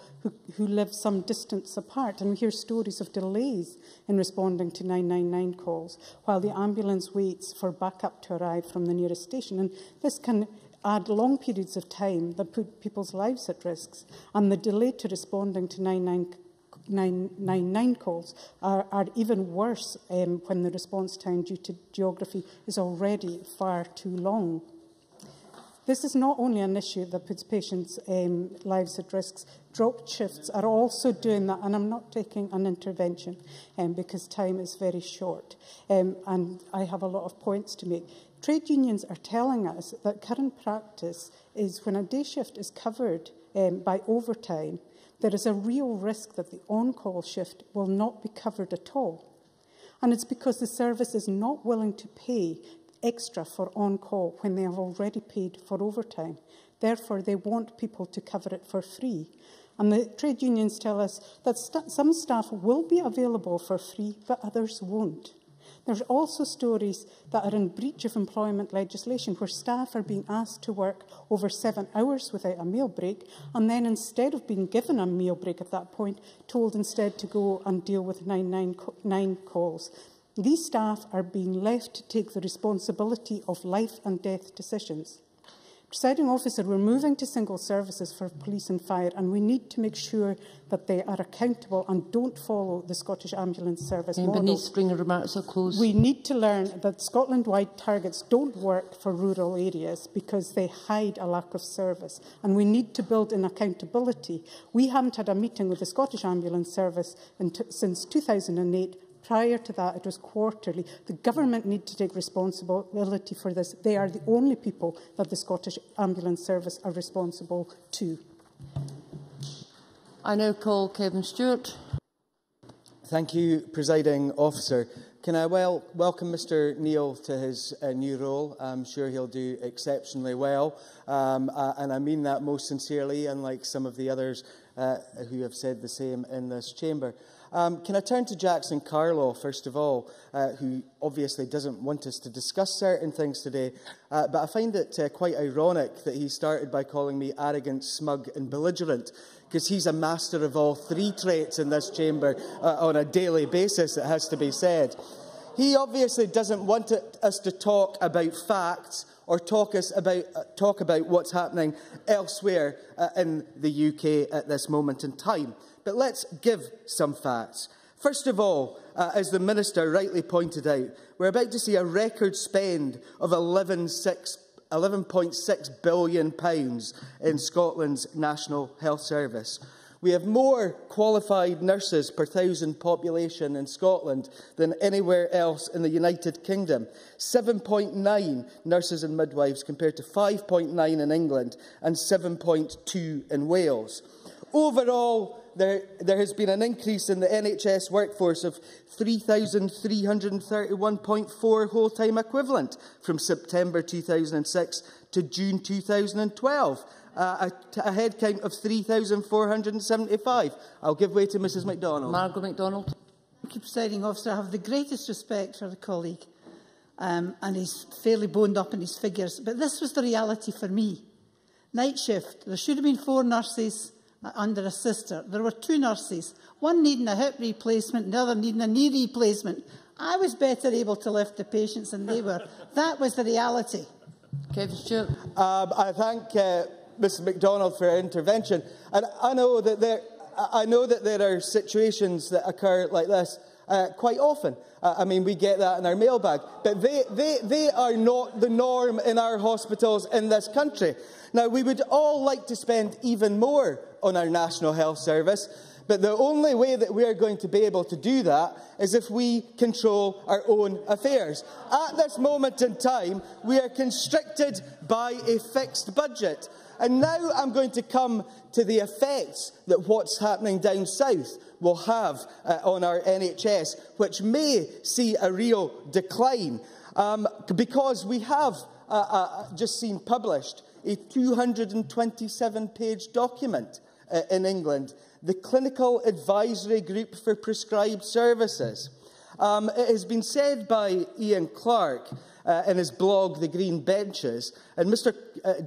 who live some distance apart, and we hear stories of delays in responding to 999 calls, while the ambulance waits for backup to arrive from the nearest station. And this can add long periods of time that put people's lives at risk, and the delay to responding to 999 calls are even worse when the response time due to geography is already far too long. This is not only an issue that puts patients' lives at risk. Dropped shifts are also doing that, and I'm not taking an intervention because time is very short, and I have a lot of points to make. Trade unions are telling us that current practice is when a day shift is covered by overtime, there is a real risk that the on-call shift will not be covered at all. And it's because the service is not willing to pay extra for on-call when they have already paid for overtime. Therefore, they want people to cover it for free. And the trade unions tell us that some staff will be available for free, but others won't. There's also stories that are in breach of employment legislation where staff are being asked to work over 7 hours without a meal break, and then instead of being given a meal break at that point, told instead to go and deal with 999 calls. These staff are being left to take the responsibility of life and death decisions. Presiding Officer, we're moving to single services for police and fire, and we need to make sure that they are accountable and don't follow the Scottish Ambulance Service model. We need to learn that Scotland-wide targets don't work for rural areas because they hide a lack of service, and we need to build in accountability. We haven't had a meeting with the Scottish Ambulance Service since 2008. Prior to that, it was quarterly. The government need to take responsibility for this. They are the only people that the Scottish Ambulance Service are responsible to. I now call Kevin Stewart. Thank you, Presiding Officer. Can I welcome Mr Neil to his new role? I'm sure he'll do exceptionally well, and I mean that most sincerely, unlike some of the others who have said the same in this chamber. Can I turn to Jackson Carlaw, first of all, who obviously doesn't want us to discuss certain things today, but I find it quite ironic that he started by calling me arrogant, smug and belligerent, because he's a master of all three traits in this chamber on a daily basis, it has to be said. He obviously doesn't want us to talk about facts or talk about what's happening elsewhere in the UK at this moment in time. But let's give some facts. First of all, as the Minister rightly pointed out, we're about to see a record spend of £11.6 billion in Scotland's National Health Service. We have more qualified nurses per 1,000 population in Scotland than anywhere else in the United Kingdom. 7.9 nurses and midwives compared to 5.9 in England and 7.2 in Wales. Overall, there has been an increase in the NHS workforce of 3,331.4 whole-time equivalent from September 2006 to June 2012. A headcount of 3,475. I'll give way to Mrs MacDonald. Margaret MacDonald. Thank you, Presiding Officer. I have the greatest respect for the colleague, and he's fairly boned up in his figures. But this was the reality for me. Night shift. There should have been 4 nurses under a sister. There were 2 nurses, one needing a hip replacement and the other needing a knee replacement. I was better able to lift the patients than they were. That was the reality. Kevin Stewart. I thank Mrs MacDonald for her intervention. And I know that there are situations that occur like this quite often. I mean, we get that in our mailbag. But they are not the norm in our hospitals in this country. Now, we would all like to spend even more on our National Health Service, but the only way that we are going to be able to do that is if we control our own affairs. At this moment in time, we are constricted by a fixed budget. And now I'm going to come to the effects that what's happening down south will have on our NHS, which may see a real decline, because we have just seen published a 227-page document in England, the Clinical Advisory Group for Prescribed Services. It has been said by Ian Clarke in his blog, The Green Benches, and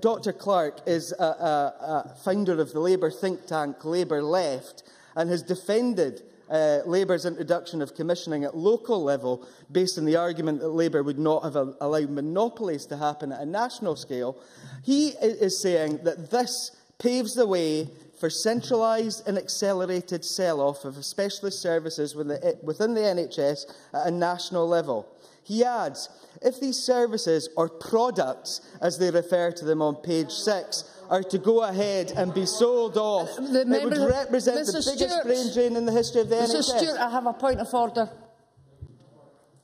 Dr Clarke is a founder of the Labour think tank Labour Left and has defended Labour's introduction of commissioning at local level based on the argument that Labour would not have allowed monopolies to happen at a national scale. He is saying that this paves the way for centralised and accelerated sell-off of specialist services within the NHS at a national level. He adds, if these services, or products, as they refer to them on page 6, are to go ahead and be sold off, it would represent the biggest brain drain in the history of the NHS. Mr Stewart, I have a point of order.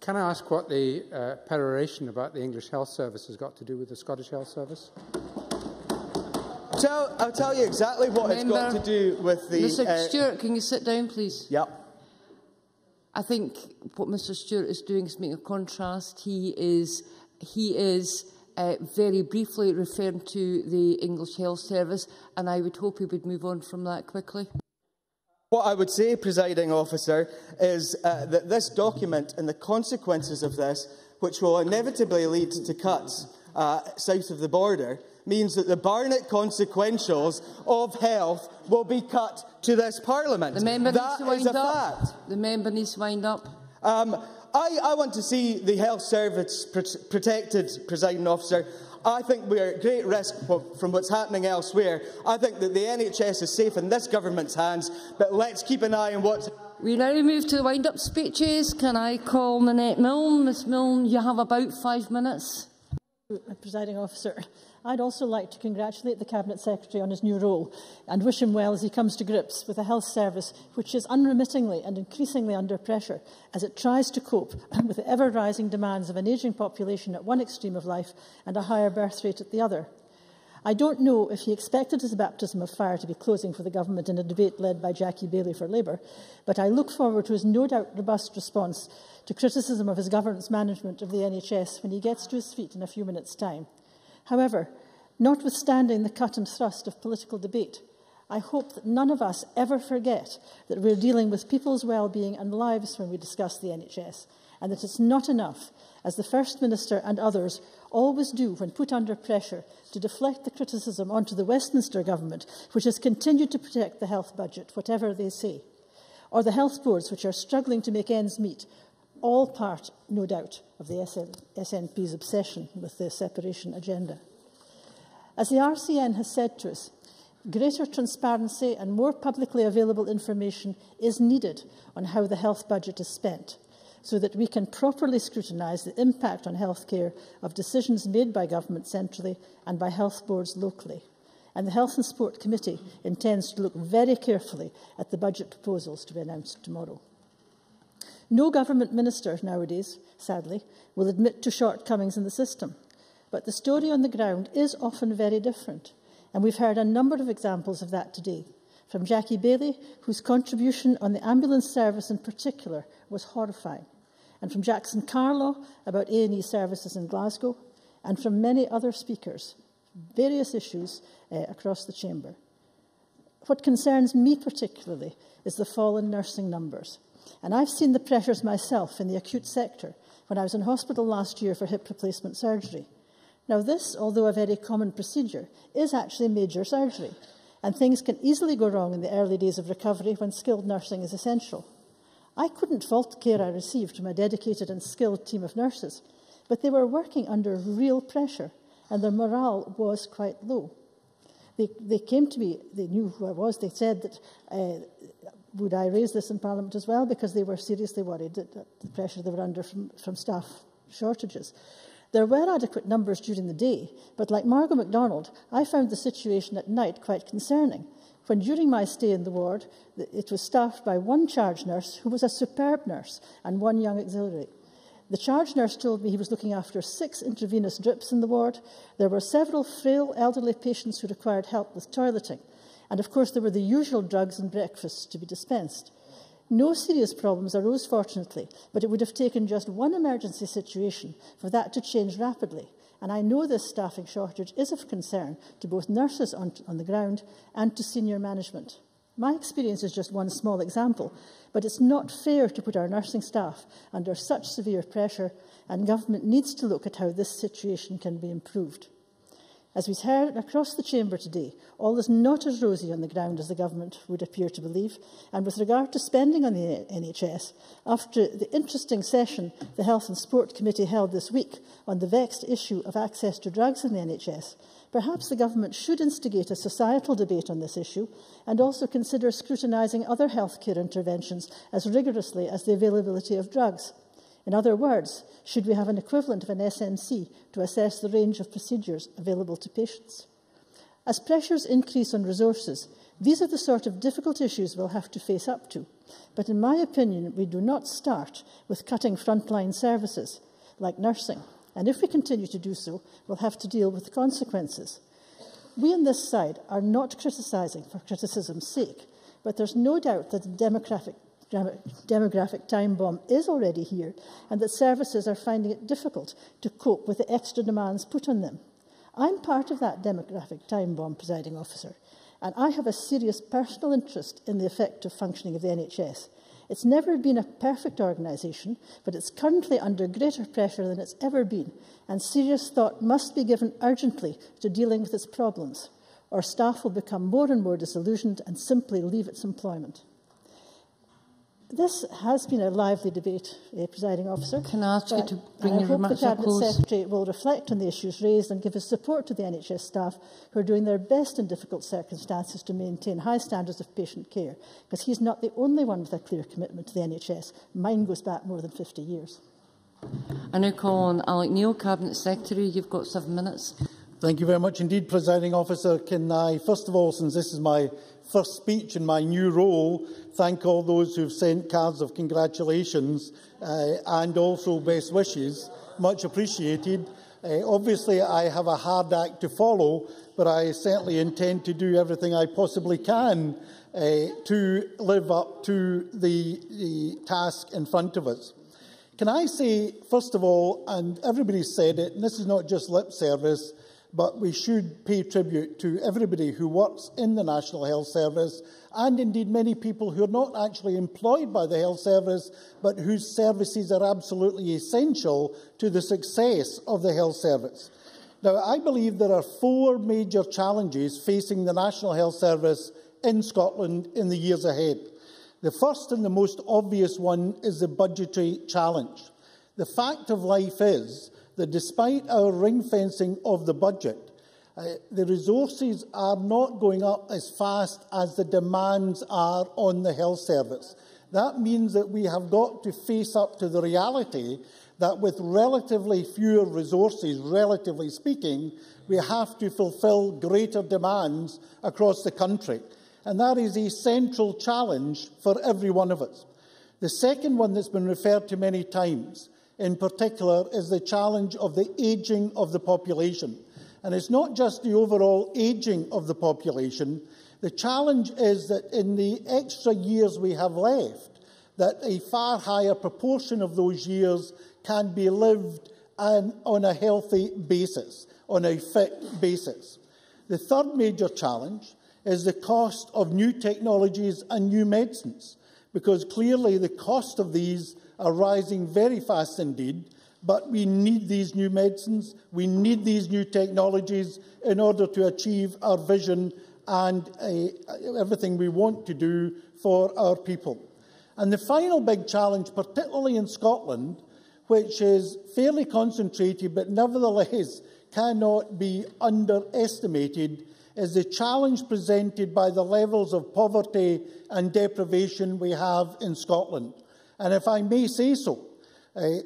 Can I ask what the peroration about the English Health Service has got to do with the Scottish Health Service? I'll tell you exactly what it's got to do with the... Mr Stewart, can you sit down, please? Yep. I think what Mr Stewart is doing is making a contrast. He is very briefly referring to the English Health Service, and I would hope he would move on from that quickly. What I would say, Presiding Officer, is that this document and the consequences of this, which will inevitably lead to cuts south of the border, means that the Barnett consequentials of health will be cut to this Parliament. The member needs to wind up. Fact. The member needs to wind up. I want to see the health service protected, Presiding Officer. I think we are at great risk from what's happening elsewhere. I think that the NHS is safe in this government's hands, but let's keep an eye on what's... We now move to the wind-up speeches. Can I call Nanette Milne? Ms Milne, you have about 5 minutes. Presiding Officer, I'd also like to congratulate the Cabinet Secretary on his new role and wish him well as he comes to grips with a health service which is unremittingly and increasingly under pressure as it tries to cope with the ever-rising demands of an ageing population at one extreme of life and a higher birth rate at the other. I don't know if he expected his baptism of fire to be closing for the government in a debate led by Jackie Baillie for Labour, but I look forward to his no doubt robust response to criticism of his government's management of the NHS when he gets to his feet in a few minutes' time. However, notwithstanding the cut and thrust of political debate, I hope that none of us ever forget that we're dealing with people's well-being and lives when we discuss the NHS, and that it's not enough, as the First Minister and others always do when put under pressure, to deflect the criticism onto the Westminster Government, which has continued to protect the health budget, whatever they say, or the health boards, which are struggling to make ends meet, all part, no doubt, of the SNP's obsession with the separation agenda. As the RCN has said to us, greater transparency and more publicly available information is needed on how the health budget is spent, so that we can properly scrutinise the impact on healthcare of decisions made by government centrally and by health boards locally. And the Health and Sport Committee intends to look very carefully at the budget proposals to be announced tomorrow. No government minister nowadays, sadly, will admit to shortcomings in the system, but the story on the ground is often very different, and we've heard a number of examples of that today, from Jackie Bailey, whose contribution on the ambulance service in particular was horrifying, and from Jackson Carlaw about A&E services in Glasgow, and from many other speakers, various issues across the chamber. What concerns me particularly is the fall in nursing numbers, and I've seen the pressures myself in the acute sector when I was in hospital last year for hip replacement surgery. Now this, although a very common procedure, is actually major surgery, and things can easily go wrong in the early days of recovery when skilled nursing is essential. I couldn't fault the care I received from a dedicated and skilled team of nurses, but they were working under real pressure, and their morale was quite low. They came to me, they knew who I was, they said that, would I raise this in Parliament as well, because they were seriously worried at the pressure they were under from staff shortages. There were adequate numbers during the day, but like Margot MacDonald, I found the situation at night quite concerning, when during my stay in the ward, it was staffed by one charge nurse, who was a superb nurse, and one young auxiliary. The charge nurse told me he was looking after 6 intravenous drips in the ward. There were several frail elderly patients who required help with toileting, and of course there were the usual drugs and breakfasts to be dispensed. No serious problems arose, fortunately, but it would have taken just one emergency situation for that to change rapidly. And I know this staffing shortage is of concern to both nurses on the ground and to senior management. My experience is just one small example, but it's not fair to put our nursing staff under such severe pressure, and government needs to look at how this situation can be improved. As we've heard across the chamber today, all is not as rosy on the ground as the government would appear to believe. And with regard to spending on the NHS, after the interesting session the Health and Sport Committee held this week on the vexed issue of access to drugs in the NHS, perhaps the government should instigate a societal debate on this issue and also consider scrutinising other healthcare interventions as rigorously as the availability of drugs. In other words, should we have an equivalent of an SNC to assess the range of procedures available to patients? As pressures increase on resources, these are the sort of difficult issues we'll have to face up to. But in my opinion, we do not start with cutting frontline services like nursing. And if we continue to do so, we'll have to deal with the consequences. We on this side are not criticising for criticism's sake, but there's no doubt that the demographic time bomb is already here, and that services are finding it difficult to cope with the extra demands put on them. I'm part of that demographic time bomb, presiding officer, and I have a serious personal interest in the effective functioning of the NHS. It's never been a perfect organisation, but it's currently under greater pressure than it's ever been, and serious thought must be given urgently to dealing with its problems, or staff will become more and more disillusioned and simply leave its employment. This has been a lively debate, presiding officer. Can I ask you to bring your remarks to a close? I hope the Cabinet Secretary will reflect on the issues raised and give his support to the NHS staff who are doing their best in difficult circumstances to maintain high standards of patient care, because he's not the only one with a clear commitment to the NHS. Mine goes back more than 50 years. I now call on Alec Neil, Cabinet Secretary. You've got 7 minutes. Thank you very much indeed, presiding officer. Can I, first of all, since this is my first speech in my new role, thank all those who have sent cards of congratulations and also best wishes. Much appreciated. Obviously, I have a hard act to follow, but I certainly intend to do everything I possibly can to live up to the task in front of us. Can I say, first of all, and everybody's said it, and this is not just lip service, but we should pay tribute to everybody who works in the National Health Service, and indeed many people who are not actually employed by the Health Service, but whose services are absolutely essential to the success of the Health Service. Now, I believe there are 4 major challenges facing the National Health Service in Scotland in the years ahead. The first and the most obvious one is the budgetary challenge. The fact of life is that despite our ring-fencing of the budget, the resources are not going up as fast as the demands are on the health service. That means that we have got to face up to the reality that with relatively fewer resources, relatively speaking, we have to fulfil greater demands across the country. And that is a central challenge for every one of us. The second one that's been referred to many times, in particular, is the challenge of the ageing of the population. And it's not just the overall ageing of the population. The challenge is that in the extra years we have left, that a far higher proportion of those years can be lived on a healthy basis, on a fit basis. The third major challenge is the cost of new technologies and new medicines, because clearly the cost of these are rising very fast indeed, but we need these new medicines, we need these new technologies in order to achieve our vision and everything we want to do for our people. And the final big challenge, particularly in Scotland, which is fairly concentrated but nevertheless cannot be underestimated, is the challenge presented by the levels of poverty and deprivation we have in Scotland. And if I may say so,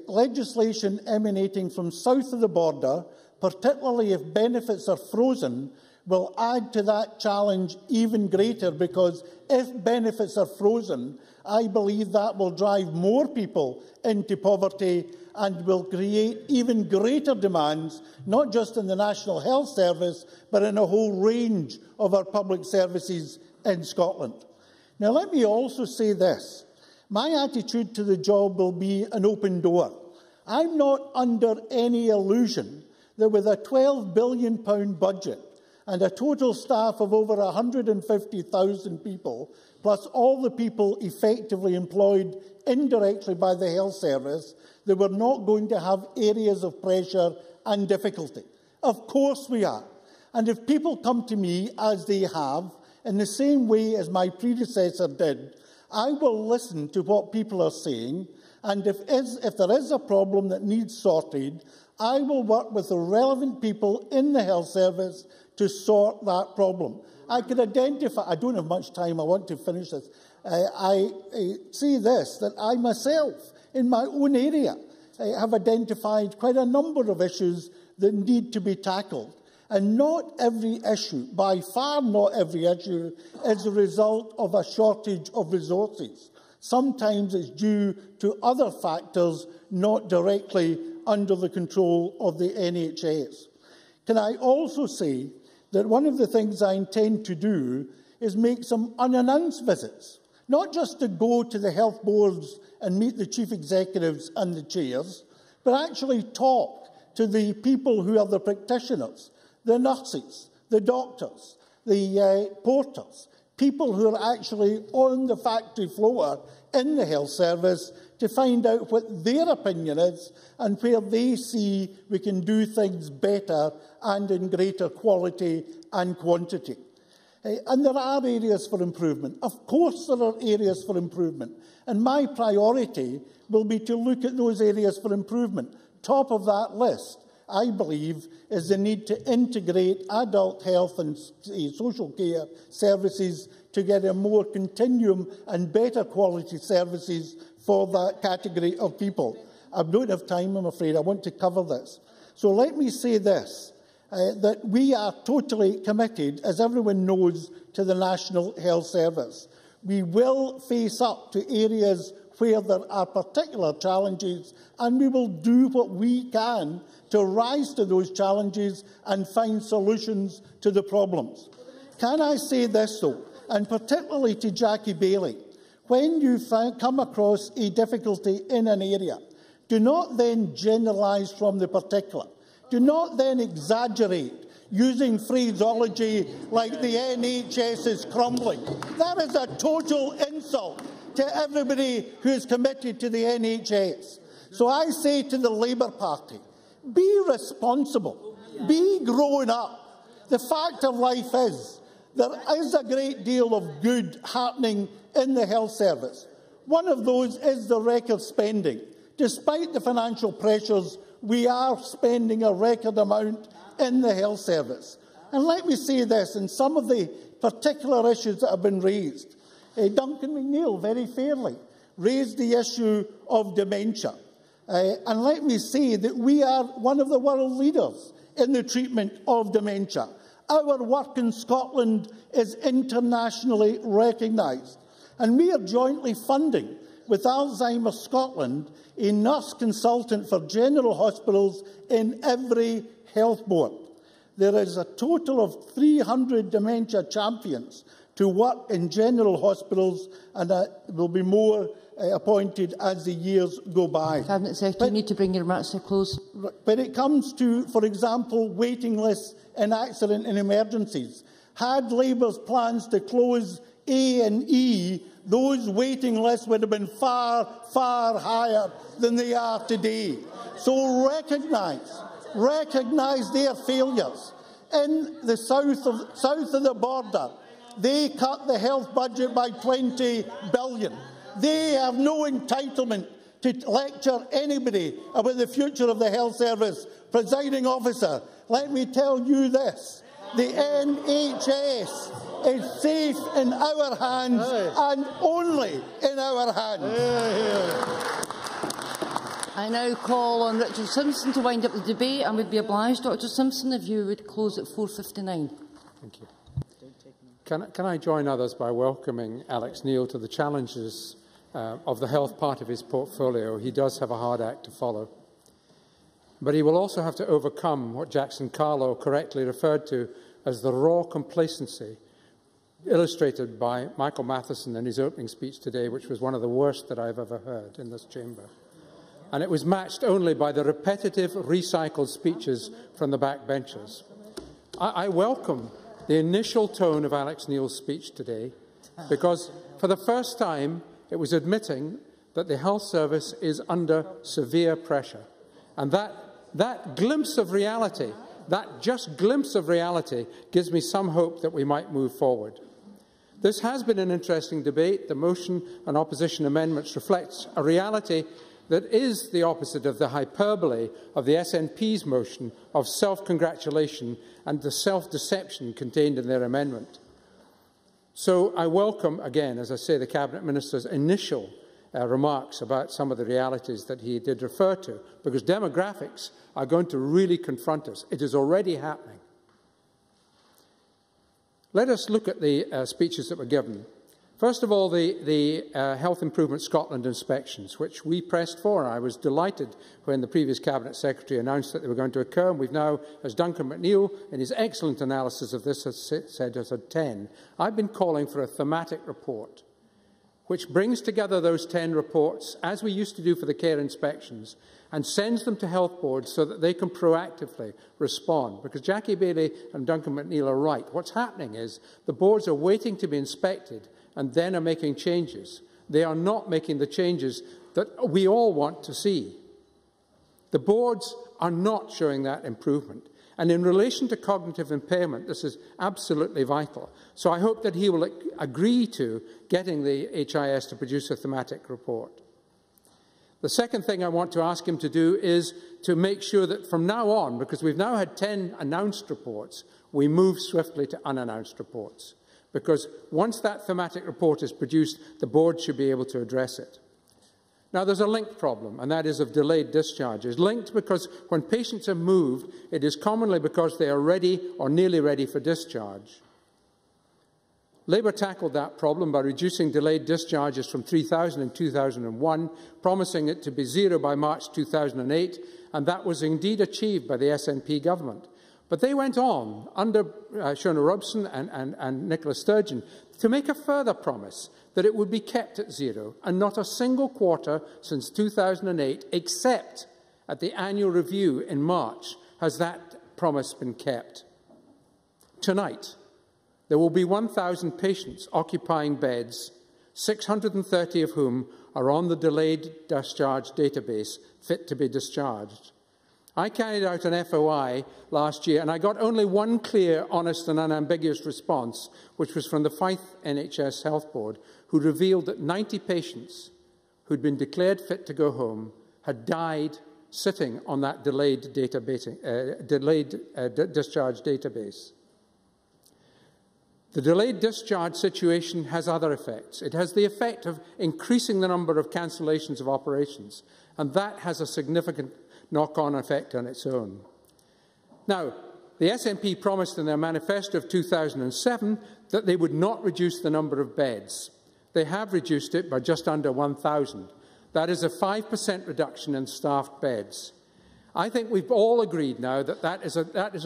legislation emanating from south of the border, particularly if benefits are frozen, will add to that challenge even greater, because if benefits are frozen, I believe that will drive more people into poverty and will create even greater demands, not just in the National Health Service, but in a whole range of our public services in Scotland. Now, let me also say this. My attitude to the job will be an open door. I'm not under any illusion that with a £12 billion budget and a total staff of over 150,000 people, plus all the people effectively employed indirectly by the health service, that we're not going to have areas of pressure and difficulty. Of course we are. And if people come to me, as they have, in the same way as my predecessor did, I will listen to what people are saying, and if there is a problem that needs sorted, I will work with the relevant people in the health service to sort that problem. I can identify, I don't have much time, I want to finish this. I say this, that I myself, in my own area, have identified quite a number of issues that need to be tackled. And not every issue, by far not every issue, is a result of a shortage of resources. Sometimes it's due to other factors not directly under the control of the NHS. Can I also say that one of the things I intend to do is make some unannounced visits, not just to go to the health boards and meet the chief executives and the chairs, but actually talk to the people who are the practitioners, the nurses, the doctors, the porters, people who are actually on the factory floor in the health service, to find out what their opinion is and where they see we can do things better and in greater quality and quantity. And there are areas for improvement. Of course there are areas for improvement. And my priority will be to look at those areas for improvement. Top of that list, I believe, is the need to integrate adult health and social care services to get a more continuum and better quality services for that category of people. I don't have time, I'm afraid. I want to cover this. So let me say this, that we are totally committed, as everyone knows, to the National Health Service. We will face up to areas where there are particular challenges, and we will do what we can to rise to those challenges and find solutions to the problems. Can I say this, though, and particularly to Jackie Bailey, when you come across a difficulty in an area, do not then generalise from the particular. Do not then exaggerate using phraseology like the NHS is crumbling. That is a total insult to everybody who is committed to the NHS. So I say to the Labour Party, be responsible, be grown up. The fact of life is there is a great deal of good happening in the health service. One of those is the record spending. Despite the financial pressures, we are spending a record amount in the health service. And let me say this, in some of the particular issues that have been raised, Duncan McNeill very fairly raised the issue of dementia. And let me say that we are one of the world leaders in the treatment of dementia. Our work in Scotland is internationally recognised. And we are jointly funding, with Alzheimer's Scotland, a nurse consultant for general hospitals in every health board. There is a total of 300 dementia champions to work in general hospitals, and there will be more appointed as the years go by. Cabinet Secretary, you need to bring your remarks to a close. When it comes to, for example, waiting lists in accident and emergencies, had Labour's plans to close A&E, those waiting lists would have been far, far higher than they are today. So recognise their failures. In the south of the border, they cut the health budget by $20 billion. They have no entitlement to lecture anybody about the future of the health service. Presiding officer, let me tell you this. The NHS is safe in our hands and only in our hands. I now call on Richard Simpson to wind up the debate and would be obliged, Dr Simpson, if you would close at 4:59. Thank you. Can I join others by welcoming Alex Neil to the challenges of the health part of his portfolio? He does have a hard act to follow. But he will also have to overcome what Jackson Carlow correctly referred to as the raw complacency illustrated by Michael Matheson in his opening speech today, which was one of the worst that I've ever heard in this chamber. And it was matched only by the repetitive, recycled speeches from the backbenchers. I welcome the initial tone of Alex Neil's speech today, because for the first time it was admitting that the health service is under severe pressure. And that glimpse of reality, that just glimpse of reality, gives me some hope that we might move forward. This has been an interesting debate. The motion and opposition amendments reflect a reality that is the opposite of the hyperbole of the SNP's motion of self-congratulation and the self-deception contained in their amendment. So I welcome, again, as I say, the Cabinet Minister's initial remarks about some of the realities that he did refer to, because demographics are going to really confront us. It is already happening. Let us look at the speeches that were given. First of all, the Health Improvement Scotland inspections, which we pressed for. I was delighted when the previous Cabinet Secretary announced that they were going to occur, and we've now, as Duncan McNeill, in his excellent analysis of this, has said, has had 10. I've been calling for a thematic report, which brings together those 10 reports, as we used to do for the care inspections, and sends them to health boards so that they can proactively respond. Because Jackie Bailey and Duncan McNeill are right. What's happening is the boards are waiting to be inspected and then are making changes. They are not making the changes that we all want to see. The boards are not showing that improvement. And in relation to cognitive impairment, this is absolutely vital. So I hope that he will agree to getting the HIS to produce a thematic report. The second thing I want to ask him to do is to make sure that from now on, because we've now had 10 announced reports, we move swiftly to unannounced reports. Because once that thematic report is produced, the board should be able to address it. Now, there's a linked problem, and that is of delayed discharges. Linked because when patients are moved, it is commonly because they are ready or nearly ready for discharge. Labour tackled that problem by reducing delayed discharges from 3,000 in 2001, promising it to be zero by March 2008, and that was indeed achieved by the SNP government. But they went on, under Shona Robson and Nicola Sturgeon, to make a further promise that it would be kept at zero, and not a single quarter since 2008, except at the annual review in March, has that promise been kept. Tonight, there will be 1,000 patients occupying beds, 630 of whom are on the delayed discharge database, fit to be discharged. I carried out an FOI last year, and I got only one clear, honest and unambiguous response, which was from the Fife NHS Health Board, who revealed that 90 patients who'd been declared fit to go home had died sitting on that delayed discharge database. The delayed discharge situation has other effects. It has the effect of increasing the number of cancellations of operations, and that has a significant knock-on effect on its own. Now, the SNP promised in their manifesto of 2007 that they would not reduce the number of beds. They have reduced it by just under 1,000. That is a 5% reduction in staffed beds. I think we've all agreed now that that is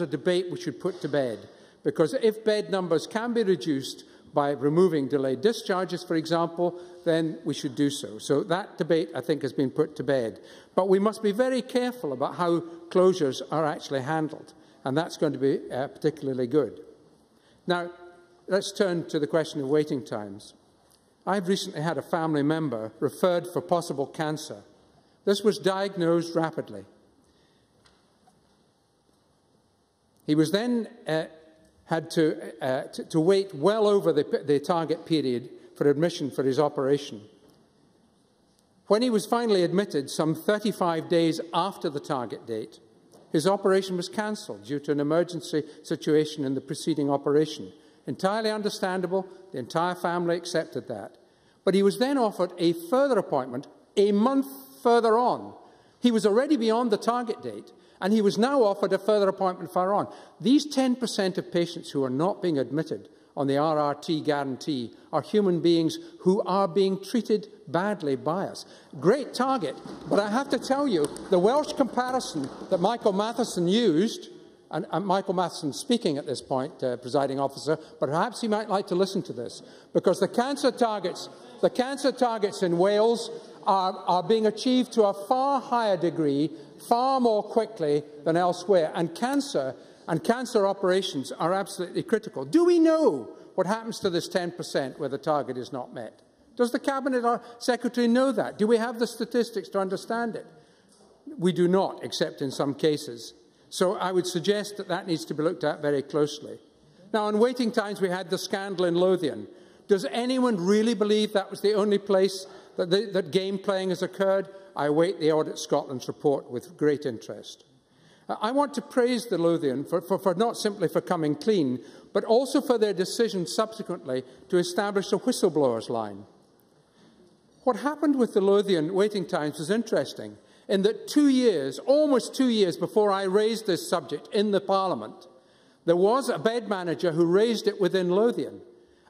a debate we should put to bed, because if bed numbers can be reduced by removing delayed discharges, for example, then we should do so. So that debate, I think, has been put to bed. But we must be very careful about how closures are actually handled, and that's going to be particularly good. Now, let's turn to the question of waiting times. I've recently had a family member referred for possible cancer. This was diagnosed rapidly. He was then had to wait well over the target period for admission for his operation. When he was finally admitted, some 35 days after the target date, his operation was cancelled due to an emergency situation in the preceding operation. Entirely understandable. The entire family accepted that. But he was then offered a further appointment a month further on. He was already beyond the target date, and he was now offered a further appointment further on. These 10% of patients who are not being admitted on the RRT guarantee are human beings who are being treated badly by us. Great target, but I have to tell you, the Welsh comparison that Michael Matheson used, and Michael Matheson speaking at this point, presiding officer, but perhaps he might like to listen to this, because the cancer targets in Wales are being achieved to a far higher degree, far more quickly than elsewhere, and cancer operations are absolutely critical. Do we know what happens to this 10% where the target is not met? Does the Cabinet Secretary know that? Do we have the statistics to understand it? We do not, except in some cases. So I would suggest that that needs to be looked at very closely. Now, on waiting times, we had the scandal in Lothian. Does anyone really believe that was the only place that game playing has occurred? I await the Audit Scotland's report with great interest. I want to praise the Lothian for not simply for coming clean, but also for their decision subsequently to establish a whistleblowers line. What happened with the Lothian waiting times was interesting, in that 2 years, almost 2 years before I raised this subject in the Parliament, there was a bed manager who raised it within Lothian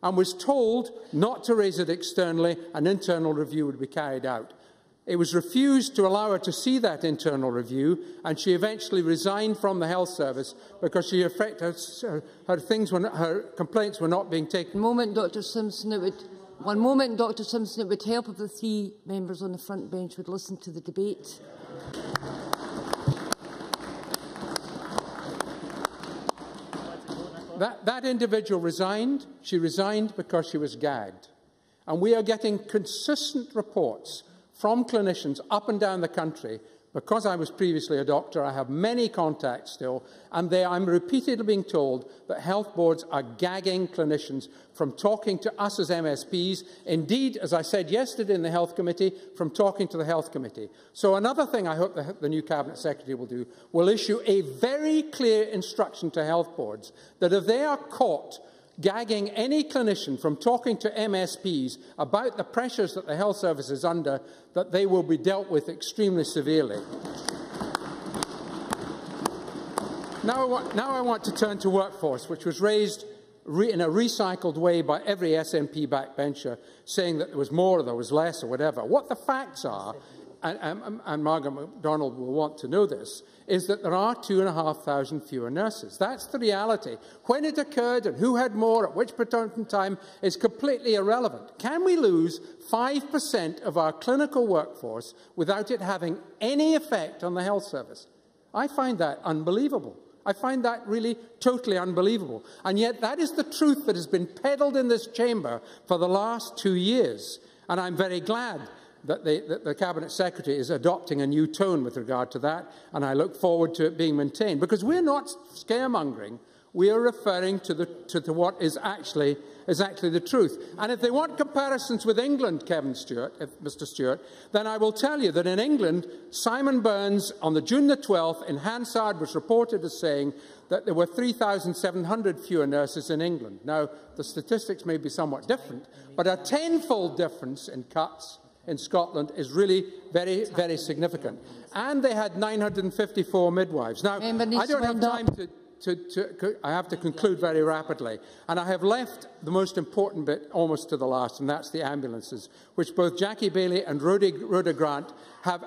and was told not to raise it externally. An internal review would be carried out. It was refused to allow her to see that internal review, and she eventually resigned from the health service because she felt her complaints were not being taken. One moment, Dr Simpson. It would help if the three members on the front bench would listen to the debate. That individual resigned. She resigned because she was gagged. And we are getting consistent reports from clinicians up and down the country. Because I was previously a doctor, I have many contacts still, and I'm repeatedly being told that health boards are gagging clinicians from talking to us as MSPs, indeed, as I said yesterday in the Health Committee, from talking to the Health Committee. So another thing I hope the new Cabinet Secretary will do, will issue a very clear instruction to health boards that if they are caught gagging any clinician from talking to MSPs about the pressures that the health service is under, that they will be dealt with extremely severely. Now I want to turn to workforce, which was raised in a recycled way by every SNP backbencher, saying that there was more or there was less or whatever. What the facts are, and Margaret MacDonald will want to know this, is that there are 2,500 fewer nurses. That's the reality. When it occurred and who had more at which point in time is completely irrelevant. Can we lose 5% of our clinical workforce without it having any effect on the health service? I find that unbelievable. I find that really totally unbelievable. And yet that is the truth that has been peddled in this chamber for the last 2 years. And I'm very glad that the Cabinet Secretary is adopting a new tone with regard to that, and I look forward to it being maintained. Because we're not scaremongering, we are referring to what is actually the truth. And if they want comparisons with England, Mr. Stewart, then I will tell you that in England, Simon Burns, on the June the 12th, in Hansard, was reported as saying that there were 3,700 fewer nurses in England. Now, the statistics may be somewhat different, but a tenfold difference in cuts in Scotland is really very, very significant. And they had 954 midwives. Now, I don't have time I have to conclude very rapidly. And I have left the most important bit almost to the last, and that's the ambulances, which both Jackie Bailey and Rhoda Grant have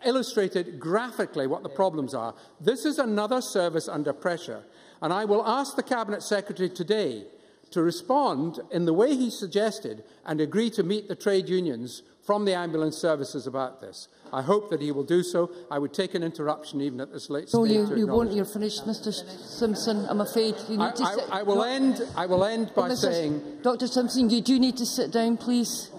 illustrated graphically what the problems are. This is another service under pressure. And I will ask the Cabinet Secretary today to respond in the way he suggested and agree to meet the trade unions from the ambulance services about this. I hope that he will do so. I would take an interruption even at this late stage. No, you won't. You're finished, Mr. Simpson. I'm afraid you need to sit. I will end by saying, Dr. Simpson, you do need to sit down, please.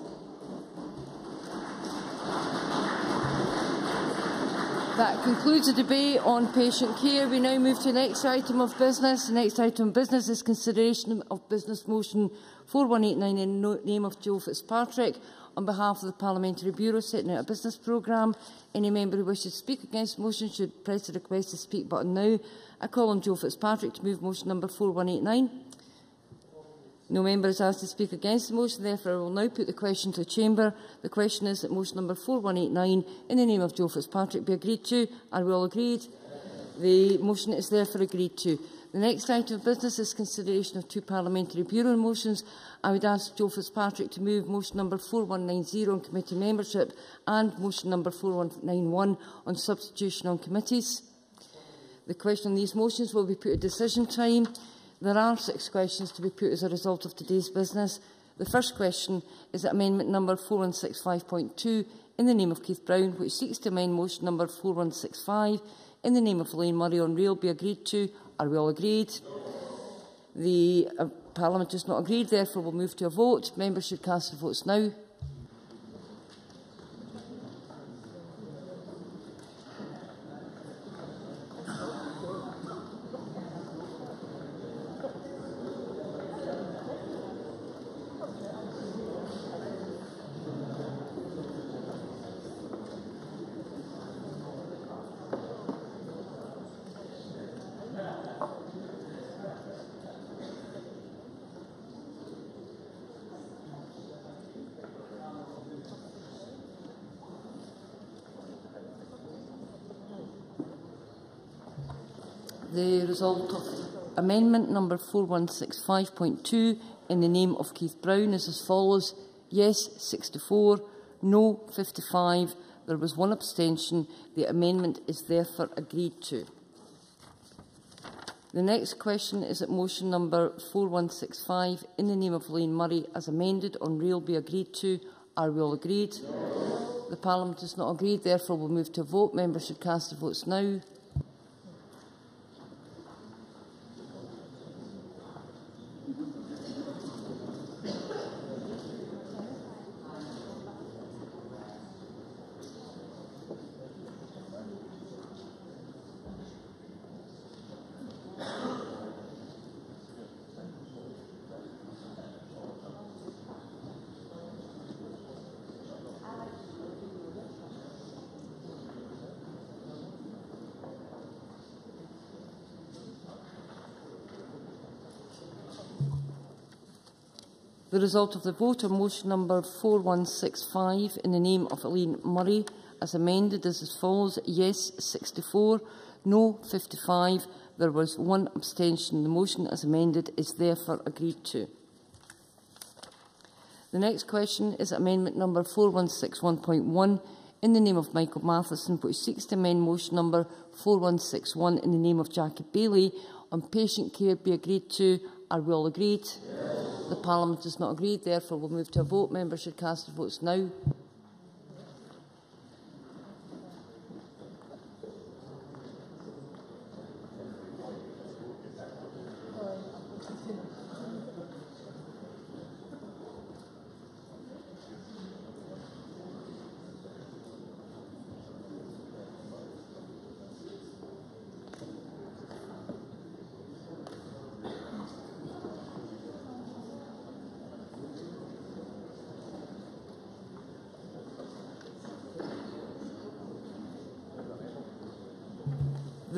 That concludes the debate on patient care. We now move to the next item of business. The next item of business is consideration of business motion 4189 in the name of Joe Fitzpatrick on behalf of the Parliamentary Bureau setting out a business programme. Any member who wishes to speak against the motion should press the request to speak button now. I call on Joe Fitzpatrick to move motion number 4189. No member is asked to speak against the motion, therefore I will now put the question to the Chamber. The question is that motion number 4189 in the name of Joe Fitzpatrick be agreed to. Are we all agreed? The motion is therefore agreed to. The next item of business is consideration of two Parliamentary Bureau motions. I would ask Joe Fitzpatrick to move motion number 4190 on committee membership and motion number 4191 on substitution on committees. The question on these motions will be put at decision time. There are 6 questions to be put as a result of today's business. The first question is that amendment number 4165.2 in the name of Keith Brown, which seeks to amend motion number 4165 in the name of Elaine Murray on rail, be agreed to. Are we all agreed? The Parliament is not agreed, therefore we'll move to a vote. Members should cast their votes now. The result of amendment number 4165.2 in the name of Keith Brown is as follows. Yes, 64. No, 55. There was 1 abstention. The amendment is therefore agreed to. The next question is that motion number 4165 in the name of Elaine Murray as amended on rail be agreed to. Are we all agreed? Yes. The Parliament is not agreed. Therefore, we'll move to a vote. Members should cast their votes now. The result of the vote on motion number 4165 in the name of Elaine Murray as amended is as follows. Yes, 64. No, 55. There was 1 abstention. The motion as amended is therefore agreed to. The next question is amendment number 4161.1 in the name of Michael Matheson, which seeks to amend motion number 4161 in the name of Jackie Bailey on patient care be agreed to. Are we all agreed? Yes. The Parliament is not agreed, therefore we'll move to a vote. Members should cast their votes now.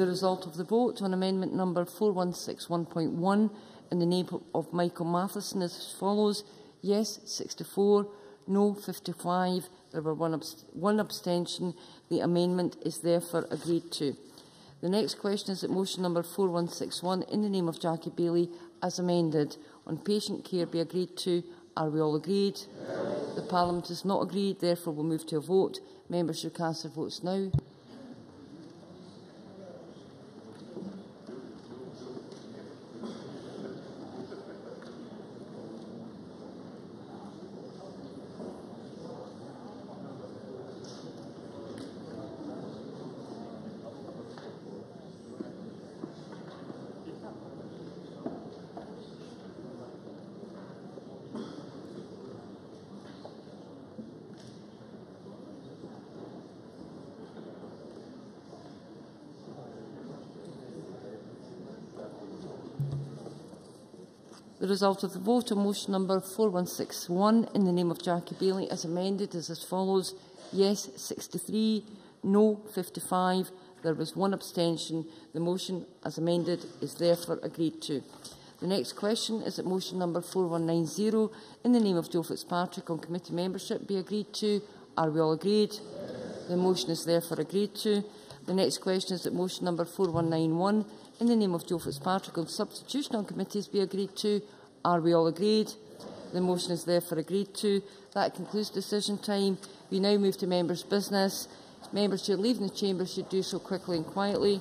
The result of the vote on amendment number 4161.1 in the name of Michael Matheson is as follows. Yes, 64. No, 55. There were one abstention. The amendment is therefore agreed to. The next question is that motion number 4161 in the name of Jackie Bailey as amended on patient care be agreed to. Are we all agreed? Yes. The Parliament is not agreed, therefore we'll move to a vote. Members should cast their votes now. The result of the vote on motion number 4161 in the name of Jackie Bailey as amended is as follows. Yes, 63. No, 55. There was one abstention. The motion as amended is therefore agreed to. The next question is that motion number 4190 in the name of Joe Fitzpatrick on committee membership be agreed to. Are we all agreed? Yes. The motion is therefore agreed to. The next question is that motion number 4191 in the name of Joe Fitzpatrick on substitution on committees be agreed to. Are we all agreed? The motion is therefore agreed to. That concludes decision time. We now move to members' business. Members who are leaving the chamber should do so quickly and quietly.